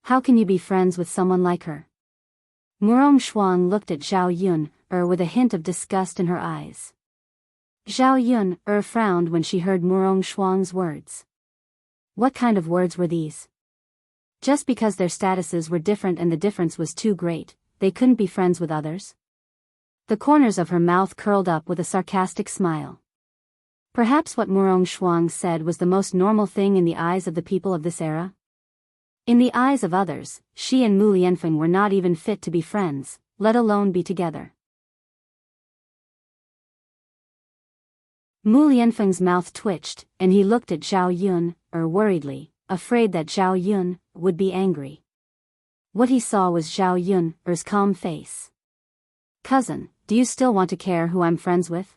How can you be friends with someone like her? Murong Shuang looked at Zhao Yun with a hint of disgust in her eyes. Zhao Yun frowned when she heard Murong Shuang's words. What kind of words were these? Just because their statuses were different and the difference was too great, they couldn't be friends with others? The corners of her mouth curled up with a sarcastic smile. Perhaps what Murong Shuang said was the most normal thing in the eyes of the people of this era? In the eyes of others, she and Mu Lianfeng were not even fit to be friends, let alone be together. Mu Lianfeng's mouth twitched, and he looked at Zhao Yun, worriedly, afraid that Zhao Yun would be angry. What he saw was Zhao Yun's calm face. Cousin, do you still want to care who I'm friends with?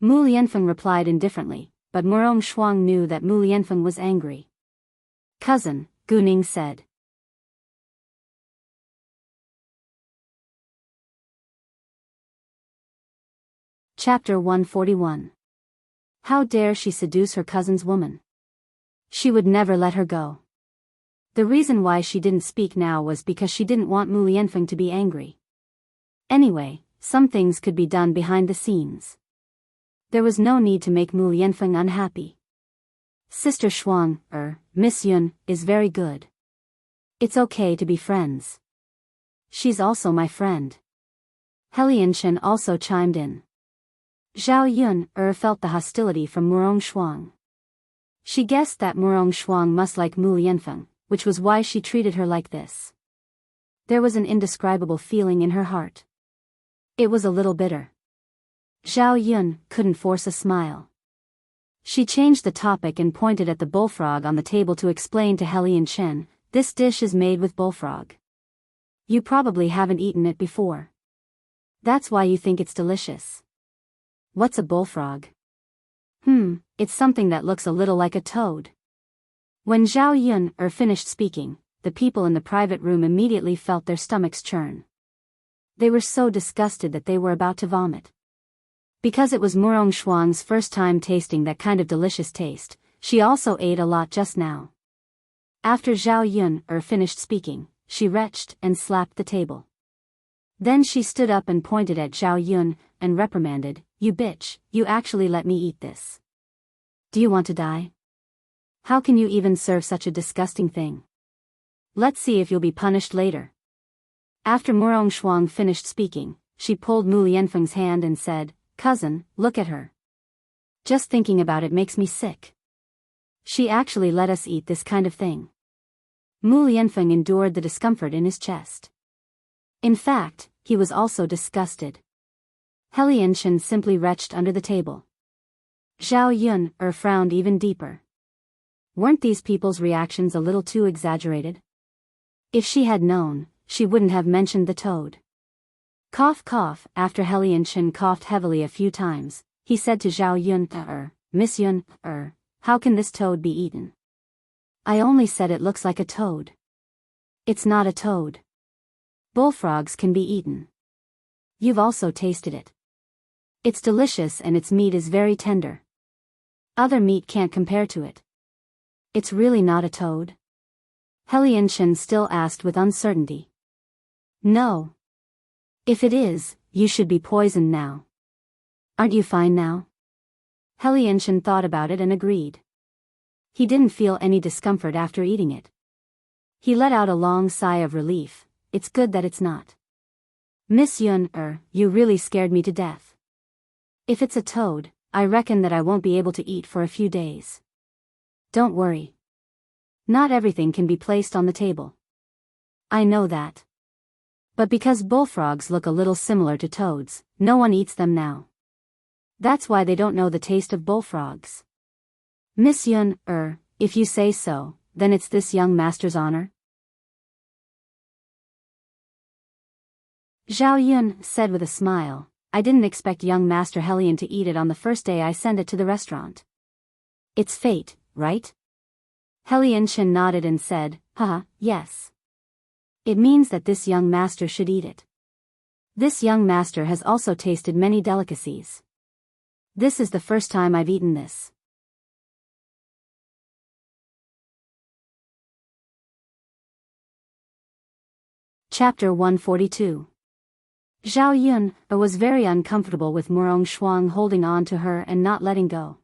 Mu Lianfeng replied indifferently, but Murong Shuang knew that Mu Lianfeng was angry. Cousin, Gu Ning said. Chapter 141. How dare she seduce her cousin's woman? She would never let her go. The reason why she didn't speak now was because she didn't want Mu Lianfeng to be angry. Anyway, some things could be done behind the scenes. There was no need to make Mu Lianfeng unhappy. Sister Shuang, Miss Yun, is very good. It's okay to be friends. She's also my friend. Helian Chen also chimed in. Zhao Yun felt the hostility from Murong Shuang. She guessed that Murong Shuang must like Mu Lianfeng, which was why she treated her like this. There was an indescribable feeling in her heart. It was a little bitter. Zhao Yun couldn't force a smile. She changed the topic and pointed at the bullfrog on the table to explain to Helian Chen, this dish is made with bullfrog. You probably haven't eaten it before. That's why you think it's delicious. What's a bullfrog? It's something that looks a little like a toad. When Zhao Yun finished speaking, the people in the private room immediately felt their stomachs churn. They were so disgusted that they were about to vomit. Because it was Murong Shuang's first time tasting that kind of delicious taste, she also ate a lot just now. After Zhao Yun finished speaking, she retched and slapped the table. Then she stood up and pointed at Zhao Yun and reprimanded, "You bitch, you actually let me eat this. Do you want to die? How can you even serve such a disgusting thing? Let's see if you'll be punished later." After Murong Shuang finished speaking, she pulled Mu Lianfeng's hand and said, "Cousin, look at her. Just thinking about it makes me sick. She actually let us eat this kind of thing." Mu Lianfeng endured the discomfort in his chest. In fact, he was also disgusted. Helian Chen simply retched under the table. Zhao Yun frowned even deeper. Weren't these people's reactions a little too exaggerated? If she had known, she wouldn't have mentioned the toad. Cough cough. After Helian Chen coughed heavily a few times, he said to Zhao Yun, Miss Yun, how can this toad be eaten? I only said it looks like a toad. It's not a toad. Bullfrogs can be eaten. You've also tasted it. It's delicious and its meat is very tender. Other meat can't compare to it. It's really not a toad? Helian Chen still asked with uncertainty. No. If it is, you should be poisoned now. Aren't you fine now? Helian Chen thought about it and agreed. He didn't feel any discomfort after eating it. He let out a long sigh of relief. It's good that it's not. Miss Yun, you really scared me to death. If it's a toad, I reckon that I won't be able to eat for a few days. Don't worry. Not everything can be placed on the table. I know that. But because bullfrogs look a little similar to toads, no one eats them now. That's why they don't know the taste of bullfrogs. Miss Yun, if you say so, then it's this young master's honor. Zhao Yun said with a smile, I didn't expect young Master Helian to eat it on the first day I sent it to the restaurant. It's fate, right? Helian Chen nodded and said, haha, yes. It means that this young master should eat it. This young master has also tasted many delicacies. This is the first time I've eaten this. Chapter 142. Zhao Yun was very uncomfortable with Murong Shuang holding on to her and not letting go.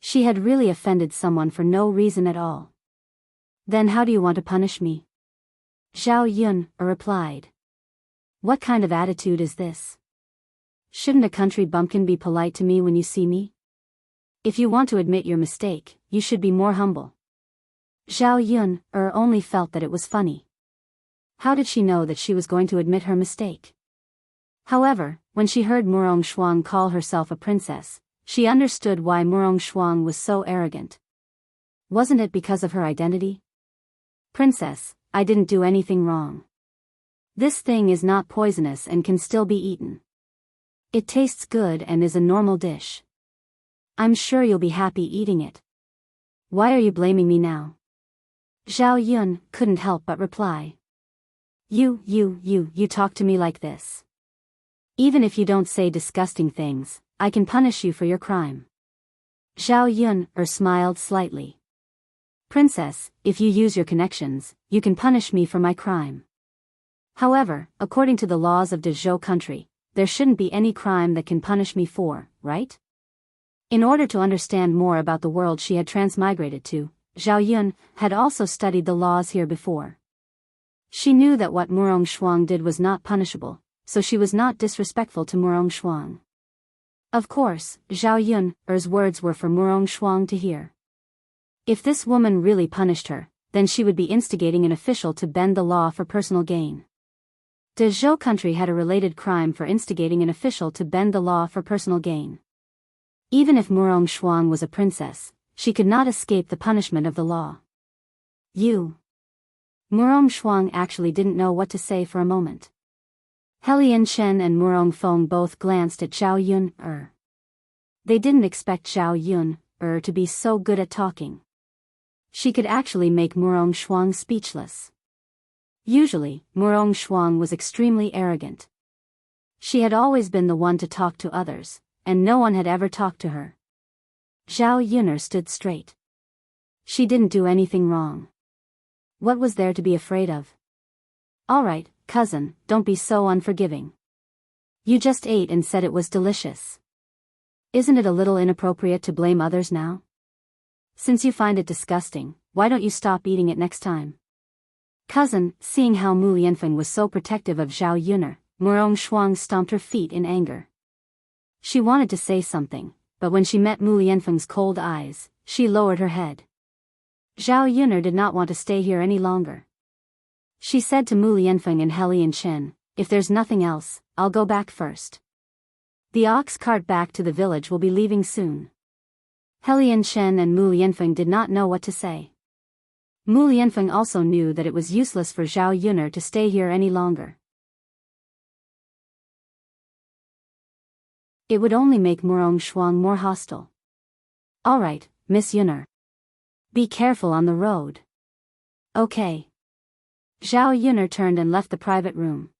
She had really offended someone for no reason at all. Then how do you want to punish me? Zhao Yun replied. What kind of attitude is this? Shouldn't a country bumpkin be polite to me when you see me? If you want to admit your mistake, you should be more humble. Zhao Yun only felt that it was funny. How did she know that she was going to admit her mistake? However, when she heard Murong Shuang call herself a princess, she understood why Murong Shuang was so arrogant. Wasn't it because of her identity? Princess, I didn't do anything wrong. This thing is not poisonous and can still be eaten. It tastes good and is a normal dish. I'm sure you'll be happy eating it. Why are you blaming me now? Zhao Yun couldn't help but reply. You talk to me like this. Even if you don't say disgusting things, I can punish you for your crime. Zhao Yun smiled slightly. Princess, if you use your connections, you can punish me for my crime. However, according to the laws of Dezhou country, there shouldn't be any crime that can punish me for, right? In order to understand more about the world she had transmigrated to, Zhao Yun had also studied the laws here before. She knew that what Murong Shuang did was not punishable, so she was not disrespectful to Murong Shuang. Of course, Zhao Yun's words were for Murong Shuang to hear. If this woman really punished her, then she would be instigating an official to bend the law for personal gain. Dezhou country had a related crime for instigating an official to bend the law for personal gain. Even if Murong Shuang was a princess, she could not escape the punishment of the law. Murong Shuang actually didn't know what to say for a moment. Helian Chen and Murong Feng both glanced at Zhao Yun. They didn't expect Zhao Yun to be so good at talking. She could actually make Murong Shuang speechless. Usually, Murong Shuang was extremely arrogant. She had always been the one to talk to others, and no one had ever talked to her. Zhao Yun stood straight. She didn't do anything wrong. What was there to be afraid of? All right, cousin, don't be so unforgiving. You just ate and said it was delicious. Isn't it a little inappropriate to blame others now? Since you find it disgusting, why don't you stop eating it next time? Cousin, seeing how Mu Lianfeng was so protective of Zhao Yun, Murong Shuang stomped her feet in anger. She wanted to say something, but when she met Mu Lianfeng's cold eyes, she lowered her head. Zhao Yun did not want to stay here any longer. She said to Mu Lianfeng and Helian Chen, if there's nothing else, I'll go back first. The ox cart back to the village will be leaving soon. Helian Chen and Mu Lianfeng did not know what to say. Mu Lianfeng also knew that it was useless for Zhao Yun to stay here any longer. It would only make Murong Shuang more hostile. All right, Miss Yun. Be careful on the road. Okay. Zhao Yun turned and left the private room.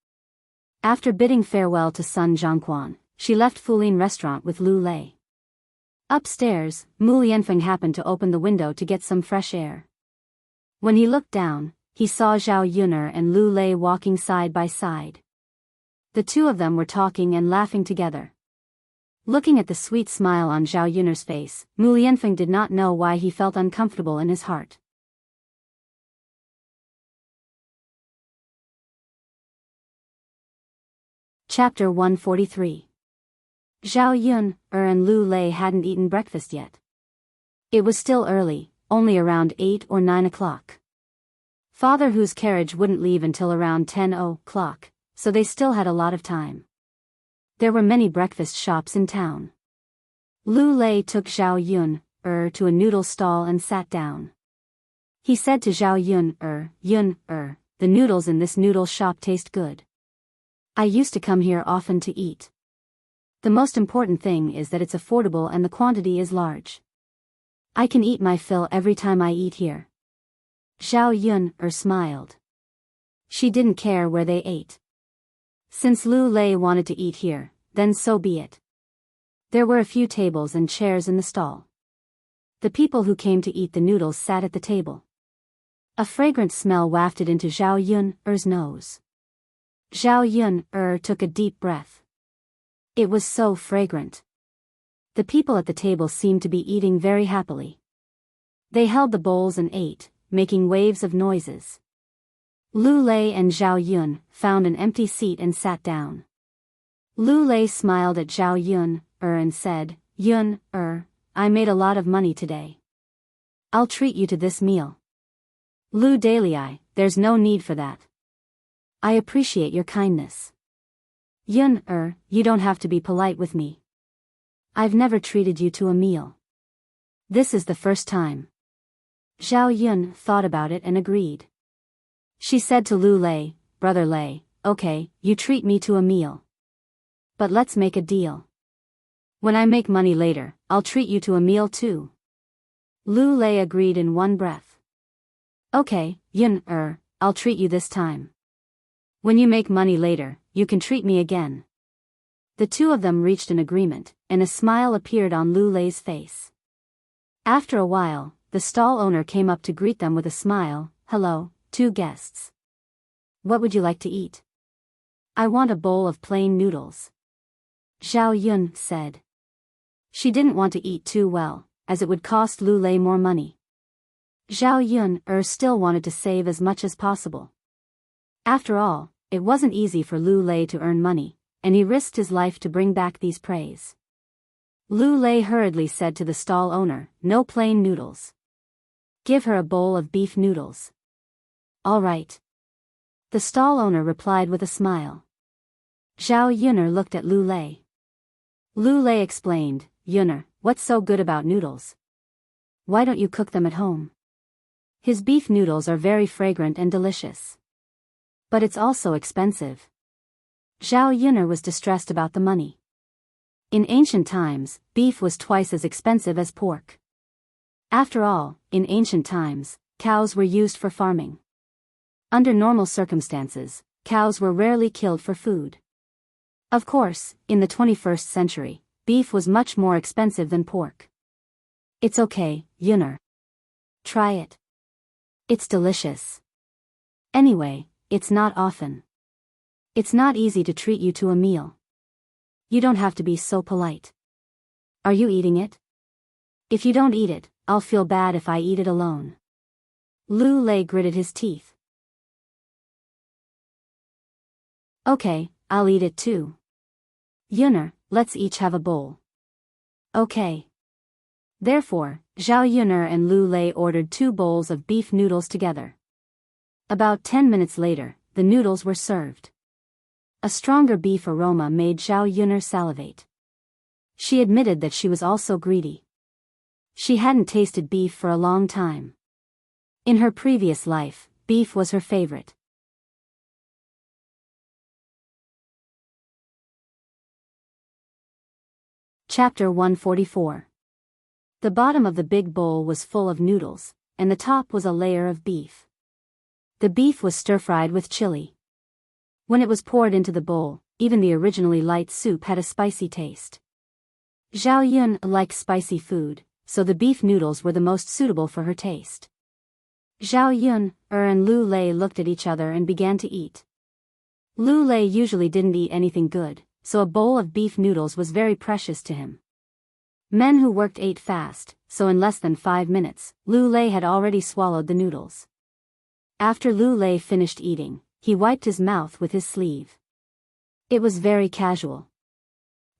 After bidding farewell to Sun Zhongquan, she left Fulin restaurant with Lu Lei. Upstairs, Mu Lianfeng happened to open the window to get some fresh air. When he looked down, he saw Zhao Yun and Lu Lei walking side by side. The two of them were talking and laughing together. Looking at the sweet smile on Zhao Yun's face, Mu Lianfeng did not know why he felt uncomfortable in his heart. Chapter 143. Zhao Yun and Lu Lei hadn't eaten breakfast yet. It was still early, only around 8 or 9 o'clock. Father Hu's carriage wouldn't leave until around 10 o'clock, so they still had a lot of time. There were many breakfast shops in town. Lu Lei took Zhao Yun to a noodle stall and sat down. He said to Zhao Yun, the noodles in this noodle shop taste good. I used to come here often to eat. The most important thing is that it's affordable and the quantity is large. I can eat my fill every time I eat here. Zhao Yun smiled. She didn't care where they ate. Since Lu Lei wanted to eat here, then so be it. There were a few tables and chairs in the stall. The people who came to eat the noodles sat at the table. A fragrant smell wafted into Zhao Yun's nose. Zhao Yun took a deep breath. It was so fragrant. The people at the table seemed to be eating very happily. They held the bowls and ate, making waves of noises. Lu Lei and Zhao Yun found an empty seat and sat down. Lu Lei smiled at Zhao Yun and said, Yun I made a lot of money today. I'll treat you to this meal. Lu Dalai, there's no need for that. I appreciate your kindness. Yun you don't have to be polite with me. I've never treated you to a meal. This is the first time. Zhao Yun thought about it and agreed. She said to Lu Lei, Brother Lei, okay, you treat me to a meal. But let's make a deal. When I make money later, I'll treat you to a meal too. Lu Lei agreed in one breath. Okay, Yun I'll treat you this time. When you make money later, you can treat me again. The two of them reached an agreement, and a smile appeared on Lu Lei's face. After a while, the stall owner came up to greet them with a smile. Hello, two guests. What would you like to eat? I want a bowl of plain noodles. Zhao Yun said. She didn't want to eat too well, as it would cost Lu Lei more money. Zhao Yun still wanted to save as much as possible. After all, it wasn't easy for Lu Lei to earn money, and he risked his life to bring back these praise. Lu Lei hurriedly said to the stall owner, no plain noodles. Give her a bowl of beef noodles. All right. The stall owner replied with a smile. Zhao Yun'er looked at Lu Lei. Lu Lei explained, Yun'er, what's so good about noodles? Why don't you cook them at home? His beef noodles are very fragrant and delicious. But it's also expensive. Zhao Yun'er was distressed about the money. In ancient times, beef was twice as expensive as pork. After all, in ancient times, cows were used for farming. Under normal circumstances, cows were rarely killed for food. Of course, in the 21st century, beef was much more expensive than pork. It's okay, Yun'er. Try it. It's delicious. Anyway, it's not often. It's not easy to treat you to a meal. You don't have to be so polite. Are you eating it? If you don't eat it, I'll feel bad if I eat it alone. Lu Lei gritted his teeth. Okay, I'll eat it too. Yun'er, let's each have a bowl. Okay. Therefore, Zhao Yun'er and Lu Lei ordered 2 bowls of beef noodles together. About 10 minutes later, the noodles were served. A stronger beef aroma made Zhao Yun'er salivate. She admitted that she was also greedy. She hadn't tasted beef for a long time. In her previous life, beef was her favorite. Chapter 144. The bottom of the big bowl was full of noodles, and the top was a layer of beef. The beef was stir-fried with chili. When it was poured into the bowl, even the originally light soup had a spicy taste. Zhao Yun liked spicy food, so the beef noodles were the most suitable for her taste. Zhao Yun and Lu Lei looked at each other and began to eat. Lu Lei usually didn't eat anything good, so a bowl of beef noodles was very precious to him. Men who worked ate fast, so in less than 5 minutes, Lu Lei had already swallowed the noodles. After Lu Lei finished eating, he wiped his mouth with his sleeve. It was very casual.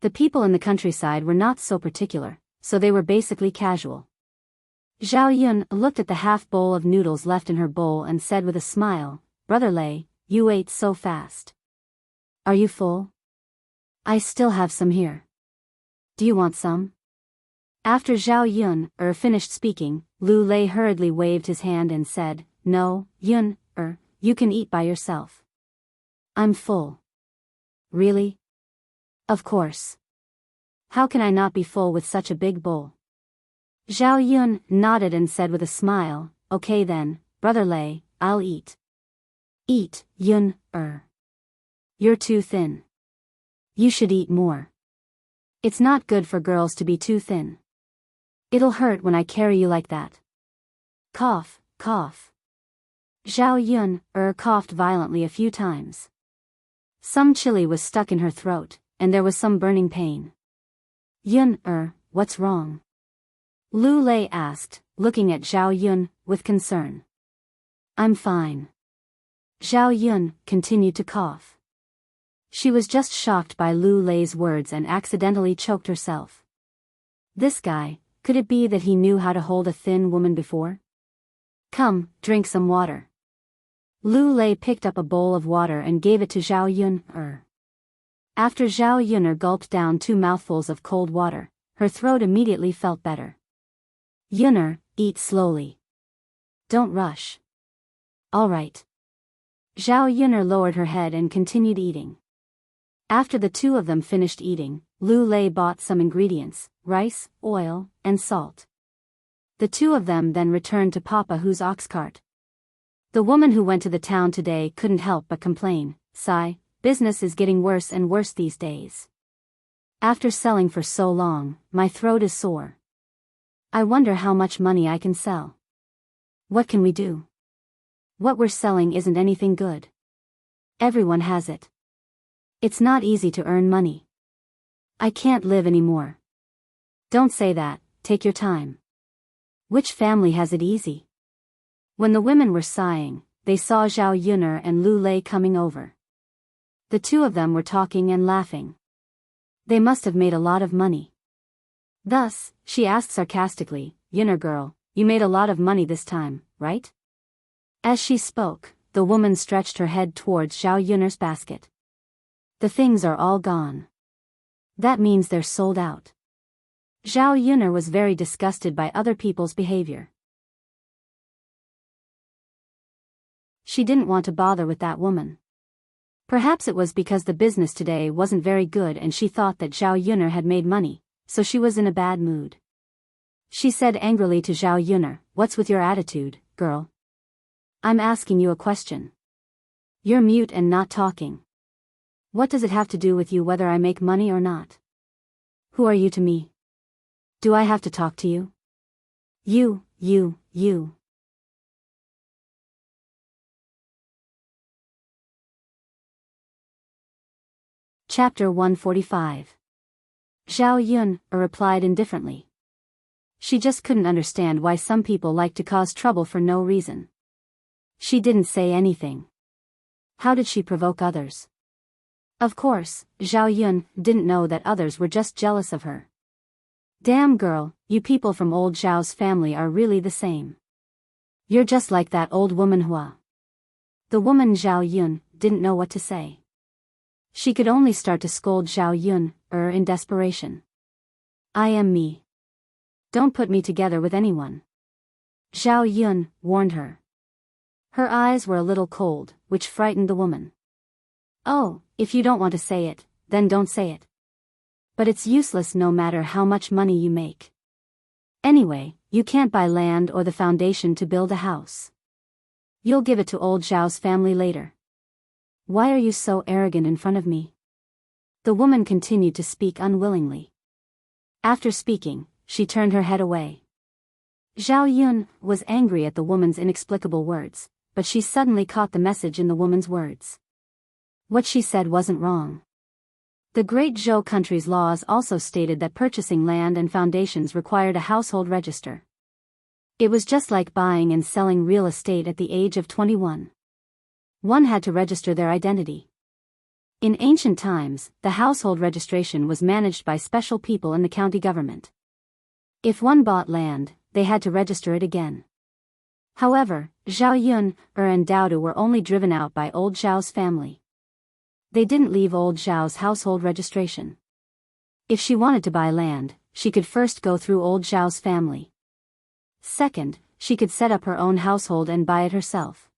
The people in the countryside were not so particular, so they were basically casual. Zhao Yun looked at the half bowl of noodles left in her bowl and said with a smile, Brother Lei, you ate so fast. Are you full? I still have some here. Do you want some? After Zhao Yun finished speaking, Lu Lei hurriedly waved his hand and said, No, Yun you can eat by yourself. I'm full. Really? Of course. How can I not be full with such a big bowl? Zhao Yun nodded and said with a smile, Okay then, Brother Lei, I'll eat. Eat, Yun You're too thin. You should eat more. It's not good for girls to be too thin. It'll hurt when I carry you like that. Cough, cough. Zhao Yun coughed violently a few times. Some chili was stuck in her throat, and there was some burning pain. Yun, what's wrong? Lu Lei asked, looking at Zhao Yun with concern. I'm fine. Zhao Yun continued to cough. She was just shocked by Lu Lei's words and accidentally choked herself. This guy, could it be that he knew how to hold a thin woman before? Come, drink some water. Lu Lei picked up a bowl of water and gave it to Zhao Yun. After Zhao Yun gulped down 2 mouthfuls of cold water, her throat immediately felt better. Yun, eat slowly. Don't rush. All right. Zhao Yun lowered her head and continued eating. After the two of them finished eating, Lu Lei bought some ingredients, rice, oil, and salt. The two of them then returned to Papa Hu's ox cart. The woman who went to the town today couldn't help but complain, sigh, business is getting worse and worse these days. After selling for so long, my throat is sore. I wonder how much money I can sell. What can we do? What we're selling isn't anything good. Everyone has it. It's not easy to earn money. I can't live anymore. Don't say that, take your time. Which family has it easy? When the women were sighing, they saw Zhao Yun and Lu Lei coming over. The two of them were talking and laughing. They must have made a lot of money. Thus, she asked sarcastically, Yun girl, you made a lot of money this time, right? As she spoke, the woman stretched her head towards Zhao Yun's basket. The things are all gone. That means they're sold out. Zhao Yun was very disgusted by other people's behavior. She didn't want to bother with that woman. Perhaps it was because the business today wasn't very good and she thought that Zhao Yun had made money, so she was in a bad mood. She said angrily to Zhao Yun, what's with your attitude, girl? I'm asking you a question. You're mute and not talking. What does it have to do with you whether I make money or not? Who are you to me? Do I have to talk to you? You. Chapter 145. Zhao Yun replied indifferently. She just couldn't understand why some people like to cause trouble for no reason. She didn't say anything. How did she provoke others? Of course, Zhao Yun didn't know that others were just jealous of her. Damn girl, you people from old Zhao's family are really the same. You're just like that old woman Hua. The woman Zhao Yun didn't know what to say. She could only start to scold Zhao Yun, in desperation. I am me. Don't put me together with anyone. Zhao Yun warned her. Her eyes were a little cold, which frightened the woman. Oh, if you don't want to say it, then don't say it. But it's useless no matter how much money you make. Anyway, you can't buy land or the foundation to build a house. You'll give it to old Zhao's family later. Why are you so arrogant in front of me? The woman continued to speak unwillingly. After speaking, she turned her head away. Zhao Yun was angry at the woman's inexplicable words, but she suddenly caught the message in the woman's words. What she said wasn't wrong. The Great Zhou country's laws also stated that purchasing land and foundations required a household register. It was just like buying and selling real estate at the age of 21. One had to register their identity. In ancient times, the household registration was managed by special people in the county government. If one bought land, they had to register it again. However, Zhao Yun and Dao were only driven out by old Zhao's family. They didn't leave old Zhao's household registration. If she wanted to buy land, she could first go through old Zhao's family. Second, she could set up her own household and buy it herself.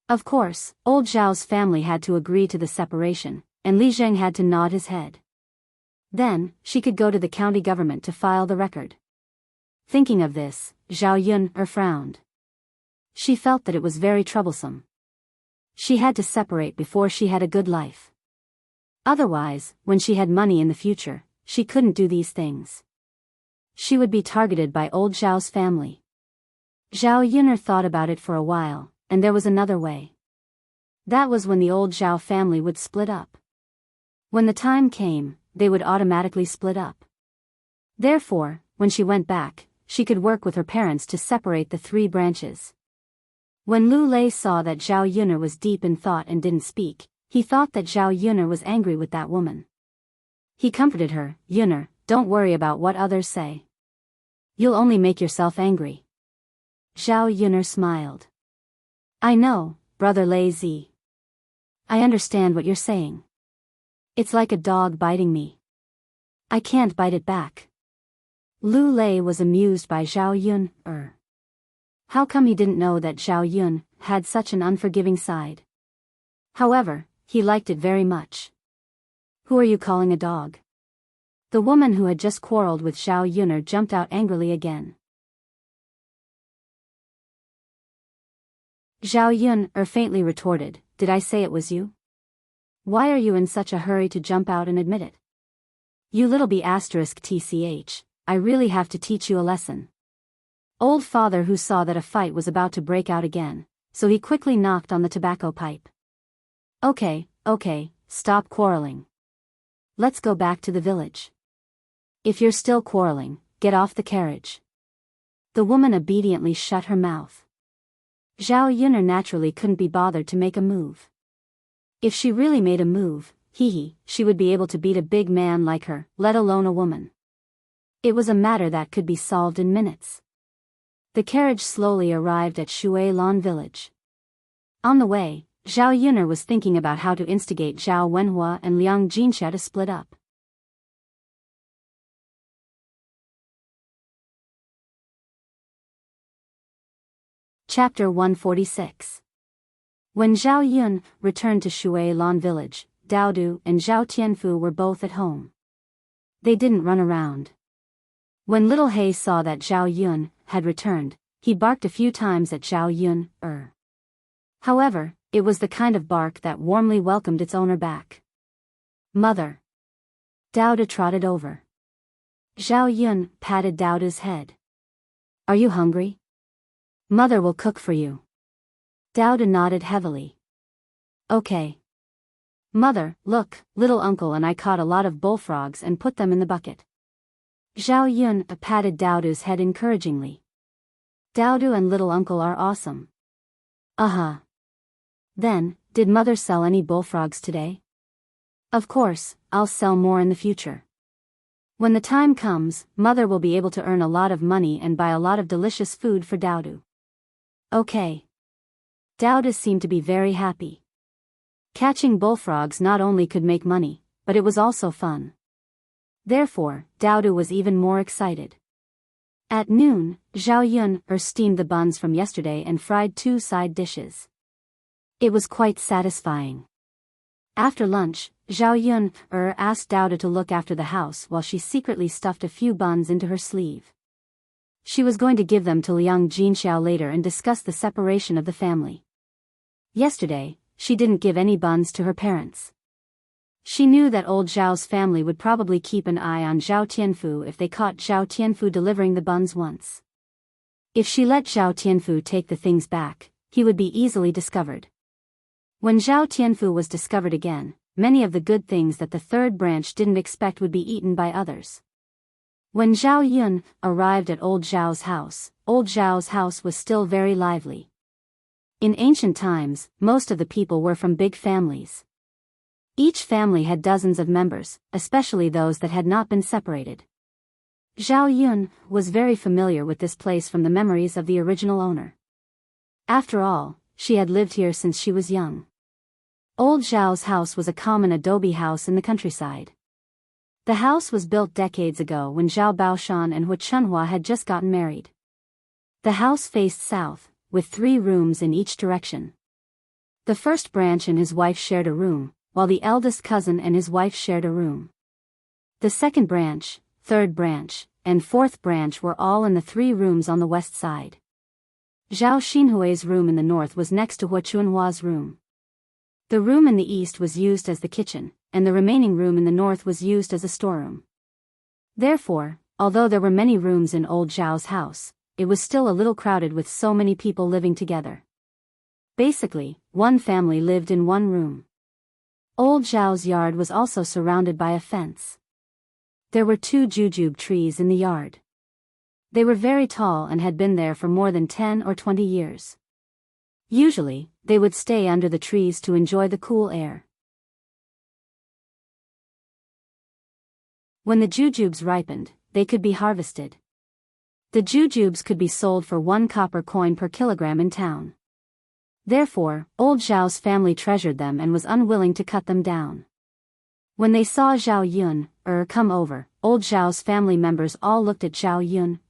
Of course, old Zhao's family had to agree to the separation, and Li Zheng had to nod his head. Then, she could go to the county government to file the record. Thinking of this, Zhao Yun frowned. She felt that it was very troublesome. She had to separate before she had a good life. Otherwise, when she had money in the future, she couldn't do these things. She would be targeted by old Zhao's family. Zhao Yun thought about it for a while, and there was another way. That was when the old Zhao family would split up. When the time came, they would automatically split up. Therefore, when she went back, she could work with her parents to separate the three branches. When Lu Lei saw that Zhao Yun'er was deep in thought and didn't speak, he thought that Zhao Yun'er was angry with that woman. He comforted her, "Yun'er, don't worry about what others say. You'll only make yourself angry." Zhao Yun'er smiled. "I know, brother Lei Zi. I understand what you're saying. It's like a dog biting me. I can't bite it back." Lu Lei was amused by Zhao Yun'er. How come he didn't know that Zhao Yun had such an unforgiving side? However, he liked it very much. "Who are you calling a dog?" The woman who had just quarreled with Zhao Yun'er jumped out angrily again. Zhao Yun'er faintly retorted, "Did I say it was you? Why are you in such a hurry to jump out and admit it? You little b*tch, I really have to teach you a lesson." Old father who saw that a fight was about to break out again, so he quickly knocked on the tobacco pipe. Okay, stop quarreling. Let's go back to the village. If you're still quarreling, get off the carriage." The woman obediently shut her mouth. Zhao Yun'er naturally couldn't be bothered to make a move. If she really made a move, she would be able to beat a big man like her, let alone a woman. It was a matter that could be solved in minutes. The carriage slowly arrived at Shuilan village. On the way, Zhao Yun'er was thinking about how to instigate Zhao Wenhua and Liang Jinxia to split up. Chapter 146. When Zhao Yun returned to Shuilan village, Dao Du and Zhao Tianfu were both at home. They didn't run around. When little He saw that Zhao Yun had returned, he barked a few times at Zhao Yun'er. However, it was the kind of bark that warmly welcomed its owner back. "Mother." Dao Du trotted over. Zhao Yun patted Dao Du's head. "Are you hungry? Mother will cook for you." Dao Du nodded heavily. "Okay. Mother, look, little uncle and I caught a lot of bullfrogs and put them in the bucket." Zhao Yun patted Dao Du's head encouragingly. "Dao Du and little uncle are awesome." "Uh-huh. Then, did mother sell any bullfrogs today?" "Of course, I'll sell more in the future. When the time comes, mother will be able to earn a lot of money and buy a lot of delicious food for Dao Du." "Okay." Dao Du seemed to be very happy. Catching bullfrogs not only could make money, but it was also fun. Therefore, Dao Du was even more excited. At noon, Zhao Yun'er steamed the buns from yesterday and fried 2 side dishes. It was quite satisfying. After lunch, Zhao Yun'er asked Dao Du to look after the house while she secretly stuffed a few buns into her sleeve. She was going to give them to Liang Jinxiao later and discuss the separation of the family. Yesterday, she didn't give any buns to her parents. She knew that old Zhao's family would probably keep an eye on Zhao Tianfu if they caught Zhao Tianfu delivering the buns once. If she let Zhao Tianfu take the things back, he would be easily discovered. When Zhao Tianfu was discovered again, many of the good things that the third branch didn't expect would be eaten by others. When Zhao Yun arrived at old Zhao's house was still very lively. In ancient times, most of the people were from big families. Each family had dozens of members, especially those that had not been separated. Zhao Yun was very familiar with this place from the memories of the original owner. After all, she had lived here since she was young. Old Zhao's house was a common adobe house in the countryside. The house was built decades ago when Zhao Baoshan and Hu Chunhua had just gotten married. The house faced south, with 3 rooms in each direction. The first branch and his wife shared a room, while the eldest cousin and his wife shared a room. The second branch, third branch, and fourth branch were all in the 3 rooms on the west side. Zhao Xinhui's room in the north was next to Hu Chunhua's room. The room in the east was used as the kitchen, and the remaining room in the north was used as a storeroom. Therefore, although there were many rooms in old Zhao's house, it was still a little crowded with so many people living together. Basically, one family lived in one room. Old Zhao's yard was also surrounded by a fence. There were 2 jujube trees in the yard. They were very tall and had been there for more than 10 or 20 years. Usually, they would stay under the trees to enjoy the cool air. When the jujubes ripened, they could be harvested. The jujubes could be sold for 1 copper coin per kilogram in town. Therefore, old Zhao's family treasured them and was unwilling to cut them down. When they saw Zhao Yun come over, old Zhao's family members all looked at Zhao Yun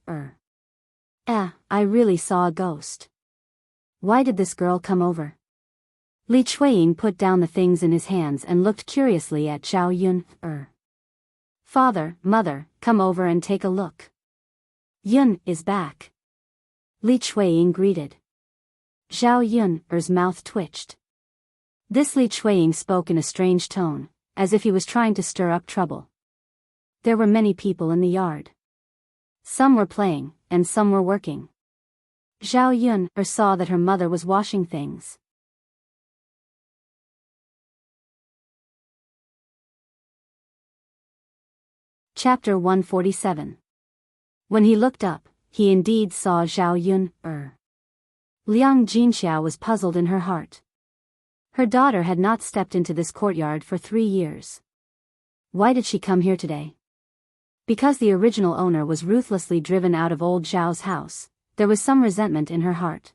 I really saw a ghost. Why did this girl come over? Li Chuiying put down the things in his hands and looked curiously at Zhao Yun Father, mother, come over and take a look. Yun is back. Li Chuiying greeted. Zhao Yun's mouth twitched. This Li Chuiying spoke in a strange tone, as if he was trying to stir up trouble. There were many people in the yard. Some were playing, and some were working. Zhao Yun saw that her mother was washing things. Chapter 147. When he looked up, he indeed saw Zhao Yun Liang Jinxiao was puzzled in her heart. Her daughter had not stepped into this courtyard for 3 years. Why did she come here today? Because the original owner was ruthlessly driven out of old Zhao's house, there was some resentment in her heart.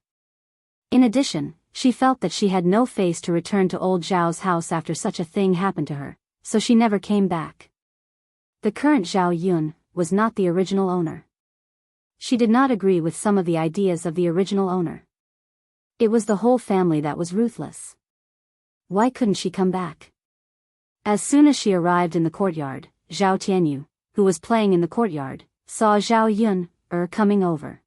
In addition, she felt that she had no face to return to old Zhao's house after such a thing happened to her, so she never came back. The current Zhao Yun was not the original owner. She did not agree with some of the ideas of the original owner. It was the whole family that was ruthless. Why couldn't she come back? As soon as she arrived in the courtyard, Zhao Tianyu, who was playing in the courtyard, saw Zhao Yun coming over.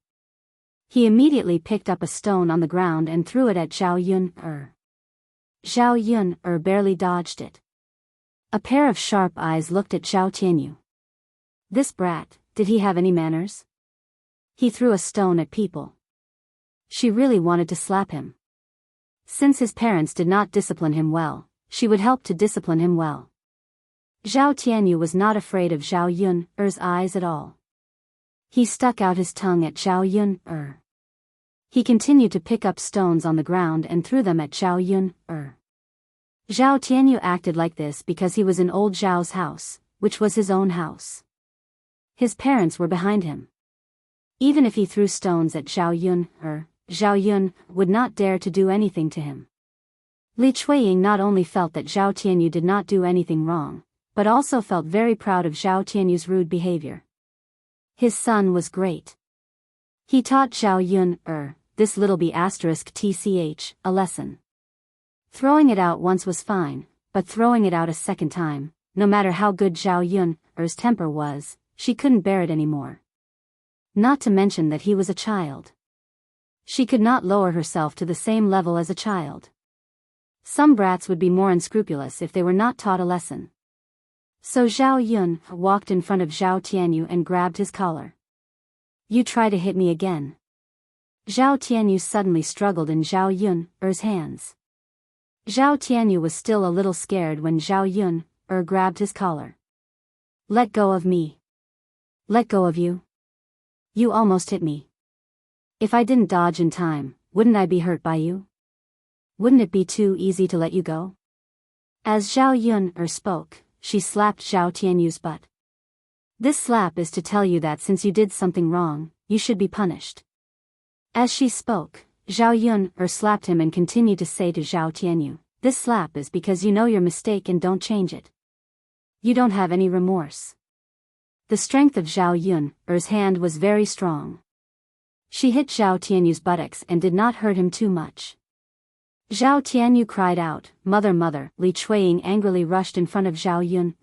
He immediately picked up a stone on the ground and threw it at Zhao Yun Zhao Yun barely dodged it. A pair of sharp eyes looked at Zhao Tianyu. This brat, did he have any manners? He threw a stone at people. She really wanted to slap him. Since his parents did not discipline him well, she would help to discipline him well. Zhao Tianyu was not afraid of Zhao Yun's eyes at all. He stuck out his tongue at Zhao Yun He continued to pick up stones on the ground and threw them at Zhao Yun Zhao Tianyu acted like this because he was in old Zhao's house, which was his own house. His parents were behind him. Even if he threw stones at Zhao Yun would not dare to do anything to him. Li Chuiying not only felt that Zhao Tianyu did not do anything wrong, but also felt very proud of Zhao Tianyu's rude behavior. His son was great. He taught Zhao Yun this little b*tch, a lesson. Throwing it out once was fine, but throwing it out a second time, no matter how good Zhao Yun's temper was, she couldn't bear it anymore. Not to mention that he was a child. She could not lower herself to the same level as a child. Some brats would be more unscrupulous if they were not taught a lesson. So Zhao Yun walked in front of Zhao Tianyu and grabbed his collar. You try to hit me again. Zhao Tianyu suddenly struggled in Zhao Yun's hands. Zhao Tianyu was still a little scared when Zhao Yun grabbed his collar. Let go of me. Let go of you. You almost hit me. If I didn't dodge in time, wouldn't I be hurt by you? Wouldn't it be too easy to let you go? As Zhao Yun spoke, she slapped Zhao Tianyu's butt. This slap is to tell you that since you did something wrong, you should be punished. As she spoke, Zhao Yun slapped him and continued to say to Zhao Tianyu, this slap is because you know your mistake and don't change it. You don't have any remorse. The strength of Zhao Yun's hand was very strong. She hit Zhao Tianyu's buttocks and did not hurt him too much. Zhao Tianyu cried out, Mother, mother! Li Chuiying angrily rushed in front of Zhao Yun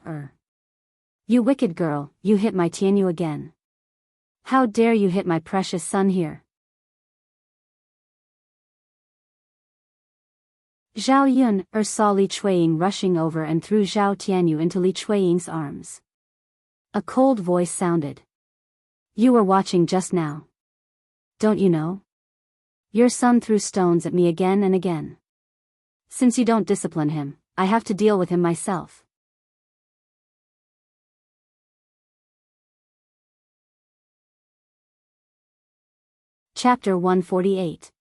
You wicked girl, you hit my Tianyu again. How dare you hit my precious son here? Zhao Yun saw Li Chuiying rushing over and threw Zhao Tianyu into Li Chuiying's arms. A cold voice sounded. You were watching just now. Don't you know? Your son threw stones at me again and again. Since you don't discipline him, I have to deal with him myself. Chapter 148.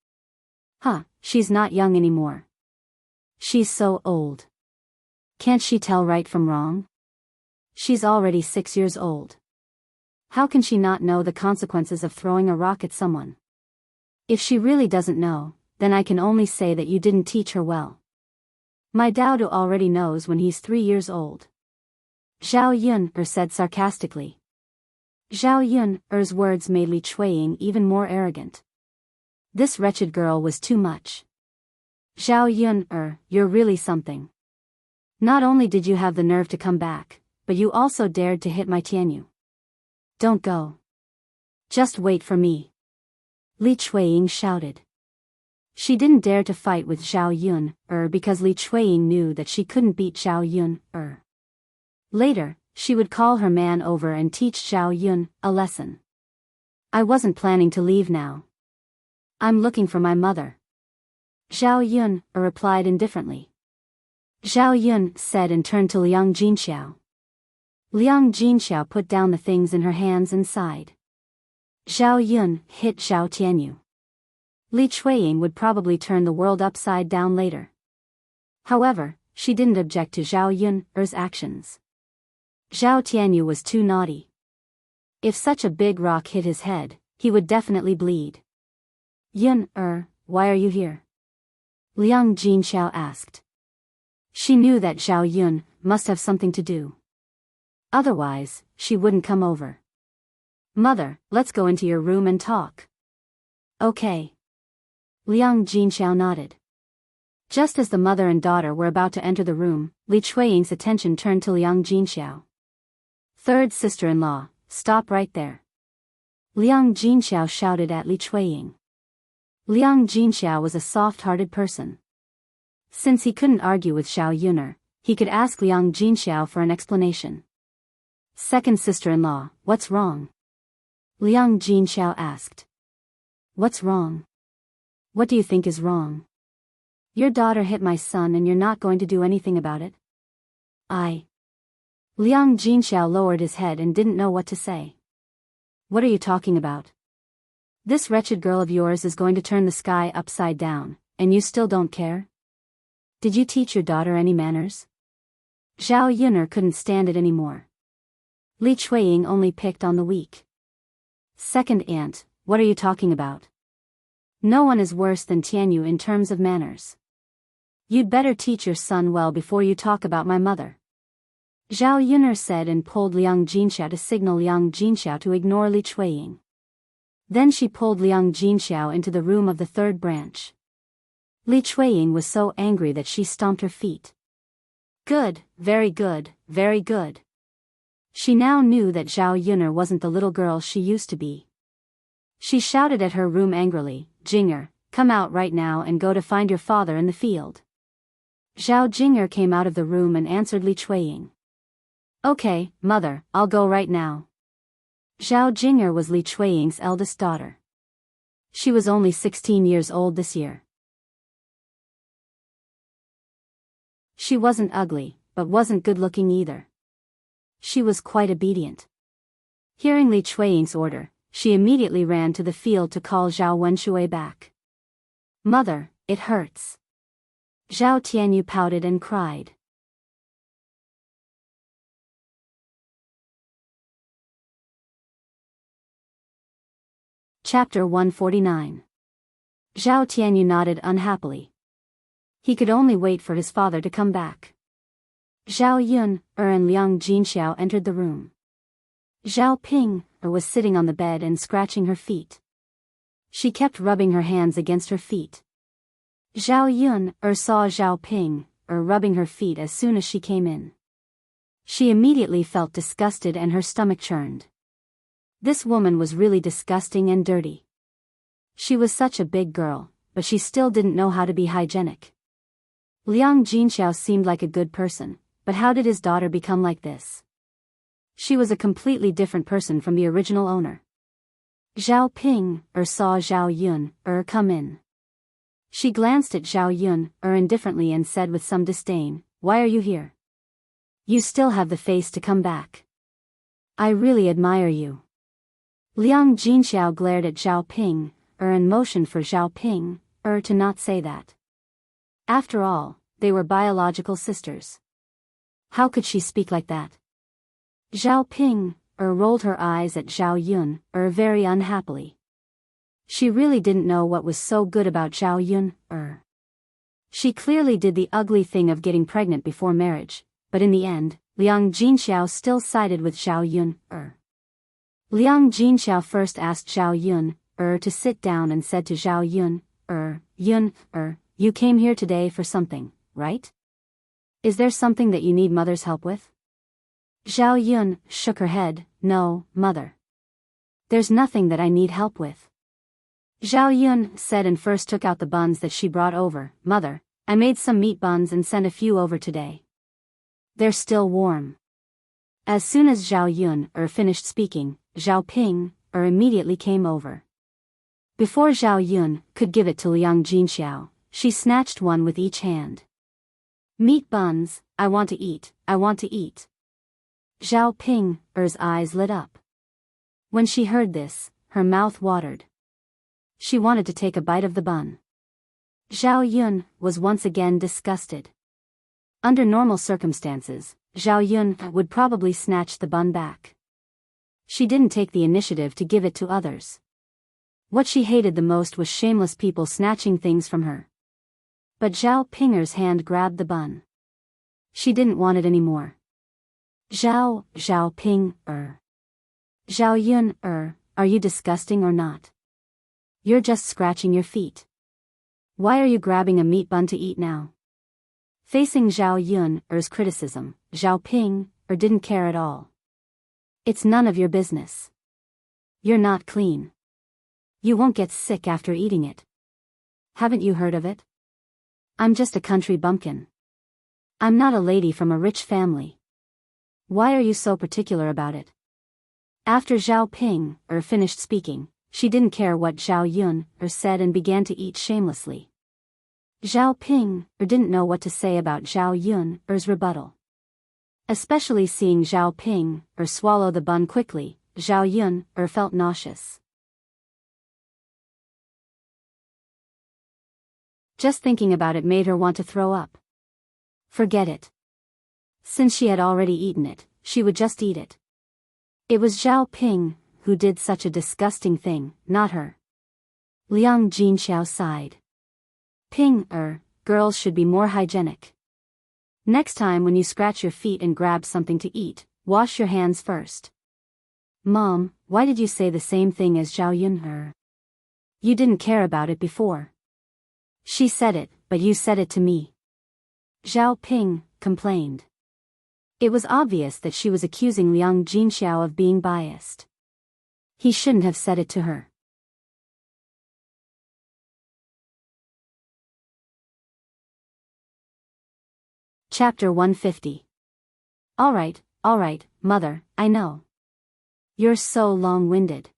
Huh, she's not young anymore. She's so old. Can't she tell right from wrong? She's already 6 years old. How can she not know the consequences of throwing a rock at someone? If she really doesn't know, then I can only say that you didn't teach her well. My Daodu already knows when he's 3 years old. Zhao Yun said sarcastically. Zhao Yun's words made Li Chuiying even more arrogant. This wretched girl was too much. Zhao Yun, you're really something. Not only did you have the nerve to come back, but you also dared to hit my Tianyu. Don't go. Just wait for me. Li Chuiying shouted. She didn't dare to fight with Zhao Yun because Li Chuiying knew that she couldn't beat Zhao Yun. Later, she would call her man over and teach Zhao Yun a lesson. I wasn't planning to leave now. I'm looking for my mother. Zhao Yun replied indifferently. Zhao Yun said and turned to Liang Jinxiao. Liang Jinxiao put down the things in her hands and sighed. Zhao Yun hit Zhao Tianyu. Li Chuiying would probably turn the world upside down later. However, she didn't object to Zhao Yun's actions. Zhao Tianyu was too naughty. If such a big rock hit his head, he would definitely bleed. Yun, why are you here? Liang Jinxiao asked. She knew that Zhao Yun must have something to do. Otherwise, she wouldn't come over. Mother, let's go into your room and talk. Okay. Liang Jinxiao nodded. Just as the mother and daughter were about to enter the room, Li Chuiying's attention turned to Liang Jinxiao. Third sister-in-law, stop right there. Liang Jinxiao shouted at Li Chuiying. Liang Jinxiao was a soft-hearted person. Since he couldn't argue with Zhao Yun, he could ask Liang Jinxiao for an explanation. Second sister-in-law, what's wrong? Liang Jinxiao asked. What's wrong? What do you think is wrong? Your daughter hit my son and you're not going to do anything about it? Liang Jinxiao lowered his head and didn't know what to say. What are you talking about? This wretched girl of yours is going to turn the sky upside down, and you still don't care? Did you teach your daughter any manners? Zhao Yun couldn't stand it anymore. Li Chuiying only picked on the weak. Second aunt, what are you talking about? No one is worse than Tianyu in terms of manners. You'd better teach your son well before you talk about my mother. Zhao Yun said and pulled Liang Jinxiao to signal Liang Jinxiao to ignore Li Chuiying. Then she pulled Liang Jinxiao into the room of the third branch. Li Chuiying was so angry that she stomped her feet. Good, very good, very good. She now knew that Zhao Yun wasn't the little girl she used to be. She shouted at her room angrily, Jinger, come out right now and go to find your father in the field. Zhao Jinger came out of the room and answered Li Chuiying. Okay, mother, I'll go right now. Zhao Jinger was Li Chuiying's eldest daughter. She was only 16 years old this year. She wasn't ugly, but wasn't good-looking either. She was quite obedient. Hearing Li Chuiying's order, she immediately ran to the field to call Zhao Wenshui back. Mother, it hurts. Zhao Tianyu pouted and cried. Chapter 149. Zhao Tianyu nodded unhappily. He could only wait for his father to come back. Zhao Yun and Liang Jinxiao entered the room. Zhao Ping was sitting on the bed and scratching her feet. She kept rubbing her hands against her feet. Zhao Yun saw Zhao Ping rubbing her feet as soon as she came in. She immediately felt disgusted and her stomach churned. This woman was really disgusting and dirty. She was such a big girl, but she still didn't know how to be hygienic. Liang Jinxiao seemed like a good person, but how did his daughter become like this? She was a completely different person from the original owner. Zhao Ping saw Zhao Yun come in. She glanced at Zhao Yun indifferently and said with some disdain, "Why are you here? You still have the face to come back. I really admire you." Liang Jinxiao glared at Zhao Ping and motioned for Zhao Ping to not say that. After all, they were biological sisters. How could she speak like that? Zhao Ping rolled her eyes at Zhao Yun very unhappily. She really didn't know what was so good about Zhao Yun She clearly did the ugly thing of getting pregnant before marriage, but in the end, Liang Jinxiao still sided with Zhao Yun Liang Jinxiao first asked Zhao Yun to sit down and said to Zhao Yun, you came here today for something, right? Is there something that you need mother's help with? Zhao Yun shook her head, "No, mother. There's nothing that I need help with." Zhao Yun said and first took out the buns that she brought over. "Mother, I made some meat buns and sent a few over today. They're still warm." As soon as Zhao Yun finished speaking, Zhao Ping immediately came over. Before Zhao Yun could give it to Liang Jinxiao, she snatched one with each hand. "Meat buns, I want to eat, I want to eat." Zhao Ping's eyes lit up. When she heard this, her mouth watered. She wanted to take a bite of the bun. Zhao Yun was once again disgusted. Under normal circumstances, Zhao Yun would probably snatch the bun back. She didn't take the initiative to give it to others. What she hated the most was shameless people snatching things from her. But Zhao Ping's hand grabbed the bun. She didn't want it anymore. Zhao Ping Zhao Yun are you disgusting or not? You're just scratching your feet. Why are you grabbing a meat bun to eat now? Facing Zhao Yun's criticism, Zhao Ping didn't care at all. It's none of your business. You're not clean. You won't get sick after eating it. Haven't you heard of it? I'm just a country bumpkin. I'm not a lady from a rich family. Why are you so particular about it? After Zhao Ping finished speaking, she didn't care what Zhao Yun said and began to eat shamelessly. Zhao Ping didn't know what to say about Zhao Yun's rebuttal. Especially seeing Zhao Ping swallow the bun quickly, Zhao Yun felt nauseous. Just thinking about it made her want to throw up. Forget it. Since she had already eaten it, she would just eat it. It was Zhao Ping who did such a disgusting thing, not her. Liang Jinxiao sighed. "Ping girls should be more hygienic. Next time when you scratch your feet and grab something to eat, wash your hands first." "Mom, why did you say the same thing as Zhao Yun You didn't care about it before." "She said it, but you said it to me." Zhao Ping complained. It was obvious that she was accusing Liang Jinxiao of being biased. He shouldn't have said it to her. Chapter 150. All right, mother, I know. You're so long-winded.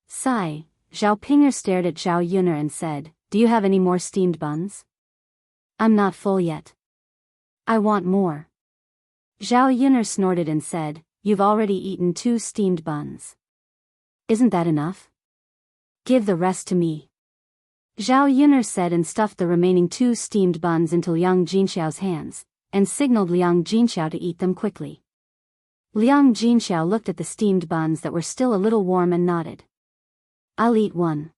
Sigh, Zhao Ping stared at Zhao Yun and said, "Do you have any more steamed buns?" "I'm not full yet. I want more." Zhao Yun snorted and said, "You've already eaten 2 steamed buns. Isn't that enough? Give the rest to me." Zhao Yun said and stuffed the remaining 2 steamed buns into Liang Jinxiao's hands, and signaled Liang Jinxiao to eat them quickly. Liang Jinxiao looked at the steamed buns that were still a little warm and nodded. "I'll eat one.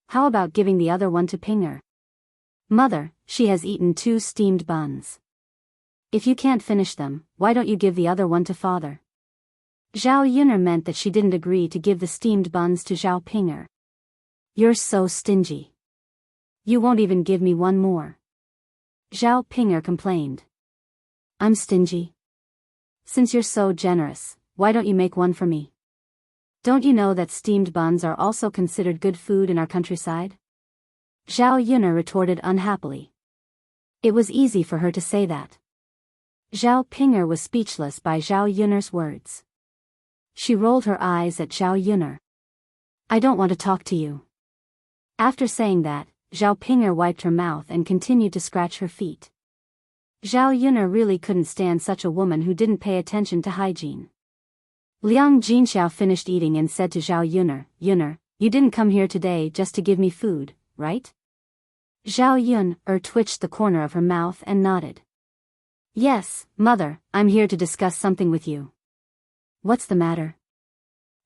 How about giving the other one to Pinger?" "Mother, she has eaten 2 steamed buns. If you can't finish them, why don't you give the other one to father?" Zhao Yun meant that she didn't agree to give the steamed buns to Zhao Pinger. "You're so stingy. You won't even give me one more." Zhao Pinger complained. "I'm stingy? Since you're so generous, why don't you make one for me? Don't you know that steamed buns are also considered good food in our countryside?" Zhao Yun retorted unhappily. It was easy for her to say that. Zhao Pinger was speechless by Zhao Yun's words. She rolled her eyes at Zhao Yun. I don't want to talk to you. After saying that, Zhao Ping'er wiped her mouth and continued to scratch her feet. Zhao Yun'er really couldn't stand such a woman who didn't pay attention to hygiene. Liang Jinxiao finished eating and said to Zhao Yun'er, "Yun'er, you didn't come here today just to give me food, right?" Zhao Yun'er twitched the corner of her mouth and nodded. "Yes, mother, I'm here to discuss something with you." "What's the matter?"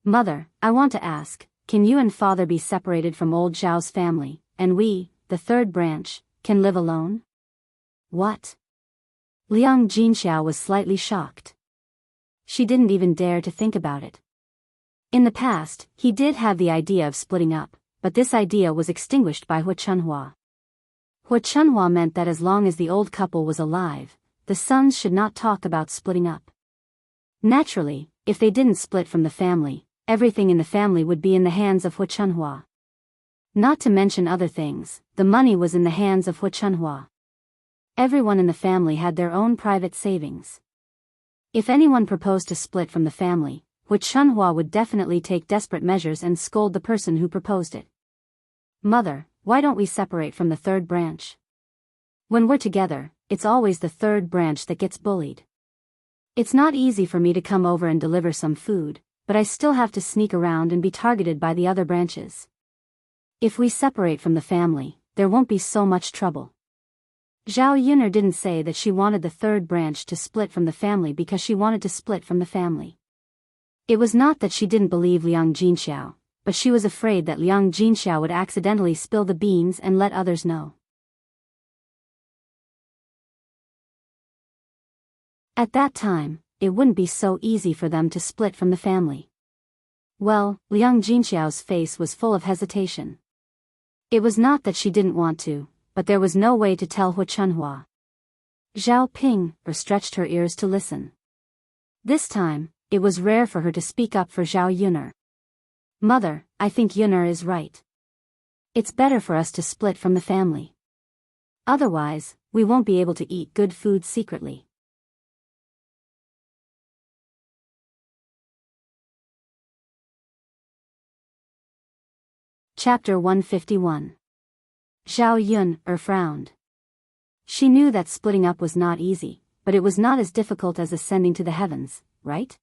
"Mother, I want to ask, can you and father be separated from old Zhao's family, and we, the third branch, can live alone?" "What?" Liang Jinxiao was slightly shocked. She didn't even dare to think about it. In the past, he did have the idea of splitting up, but this idea was extinguished by Hu Chunhua. Hu Chunhua meant that as long as the old couple was alive, the sons should not talk about splitting up. Naturally, if they didn't split from the family, everything in the family would be in the hands of Hu Chunhua. Not to mention other things, the money was in the hands of Hu Chunhua. Everyone in the family had their own private savings. If anyone proposed to split from the family, Hu Chunhua would definitely take desperate measures and scold the person who proposed it. "Mother, why don't we separate from the third branch? When we're together, it's always the third branch that gets bullied. It's not easy for me to come over and deliver some food, but I still have to sneak around and be targeted by the other branches. If we separate from the family, there won't be so much trouble." Zhao Yun'er didn't say that she wanted the third branch to split from the family because she wanted to split from the family. It was not that she didn't believe Liang Jinxiao, but she was afraid that Liang Jinxiao would accidentally spill the beans and let others know. At that time, it wouldn't be so easy for them to split from the family. Well, Liang Jinxiao's face was full of hesitation. It was not that she didn't want to, but there was no way to tell Hu Chunhua. Zhao Ping'er stretched her ears to listen. This time, it was rare for her to speak up for Zhao Yun'er. "Mother, I think Yun'er is right. It's better for us to split from the family. Otherwise, we won't be able to eat good food secretly." Chapter 151. Zhao Yun'er frowned. She knew that splitting up was not easy, but it was not as difficult as ascending to the heavens, right?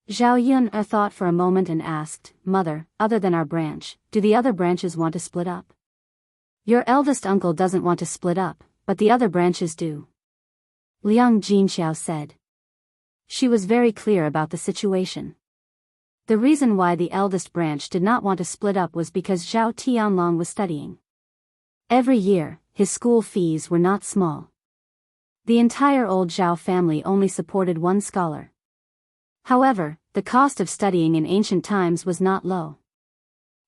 Zhao Yun'er thought for a moment and asked, "Mother, other than our branch, do the other branches want to split up?" "Your eldest uncle doesn't want to split up, but the other branches do," Liang Jinxiao said. She was very clear about the situation. The reason why the eldest branch did not want to split up was because Zhao Tianlong was studying. Every year, his school fees were not small. The entire old Zhao family only supported one scholar. However, the cost of studying in ancient times was not low.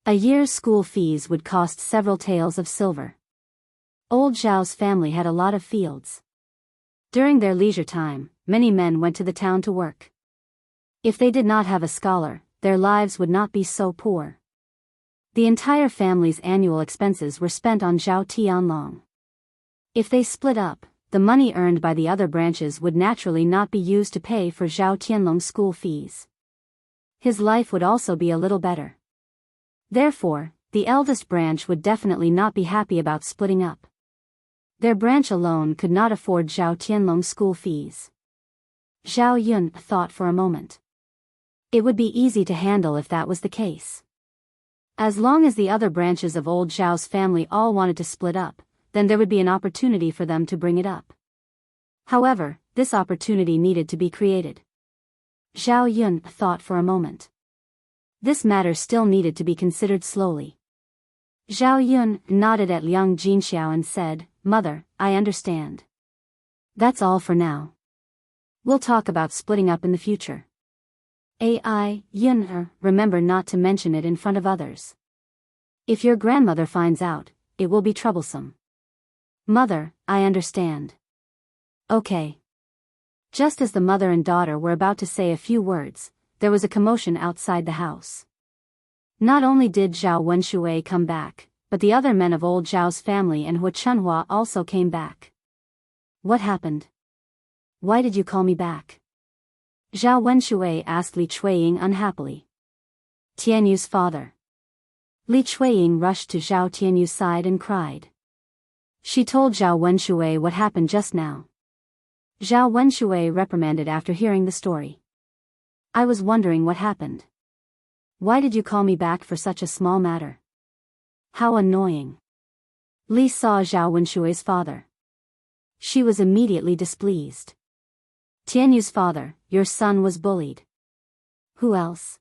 A year's school fees would cost several taels of silver. Old Zhao's family had a lot of fields. During their leisure time, many men went to the town to work. If they did not have a scholar, their lives would not be so poor. The entire family's annual expenses were spent on Zhao Tianlong. If they split up, the money earned by the other branches would naturally not be used to pay for Zhao Tianlong's school fees. His life would also be a little better. Therefore, the eldest branch would definitely not be happy about splitting up. Their branch alone could not afford Zhao Tianlong's school fees. Zhao Yun thought for a moment. It would be easy to handle if that was the case. As long as the other branches of old Zhao's family all wanted to split up, then there would be an opportunity for them to bring it up. However, this opportunity needed to be created. Zhao Yun thought for a moment. This matter still needed to be considered slowly. Zhao Yun nodded at Liang Jinxiao and said, "Mother, I understand. That's all for now. We'll talk about splitting up in the future. Yun, remember not to mention it in front of others. If your grandmother finds out, it will be troublesome." "Mother, I understand." "Okay." Just as the mother and daughter were about to say a few words, there was a commotion outside the house. Not only did Zhao Wenshui come back, but the other men of old Zhao's family and Hu Chunhua also came back. "What happened? Why did you call me back?" Zhao Wenshui asked Li Chuiying unhappily. "Tianyu's father. Li Chuiying rushed to Zhao Tianyu's side and cried. She told Zhao Wenshui what happened just now. Zhao Wenshui reprimanded after hearing the story. I was wondering what happened. Why did you call me back for such a small matter? How annoying. Li saw Zhao Wenshui's father. She was immediately displeased. Tianyu's father, your son was bullied. Who else?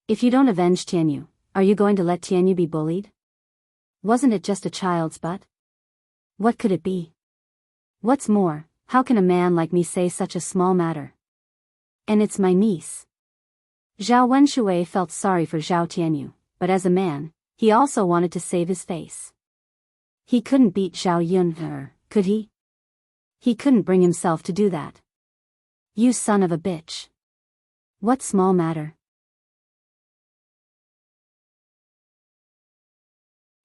If you don't avenge Tianyu, are you going to let Tianyu be bullied? Wasn't it just a child's butt? What could it be? What's more, how can a man like me say such a small matter? And it's my niece. Zhao Wenshui felt sorry for Zhao Tianyu, but as a man, he also wanted to save his face. He couldn't beat Zhao Yun, could he? He couldn't bring himself to do that. You son of a bitch. What small matter?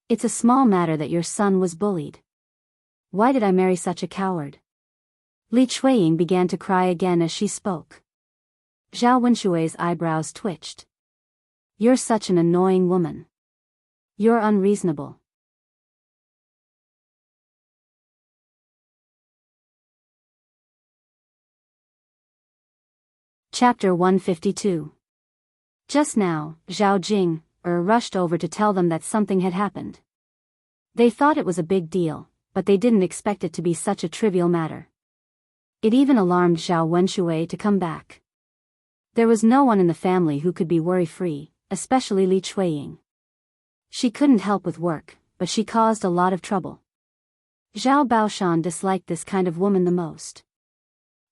It's a small matter that your son was bullied. Why did I marry such a coward? Li Chuiying began to cry again as she spoke. Zhao Wenshui's eyebrows twitched. You're such an annoying woman. You're unreasonable. Chapter 152. Just now, Zhao Jing rushed over to tell them that something had happened. They thought it was a big deal, but they didn't expect it to be such a trivial matter. It even alarmed Zhao Wenshui to come back. There was no one in the family who could be worry-free, especially Li Chuiying. She couldn't help with work, but she caused a lot of trouble. Zhao Baoshan disliked this kind of woman the most.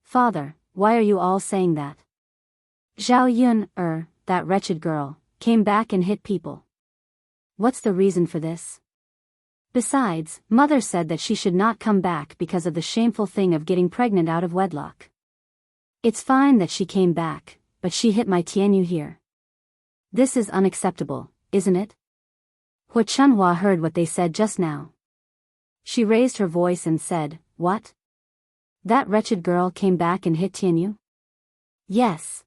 Father, why are you all saying that? Zhao Yun, that wretched girl, came back and hit people. What's the reason for this? Besides, mother said that she should not come back because of the shameful thing of getting pregnant out of wedlock. It's fine that she came back, but she hit my Tianyu here. This is unacceptable, isn't it? Hua Chunhua heard what they said just now. She raised her voice and said, What? That wretched girl came back and hit Tianyu? Yes.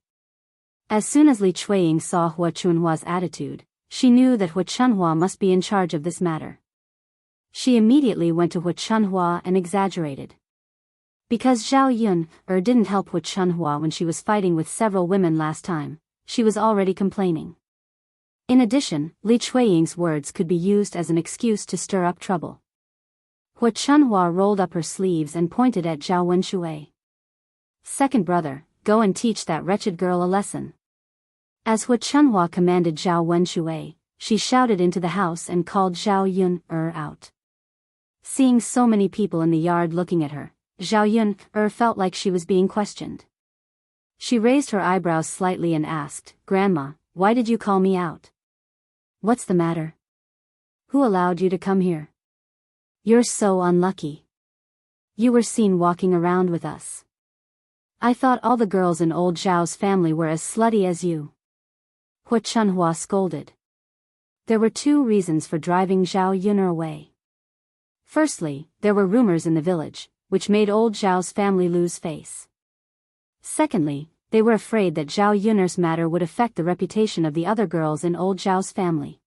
As soon as Li Chuiying saw Hua Chunhua's attitude, she knew that Hua Chunhua must be in charge of this matter. She immediately went to Hua Chunhua and exaggerated. Because Zhao Yun didn't help Hua Chunhua when she was fighting with several women last time, she was already complaining. In addition, Li Chuiying's words could be used as an excuse to stir up trouble. Hua Chunhua rolled up her sleeves and pointed at Zhao Wenshui. Second brother, go and teach that wretched girl a lesson. As Hua Chunhua commanded Zhao Wenshui, she shouted into the house and called Zhao Yun out. Seeing so many people in the yard looking at her, Zhao Yun felt like she was being questioned. She raised her eyebrows slightly and asked, Grandma, why did you call me out? What's the matter? Who allowed you to come here? You're so unlucky. You were seen walking around with us. I thought all the girls in old Zhao's family were as slutty as you. Hua Chunhua scolded. There were two reasons for driving Zhao Yun away. Firstly, there were rumors in the village, which made old Zhao's family lose face. Secondly, they were afraid that Zhao Yun's matter would affect the reputation of the other girls in old Zhao's family.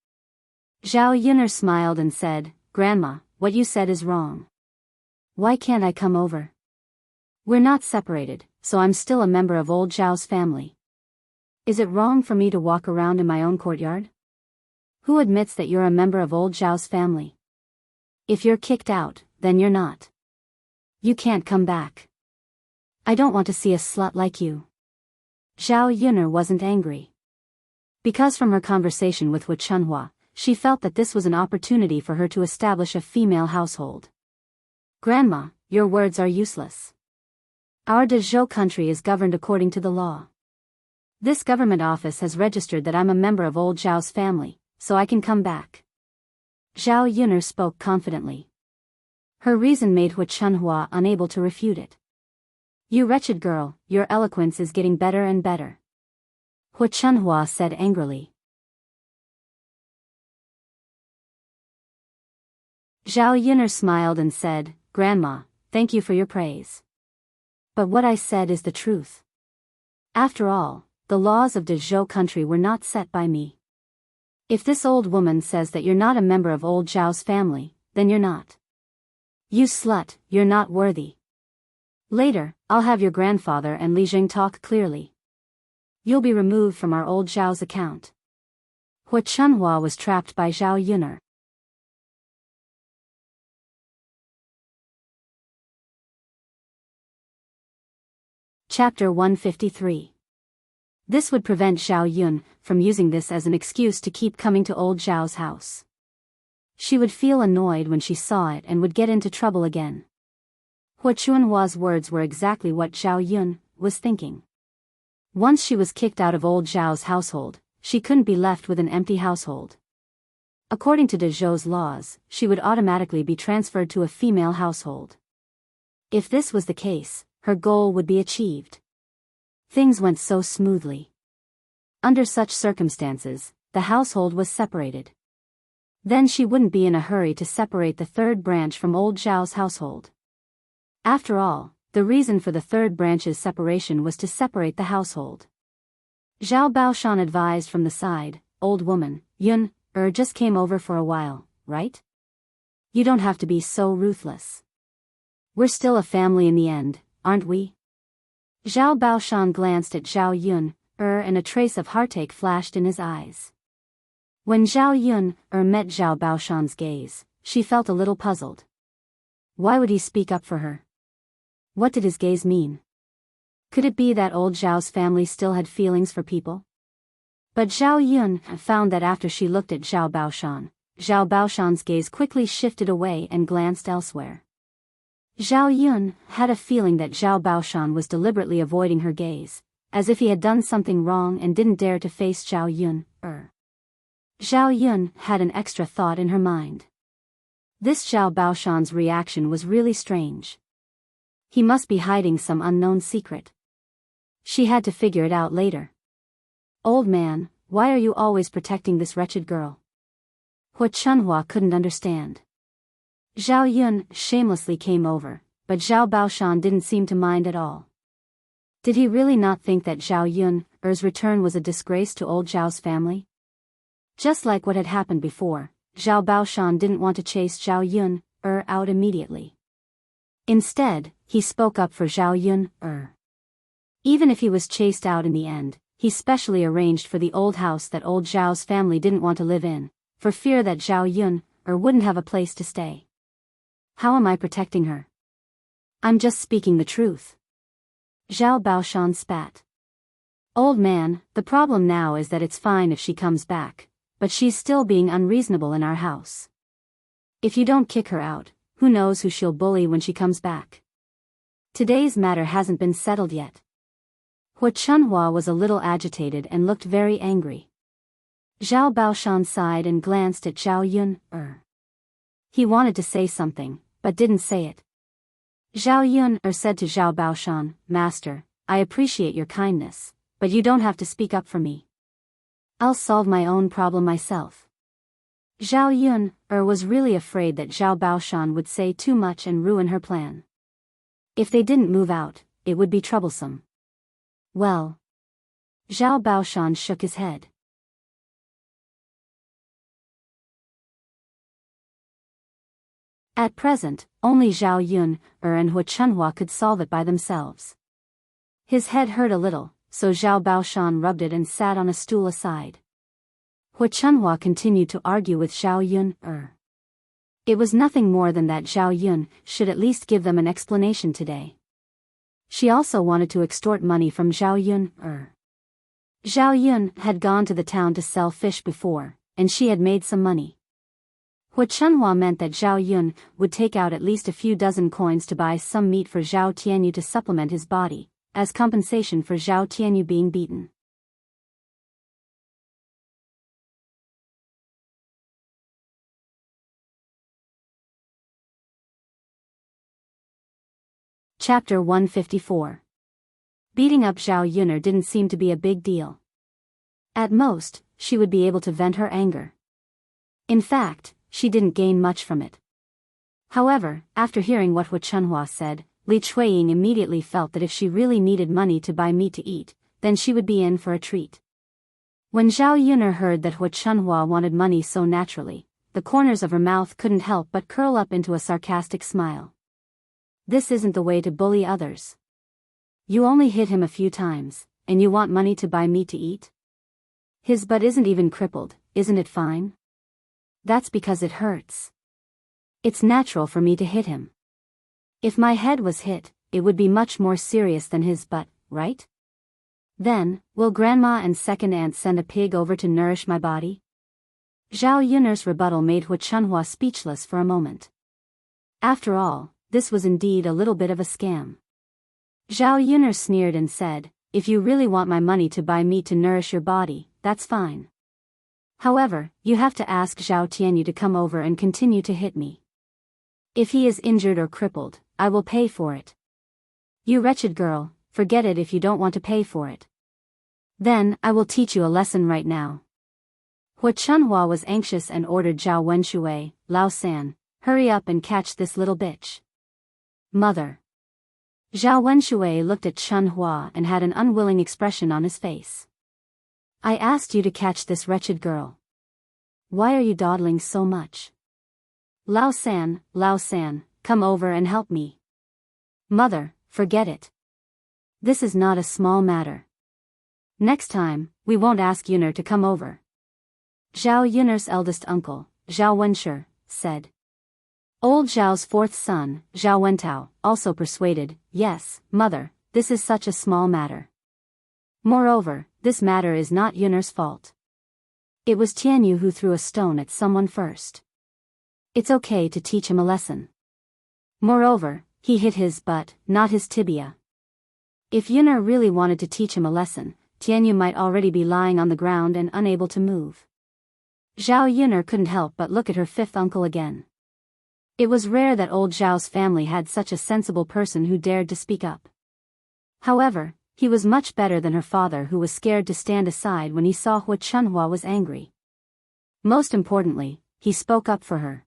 Zhao Yun smiled and said, Grandma, what you said is wrong. Why can't I come over? We're not separated, so I'm still a member of old Zhao's family. Is it wrong for me to walk around in my own courtyard? Who admits that you're a member of old Zhao's family? If you're kicked out, then you're not. You can't come back. I don't want to see a slut like you. Zhao Yun wasn't angry. Because from her conversation with Hua Chunhua, she felt that this was an opportunity for her to establish a female household. Grandma, your words are useless. Our Dezhou country is governed according to the law. This government office has registered that I'm a member of old Zhao's family, so I can come back. Zhao Yun spoke confidently. Her reason made Hua Chunhua unable to refute it. You wretched girl, your eloquence is getting better and better. Hua Chunhua said angrily. Zhao Yun smiled and said, Grandma, thank you for your praise. But what I said is the truth. After all, the laws of Dezhou country were not set by me. If this old woman says that you're not a member of old Zhao's family, then you're not. You slut, you're not worthy. Later, I'll have your grandfather and Li Jing talk clearly. You'll be removed from our old Zhao's account. Hua Chunhua was trapped by Zhao Yun'er. Chapter 153. This would prevent Zhao Yun from using this as an excuse to keep coming to old Zhao's house. She would feel annoyed when she saw it and would get into trouble again. Hua Chunhua's words were exactly what Zhao Yun was thinking. Once she was kicked out of old Zhao's household, she couldn't be left with an empty household. According to De Zhou's laws, she would automatically be transferred to a female household. If this was the case, her goal would be achieved. Things went so smoothly. Under such circumstances, the household was separated. Then she wouldn't be in a hurry to separate the third branch from old Zhao's household. After all, the reason for the third branch's separation was to separate the household. Zhao Baoshan advised from the side, "Old woman, Yun, just came over for a while, right? You don't have to be so ruthless. We're still a family in the end, aren't we?" Zhao Baoshan glanced at Zhao Yun, and a trace of heartache flashed in his eyes. When Zhao Yun, met Zhao Baoshan's gaze, she felt a little puzzled. Why would he speak up for her? What did his gaze mean? Could it be that old Zhao's family still had feelings for people? But Zhao Yun found that after she looked at Zhao Baoshan's gaze quickly shifted away and glanced elsewhere. Zhao Yun had a feeling that Zhao Baoshan was deliberately avoiding her gaze, as if he had done something wrong and didn't dare to face Zhao Yun. Zhao Yun had an extra thought in her mind. This Zhao Baoshan's reaction was really strange. He must be hiding some unknown secret. She had to figure it out later. "Old man, why are you always protecting this wretched girl?" Hua Chunhua couldn't understand. Zhao Yun shamelessly came over, but Zhao Baoshan didn't seem to mind at all. Did he really not think that Zhao Yun's return was a disgrace to old Zhao's family? Just like what had happened before, Zhao Baoshan didn't want to chase Zhao Yun out immediately. Instead, he spoke up for Zhao Yun. Even if he was chased out in the end, he specially arranged for the old house that old Zhao's family didn't want to live in, for fear that Zhao Yun wouldn't have a place to stay. How am I protecting her? I'm just speaking the truth. Zhao Baoshan spat. "Old man, the problem now is that it's fine if she comes back, but she's still being unreasonable in our house. If you don't kick her out, who knows who she'll bully when she comes back. Today's matter hasn't been settled yet." Hua Chunhua was a little agitated and looked very angry. Zhao Baoshan sighed and glanced at Zhao Yun. He wanted to say something, but didn't say it. Zhao Yun said to Zhao Baoshan, "Master, I appreciate your kindness, but you don't have to speak up for me. I'll solve my own problem myself." Zhao Yun was really afraid that Zhao Baoshan would say too much and ruin her plan. If they didn't move out, it would be troublesome. Well. Zhao Baoshan shook his head. At present, only Zhao Yun and Hua Chunhua could solve it by themselves. His head hurt a little, so Zhao Baoshan rubbed it and sat on a stool aside. Hua Chunhua continued to argue with Zhao Yun. It was nothing more than that Zhao Yun should at least give them an explanation today. She also wanted to extort money from Zhao Yun. Zhao Yun had gone to the town to sell fish before, and she had made some money. Hua Chunhua meant that Zhao Yun would take out at least a few dozen coins to buy some meat for Zhao Tianyu to supplement his body, as compensation for Zhao Tianyu being beaten. Chapter 154. Beating up Zhao Yun'er didn't seem to be a big deal. At most, she would be able to vent her anger. In fact, she didn't gain much from it. However, after hearing what Hua Chunhua said, Li Chuiying immediately felt that if she really needed money to buy meat to eat, then she would be in for a treat. When Zhao Yuner heard that Hu Chunhua wanted money so naturally, the corners of her mouth couldn't help but curl up into a sarcastic smile. This isn't the way to bully others. You only hit him a few times, and you want money to buy meat to eat? His butt isn't even crippled, isn't it fine? That's because it hurts. It's natural for me to hit him. If my head was hit, it would be much more serious than his butt, right? Then, will grandma and second aunt send a pig over to nourish my body? Zhao Yuner's rebuttal made Hu Chunhua speechless for a moment. After all, this was indeed a little bit of a scam. Zhao Yuner sneered and said, if you really want my money to buy meat to nourish your body, that's fine. However, you have to ask Zhao Tianyu to come over and continue to hit me. If he is injured or crippled, I will pay for it. You wretched girl, forget it if you don't want to pay for it. Then, I will teach you a lesson right now. Hu Chunhua was anxious and ordered Zhao Wenshui, Lao San, hurry up and catch this little bitch. Mother. Zhao Wenshui looked at Chunhua and had an unwilling expression on his face. I asked you to catch this wretched girl. Why are you dawdling so much? Lao San, come over and help me. Mother, forget it. This is not a small matter. Next time, we won't ask Yuner to come over. Zhao Yuner's eldest uncle, Zhao Wenshi, said. Old Zhao's fourth son, Zhao Wentao, also persuaded, yes, mother, this is such a small matter. Moreover, this matter is not Yuner's fault. It was Tianyu who threw a stone at someone first. It's okay to teach him a lesson. Moreover, he hit his butt, not his tibia. If Yuner really wanted to teach him a lesson, Tianyu might already be lying on the ground and unable to move. Zhao Yuner couldn't help but look at her fifth uncle again. It was rare that old Zhao's family had such a sensible person who dared to speak up. However, he was much better than her father, who was scared to stand aside when he saw Hu Chunhua was angry. Most importantly, he spoke up for her.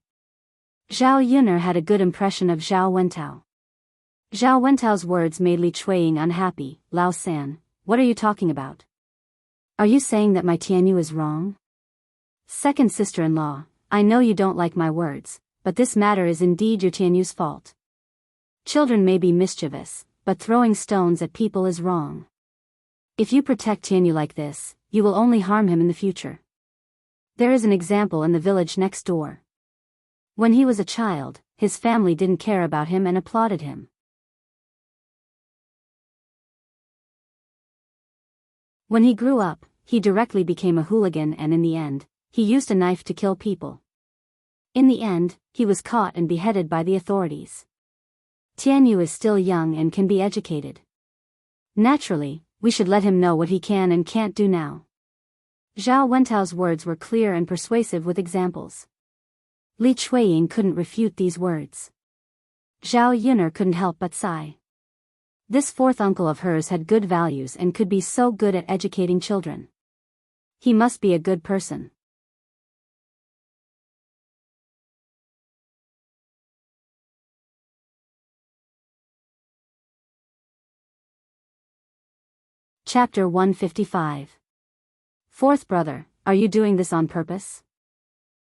Zhao Yuner had a good impression of Zhao Wentao. Zhao Wentao's words made Li Chuiying unhappy. Lao San, what are you talking about? Are you saying that my Tianyu is wrong? Second sister-in-law, I know you don't like my words, but this matter is indeed your Tianyu's fault. Children may be mischievous, but throwing stones at people is wrong. If you protect Tianyu like this, you will only harm him in the future. There is an example in the village next door. When he was a child, his family didn't care about him and applauded him. When he grew up, he directly became a hooligan, and in the end, he used a knife to kill people. In the end, he was caught and beheaded by the authorities. Tianyu is still young and can be educated. Naturally, we should let him know what he can and can't do now. Zhao Wentao's words were clear and persuasive with examples. Li Chuiying couldn't refute these words. Zhao Yuner couldn't help but sigh. This fourth uncle of hers had good values and could be so good at educating children. He must be a good person. Chapter 155. Fourth brother, are you doing this on purpose?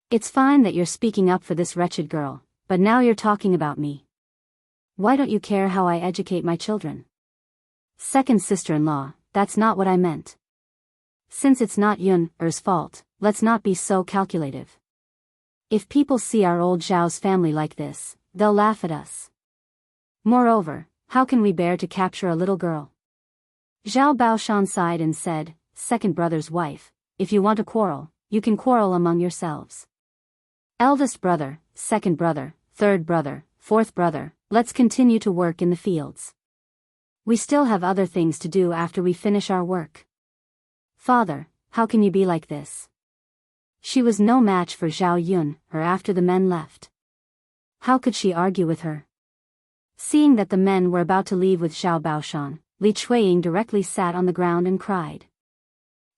It's fine that you're speaking up for this wretched girl, but now you're talking about me. Why don't you care how I educate my children? Second sister-in-law, that's not what I meant. Since it's not Yuner's fault, let's not be so calculative. If people see our old Zhao's family like this, they'll laugh at us. Moreover, how can we bear to capture a little girl? Zhao Baoshan sighed and said, second brother's wife, if you want to quarrel, you can quarrel among yourselves. Eldest brother, second brother, third brother, fourth brother, let's continue to work in the fields. We still have other things to do after we finish our work. Father, how can you be like this? She was no match for Zhao Yuner after the men left. How could she argue with her? Seeing that the men were about to leave with Zhao Baoshan, Li Chuiying directly sat on the ground and cried.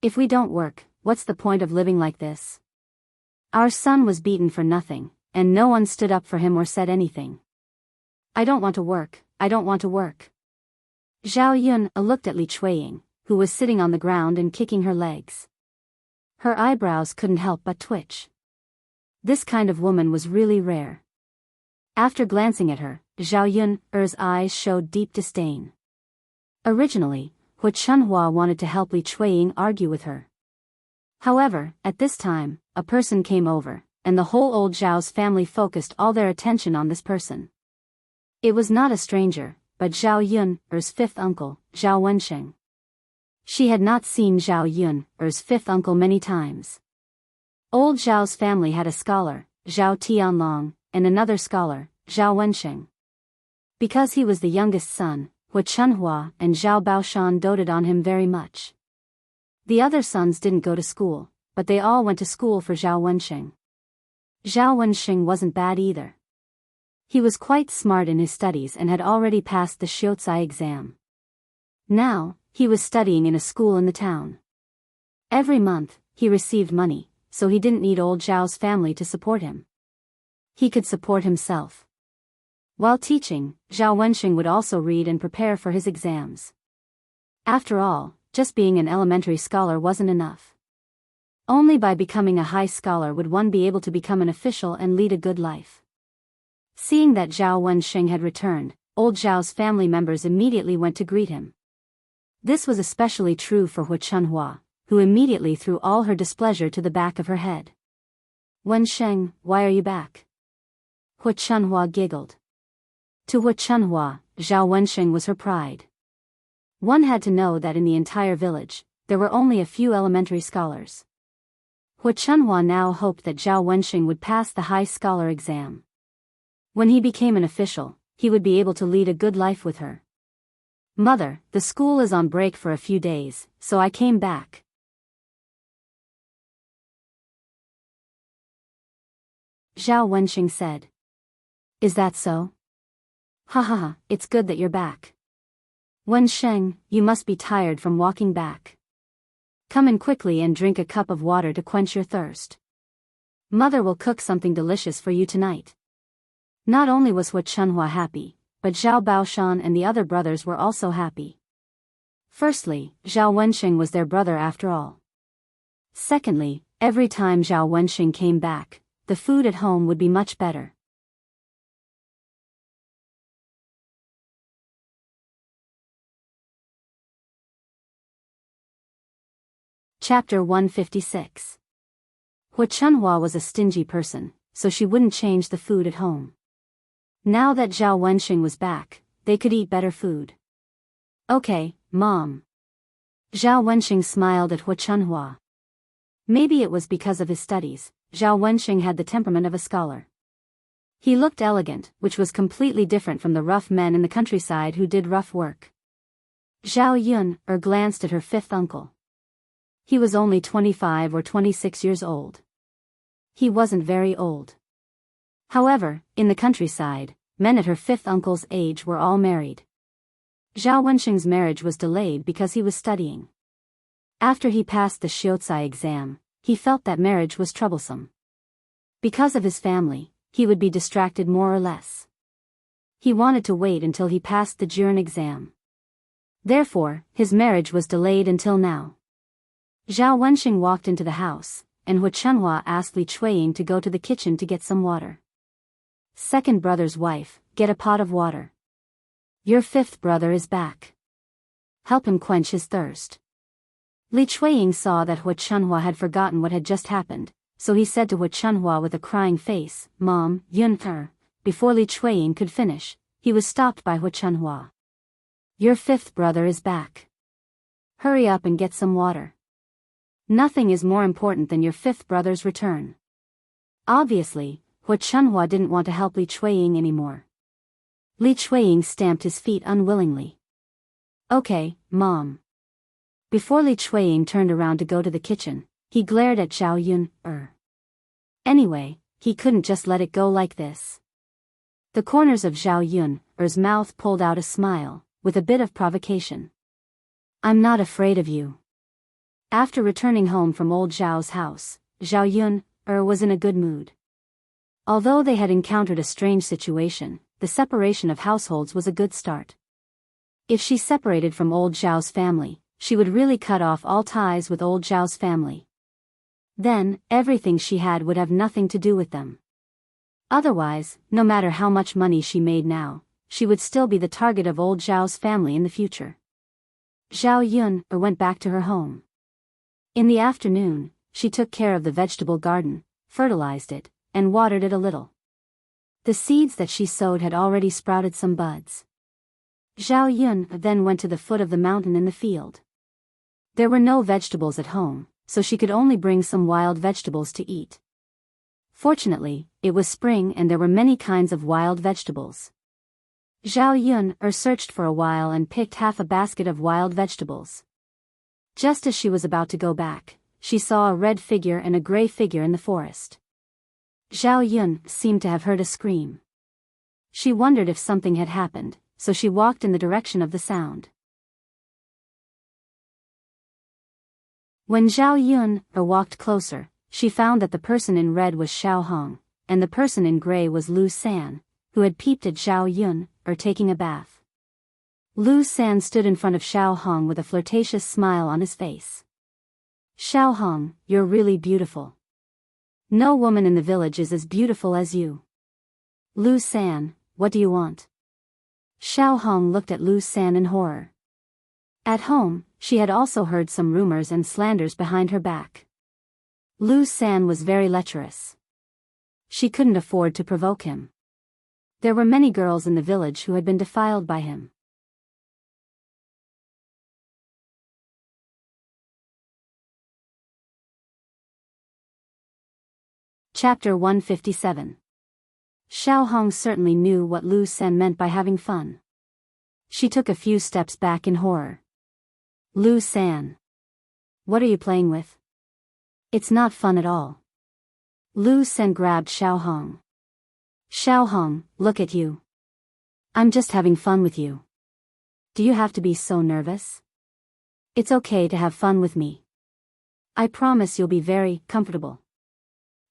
If we don't work, what's the point of living like this? Our son was beaten for nothing, and no one stood up for him or said anything. I don't want to work, I don't want to work. Zhao Yuner looked at Li Chuiying, who was sitting on the ground and kicking her legs. Her eyebrows couldn't help but twitch. This kind of woman was really rare. After glancing at her, Zhao Yun's eyes showed deep disdain. Originally, Hu Chunhua wanted to help Li Chuiying argue with her. However, at this time, a person came over, and the whole old Zhao's family focused all their attention on this person. It was not a stranger, but Zhao Yun's fifth uncle, Zhao Wensheng. She had not seen Zhao Yun's fifth uncle many times. Old Zhao's family had a scholar, Zhao Tianlong, and another scholar, Zhao Wensheng. Because he was the youngest son, Hu Chunhua and Zhao Baoshan doted on him very much. The other sons didn't go to school, but they all went to school for Zhao Wensheng. Zhao Wensheng wasn't bad either. He was quite smart in his studies and had already passed the Shiozai exam. Now, he was studying in a school in the town. Every month, he received money, so he didn't need old Zhao's family to support him. He could support himself. While teaching, Zhao Wensheng would also read and prepare for his exams. After all, just being an elementary scholar wasn't enough. Only by becoming a high scholar would one be able to become an official and lead a good life. Seeing that Zhao Wensheng had returned, old Zhao's family members immediately went to greet him. This was especially true for Hu Chunhua, who immediately threw all her displeasure to the back of her head. "Wensheng, why are you back?" Hu Chunhua giggled. To Hu Chunhua, Zhao Wensheng was her pride. One had to know that in the entire village, there were only a few elementary scholars. Hu Chunhua now hoped that Zhao Wensheng would pass the high scholar exam. When he became an official, he would be able to lead a good life with her. "Mother, the school is on break for a few days, so I came back." Zhao Wensheng said. "Is that so? Ha ha ha, it's good that you're back. Wensheng, you must be tired from walking back. Come in quickly and drink a cup of water to quench your thirst. Mother will cook something delicious for you tonight." Not only was Hu Chunhua happy, but Zhao Baoshan and the other brothers were also happy. Firstly, Zhao Wensheng was their brother after all. Secondly, every time Zhao Wensheng came back, the food at home would be much better. Chapter 156. Hu Chunhua was a stingy person, so she wouldn't change the food at home. Now that Zhao Wensheng was back, they could eat better food. "Okay, Mom." Zhao Wensheng smiled at Hu Chunhua. Maybe it was because of his studies, Zhao Wensheng had the temperament of a scholar. He looked elegant, which was completely different from the rough men in the countryside who did rough work. Zhao Yun glanced at her fifth uncle. He was only 25 or 26 years old. He wasn't very old. However, in the countryside, men at her fifth uncle's age were all married. Zhao Wensheng's marriage was delayed because he was studying. After he passed the Shiozai exam, he felt that marriage was troublesome. Because of his family, he would be distracted more or less. He wanted to wait until he passed the Jiren exam. Therefore, his marriage was delayed until now. Zhao Wensheng walked into the house, and Hu Chunhua asked Li Chuiying to go to the kitchen to get some water. "Second brother's wife, get a pot of water. Your fifth brother is back. Help him quench his thirst." Li Chuiying saw that Hu Chunhua had forgotten what had just happened, so he said to Hu Chunhua with a crying face, "Mom, Yun." Before Li Chuiying could finish, he was stopped by Hu Chunhua. "Your fifth brother is back. Hurry up and get some water. Nothing is more important than your fifth brother's return." Obviously, Hu Chunhua didn't want to help Li Chuiying anymore. Li Chuiying stamped his feet unwillingly. "Okay, Mom." Before Li Chuiying turned around to go to the kitchen, he glared at Zhao Yun. Anyway, he couldn't just let it go like this. The corners of Zhao Yun's mouth pulled out a smile, with a bit of provocation. "I'm not afraid of you." After returning home from old Zhao's house, Zhao Yun was in a good mood. Although they had encountered a strange situation, the separation of households was a good start. If she separated from old Zhao's family, she would really cut off all ties with old Zhao's family. Then, everything she had would have nothing to do with them. Otherwise, no matter how much money she made now, she would still be the target of old Zhao's family in the future. Zhao Yun went back to her home. In the afternoon, she took care of the vegetable garden, fertilized it, and watered it a little. The seeds that she sowed had already sprouted some buds. Zhao Yun then went to the foot of the mountain in the field. There were no vegetables at home, so she could only bring some wild vegetables to eat. Fortunately, it was spring and there were many kinds of wild vegetables. Zhao Yun searched for a while and picked half a basket of wild vegetables. Just as she was about to go back, she saw a red figure and a gray figure in the forest. Zhao Yun seemed to have heard a scream. She wondered if something had happened, so she walked in the direction of the sound. When Zhao Yun walked closer, she found that the person in red was Xiao Hong, and the person in gray was Lu San, who had peeped at Zhao Yun taking a bath. Lu San stood in front of Xiao Hong with a flirtatious smile on his face. Xiao Hong, you're really beautiful. No woman in the village is as beautiful as you. Lu San, what do you want? Xiao Hong looked at Lu San in horror. At home, she had also heard some rumors and slanders behind her back. Lu San was very lecherous. She couldn't afford to provoke him. There were many girls in the village who had been defiled by him. Chapter 157. Xiao Hong certainly knew what Lu San meant by having fun. She took a few steps back in horror. Lu San. What are you playing with? It's not fun at all. Lu San grabbed Xiao Hong. Xiao Hong, look at you. I'm just having fun with you. Do you have to be so nervous? It's okay to have fun with me. I promise you'll be very comfortable.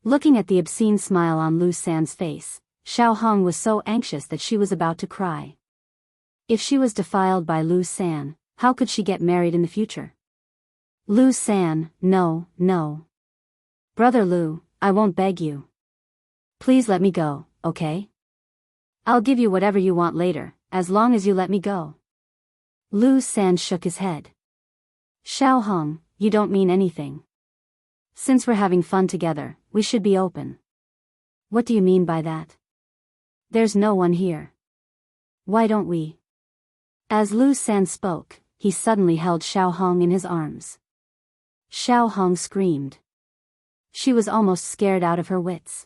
Looking at the obscene smile on Lu San's face, Xiao Hong was so anxious that she was about to cry. If she was defiled by Lu San, how could she get married in the future? Lu San, no, no. Brother Lu, I won't beg you. Please let me go, okay? I'll give you whatever you want later, as long as you let me go. Lu San shook his head. Xiao Hong, you don't mean anything. Since we're having fun together, we should be open. What do you mean by that? There's no one here. Why don't we? As Lu San spoke, he suddenly held Xiao Hong in his arms. Xiao Hong screamed. She was almost scared out of her wits.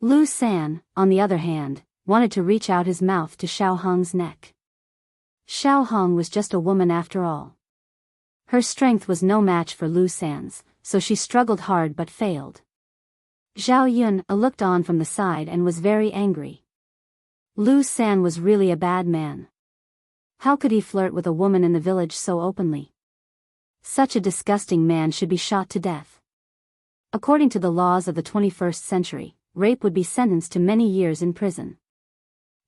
Lu San, on the other hand, wanted to reach out his mouth to Xiao Hong's neck. Xiao Hong was just a woman after all. Her strength was no match for Lu San's, so she struggled hard but failed. Zhao Yun looked on from the side and was very angry. Lu San was really a bad man. How could he flirt with a woman in the village so openly? Such a disgusting man should be shot to death. According to the laws of the 21st century, rape would be sentenced to many years in prison.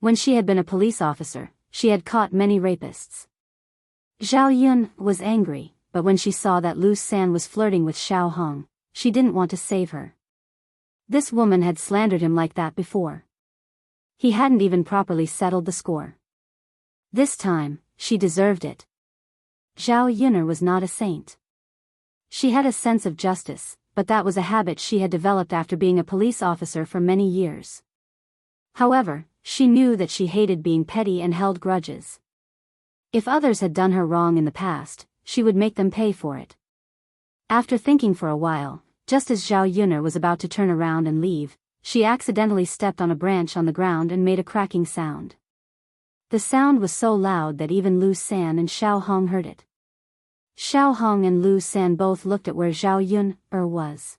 When she had been a police officer, she had caught many rapists. Zhao Yun was angry, but when she saw that Lu San was flirting with Xiao Hong, she didn't want to save her. This woman had slandered him like that before. He hadn't even properly settled the score. This time, she deserved it. Zhao Yun'er was not a saint. She had a sense of justice, but that was a habit she had developed after being a police officer for many years. However, she knew that she hated being petty and held grudges. If others had done her wrong in the past, she would make them pay for it. After thinking for a while, just as Zhao Yun'er was about to turn around and leave, she accidentally stepped on a branch on the ground and made a cracking sound. The sound was so loud that even Lu San and Xiao Hong heard it. Xiao Hong and Lu San both looked at where Zhao Yun'er was.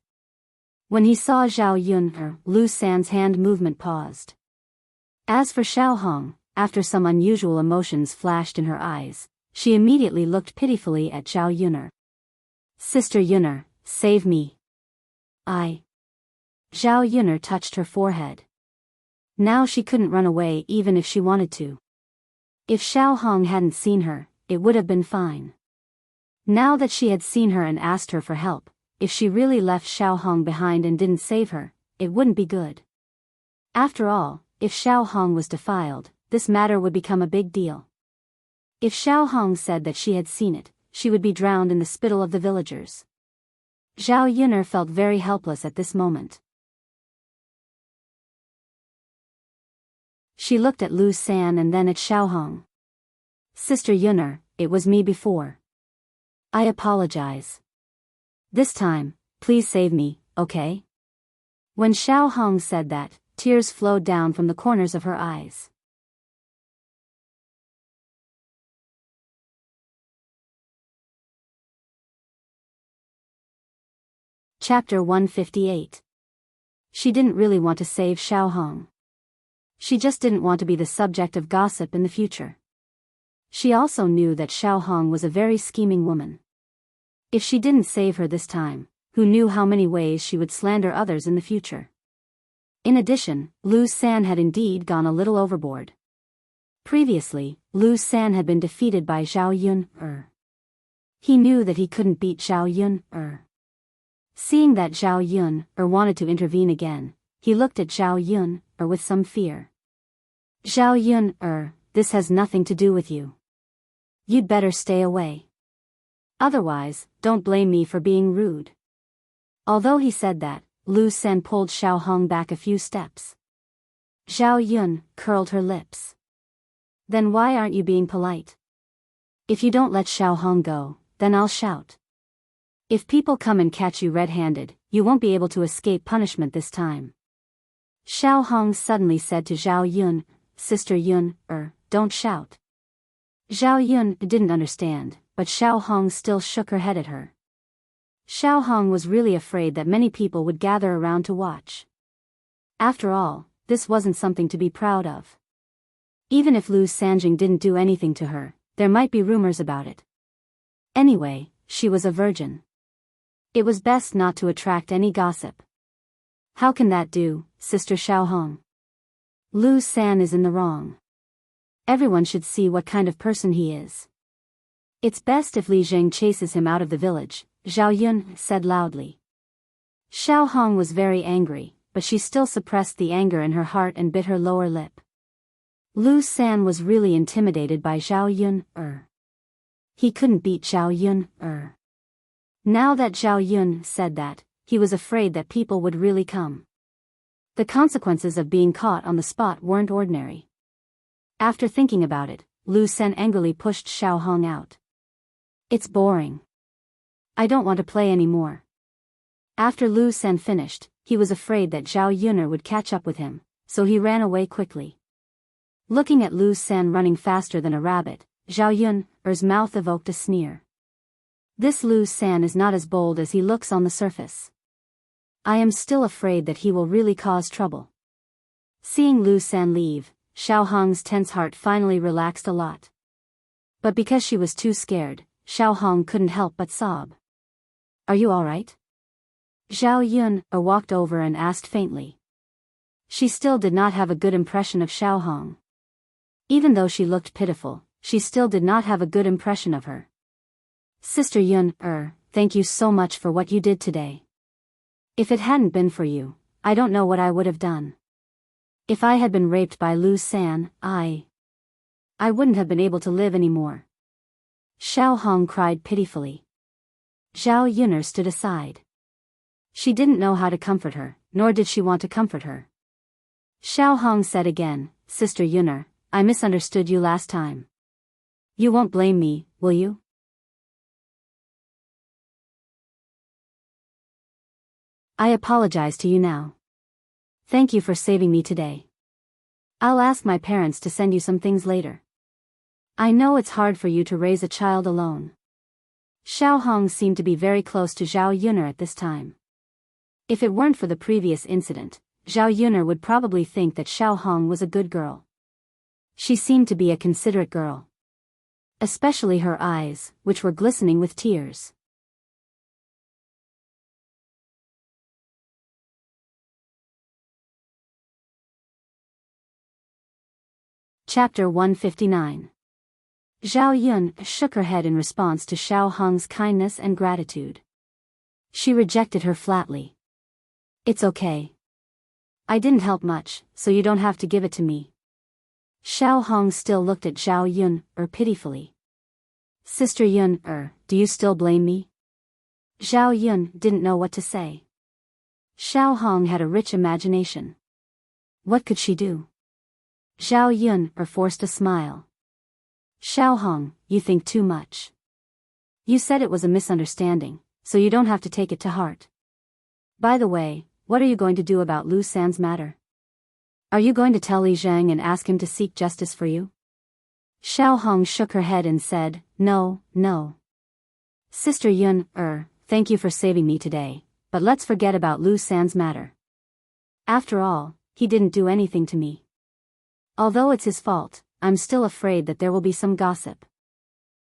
When he saw Zhao Yun'er, Lu San's hand movement paused. As for Xiao Hong, after some unusual emotions flashed in her eyes, she immediately looked pitifully at Zhao Yun'er. Sister Yun'er, save me. Zhao Yun'er touched her forehead. Now she couldn't run away even if she wanted to. If Xiao Hong hadn't seen her, it would have been fine. Now that she had seen her and asked her for help, if she really left Xiao Hong behind and didn't save her, it wouldn't be good. After all, if Xiao Hong was defiled, this matter would become a big deal. If Xiao Hong said that she had seen it, she would be drowned in the spittle of the villagers. Zhao Yun'er felt very helpless at this moment. She looked at Lu San and then at Xiao Hong. Sister Yun'er, it was me before. I apologize. This time, please save me, okay? When Xiao Hong said that, tears flowed down from the corners of her eyes. Chapter 158. She didn't really want to save Xiao Hong. She just didn't want to be the subject of gossip in the future. She also knew that Xiao Hong was a very scheming woman. If she didn't save her this time, who knew how many ways she would slander others in the future. In addition, Lu San had indeed gone a little overboard. Previously, Lu San had been defeated by Zhao Yun'er. He knew that he couldn't beat Zhao Yun'er. Seeing that Zhao Yun'er wanted to intervene again, he looked at Zhao Yun'er with some fear. Zhao Yun'er, this has nothing to do with you. You'd better stay away. Otherwise, don't blame me for being rude. Although he said that, Lu San pulled Xiao Hong back a few steps. Zhao Yun curled her lips. Then why aren't you being polite? If you don't let Xiao Hong go, then I'll shout. If people come and catch you red-handed, you won't be able to escape punishment this time. Xiao Hong suddenly said to Zhao Yun, Sister Yun, don't shout. Zhao Yun didn't understand, but Xiao Hong still shook her head at her. Xiao Hong was really afraid that many people would gather around to watch. After all, this wasn't something to be proud of. Even if Lu Sanjing didn't do anything to her, there might be rumors about it. Anyway, she was a virgin. It was best not to attract any gossip. How can that do, Sister Xiao Hong? Lu San is in the wrong. Everyone should see what kind of person he is. It's best if Li Jing chases him out of the village, Zhao Yun said loudly. Xiao Hong was very angry, but she still suppressed the anger in her heart and bit her lower lip. Lu San was really intimidated by Zhao Yun. He couldn't beat Zhao Yun. Now that Zhao Yun said that, he was afraid that people would really come. The consequences of being caught on the spot weren't ordinary. After thinking about it, Lu San angrily pushed Xiao Hong out. It's boring. I don't want to play anymore. After Lu San finished, he was afraid that Zhao Yun'er would catch up with him, so he ran away quickly. Looking at Lu San running faster than a rabbit, Zhao Yun'er's mouth evoked a sneer. This Lu San is not as bold as he looks on the surface. I am still afraid that he will really cause trouble. Seeing Lu San leave, Xiao Hong's tense heart finally relaxed a lot. But because she was too scared, Xiao Hong couldn't help but sob. Are you alright? Zhao Yun'er walked over and asked faintly. She still did not have a good impression of Xiao Hong. Even though she looked pitiful, she still did not have a good impression of her. Sister Yun'er, thank you so much for what you did today. If it hadn't been for you, I don't know what I would have done. If I had been raped by Lu San, I wouldn't have been able to live anymore. Xiao Hong cried pitifully. Zhao Yun'er stood aside. She didn't know how to comfort her, nor did she want to comfort her. Xiao Hong said again, Sister Yun'er, I misunderstood you last time. You won't blame me, will you? I apologize to you now. Thank you for saving me today. I'll ask my parents to send you some things later. I know it's hard for you to raise a child alone. Xiao Hong seemed to be very close to Zhao Yun'er at this time. If it weren't for the previous incident, Zhao Yun'er would probably think that Xiao Hong was a good girl. She seemed to be a considerate girl. Especially her eyes, which were glistening with tears. Chapter 159. Zhao Yun shook her head in response to Xiao Hong's kindness and gratitude. She rejected her flatly. It's okay. I didn't help much, so you don't have to give it to me. Xiao Hong still looked at Zhao Yun, pitifully. Sister Yun, do you still blame me? Zhao Yun didn't know what to say. Xiao Hong had a rich imagination. What could she do? Zhao Yun forced a smile. Xiao Hong, you think too much. You said it was a misunderstanding, so you don't have to take it to heart. By the way, what are you going to do about Lu San's matter? Are you going to tell Li Zhang and ask him to seek justice for you? Xiao Hong shook her head and said, No. Sister Yun, thank you for saving me today, but let's forget about Lu San's matter. After all, he didn't do anything to me. Although it's his fault, I'm still afraid that there will be some gossip.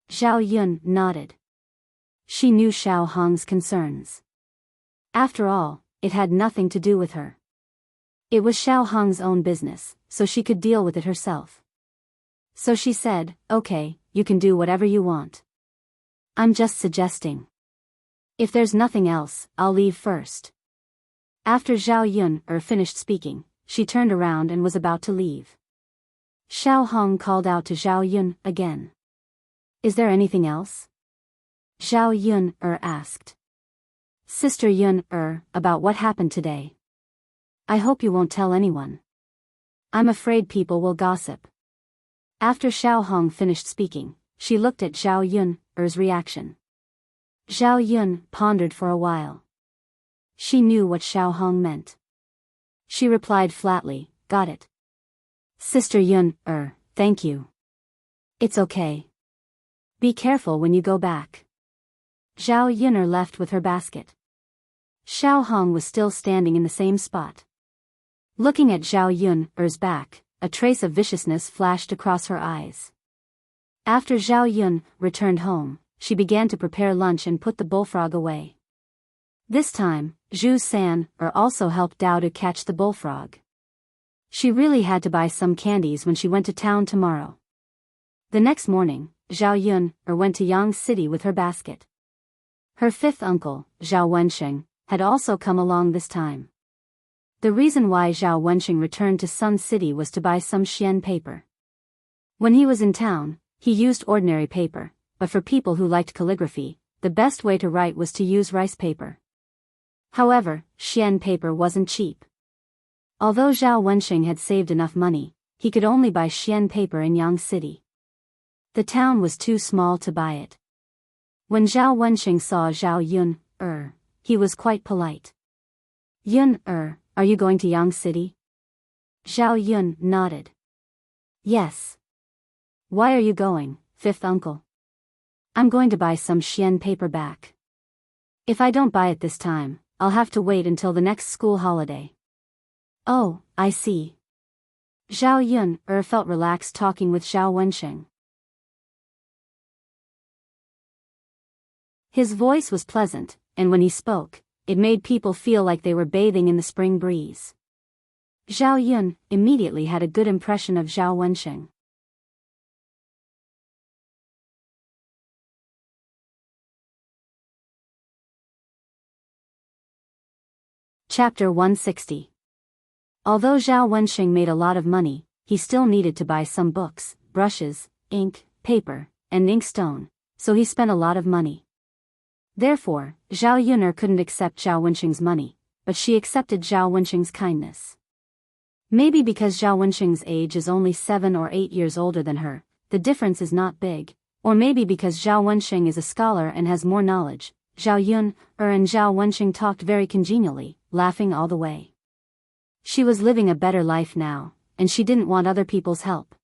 Zhao Yun nodded. She knew Xiao Hong's concerns. After all, it had nothing to do with her. It was Xiao Hong's own business, so she could deal with it herself. So she said, Okay, you can do whatever you want. I'm just suggesting. If there's nothing else, I'll leave first. After Zhao Yun finished speaking, she turned around and was about to leave. Xiao Hong called out to Zhao Yun again. Is there anything else? Zhao Yun asked. Sister Yun about what happened today. I hope you won't tell anyone. I'm afraid people will gossip. After Xiao Hong finished speaking, she looked at Zhao Yun's reaction. Zhao Yun pondered for a while. She knew what Xiao Hong meant. She replied flatly, Got it. Sister Yun, thank you. It's okay. Be careful when you go back. Zhao Yun left with her basket. Xiao Hong was still standing in the same spot. Looking at Zhao Yun's back, a trace of viciousness flashed across her eyes. After Zhao Yun returned home, she began to prepare lunch and put the bullfrog away. This time, Zhu San also helped Dao to catch the bullfrog. She really had to buy some candies when she went to town tomorrow. The next morning, Zhao Yun went to Yang City with her basket. Her fifth uncle, Zhao Wensheng, had also come along this time. The reason why Zhao Wensheng returned to Sun City was to buy some Xian paper. When he was in town, he used ordinary paper, but for people who liked calligraphy, the best way to write was to use rice paper. However, Xian paper wasn't cheap. Although Zhao Wensheng had saved enough money, he could only buy Xian paper in Yang City. The town was too small to buy it. When Zhao Wensheng saw Zhao Yun, he was quite polite. Yun, are you going to Yang City? Zhao Yun nodded. Yes. Why are you going, fifth uncle? I'm going to buy some Xian paper back. If I don't buy it this time, I'll have to wait until the next school holiday. Oh, I see. Zhao Yun felt relaxed talking with Zhao Wensheng. His voice was pleasant, and when he spoke, it made people feel like they were bathing in the spring breeze. Zhao Yun immediately had a good impression of Zhao Wensheng. Chapter 160. Although Zhao Wensheng made a lot of money, he still needed to buy some books, brushes, ink, paper, and inkstone, so he spent a lot of money. Therefore, Zhao Yun couldn't accept Zhao Wensheng's money, but she accepted Zhao Wensheng's kindness. Maybe because Zhao Wensheng's age is only 7 or 8 years older than her, the difference is not big, or maybe because Zhao Wensheng is a scholar and has more knowledge. Zhao Yun and Zhao Wensheng talked very congenially, laughing all the way. She was living a better life now, and she didn't want other people's help.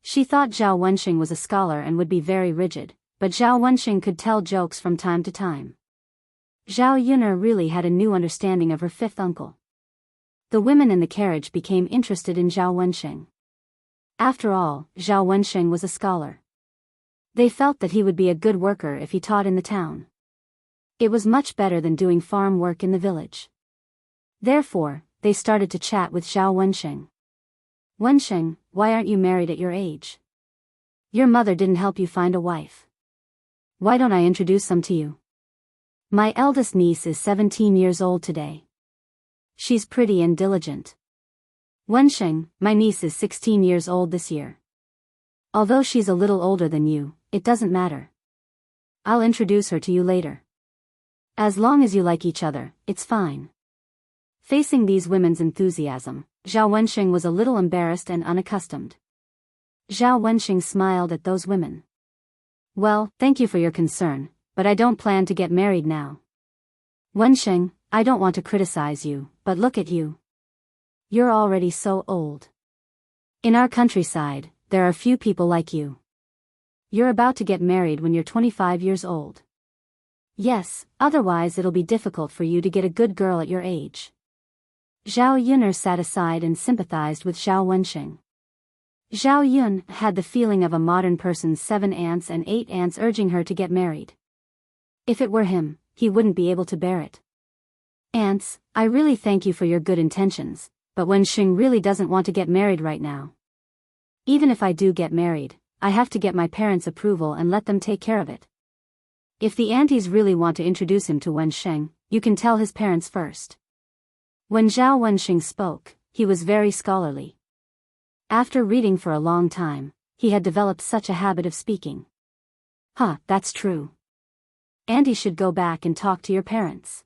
She thought Zhao Wensheng was a scholar and would be very rigid, but Zhao Wensheng could tell jokes from time to time. Zhao Yun really had a new understanding of her fifth uncle. The women in the carriage became interested in Zhao Wensheng. After all, Zhao Wensheng was a scholar. They felt that he would be a good worker if he taught in the town. It was much better than doing farm work in the village. Therefore, they started to chat with Zhao Wensheng. Wensheng, why aren't you married at your age? Your mother didn't help you find a wife. Why don't I introduce some to you? My eldest niece is 17 years old today. She's pretty and diligent. Wensheng, my niece is 16 years old this year. Although she's a little older than you, it doesn't matter. I'll introduce her to you later. As long as you like each other, it's fine. Facing these women's enthusiasm, Zhao Wensheng was a little embarrassed and unaccustomed. Zhao Wensheng smiled at those women. Well, thank you for your concern, but I don't plan to get married now. Wensheng, I don't want to criticize you, but look at you. You're already so old. In our countryside, there are few people like you. You're about to get married when you're 25 years old. Yes, otherwise it'll be difficult for you to get a good girl at your age. Zhao Yun'er sat aside and sympathized with Zhao Wensheng. Zhao Yun had the feeling of a modern person's 7 aunts and 8 aunts urging her to get married. If it were him, he wouldn't be able to bear it. Aunts, I really thank you for your good intentions, but Wensheng really doesn't want to get married right now. Even if I do get married, I have to get my parents' approval and let them take care of it. If the aunties really want to introduce him to Wensheng, you can tell his parents first. When Zhao Wensheng spoke, he was very scholarly. After reading for a long time, he had developed such a habit of speaking. That's true. Auntie should go back and talk to your parents.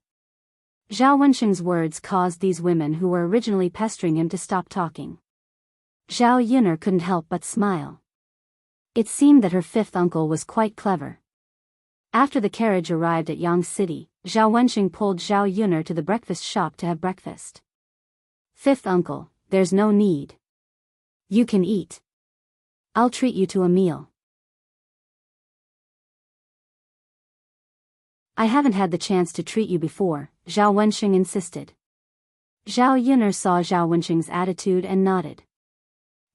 Zhao Wensheng's words caused these women who were originally pestering him to stop talking. Zhao Yun'er couldn't help but smile. It seemed that her 5th uncle was quite clever. After the carriage arrived at Yang City, Zhao Wensheng pulled Zhao Yun'er to the breakfast shop to have breakfast. 5th uncle, there's no need. You can eat. I'll treat you to a meal. I haven't had the chance to treat you before, Zhao Wensheng insisted. Zhao Yun'er saw Zhao Wensheng's attitude and nodded.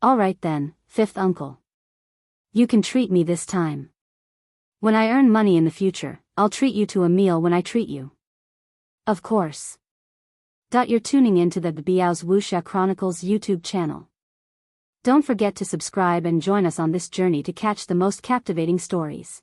All right then, 5th uncle. You can treat me this time. When I earn money in the future, I'll treat you to a meal when I treat you. Of course. You're tuning in to the Biyao's Wuxia Chronicles YouTube channel. Don't forget to subscribe and join us on this journey to catch the most captivating stories.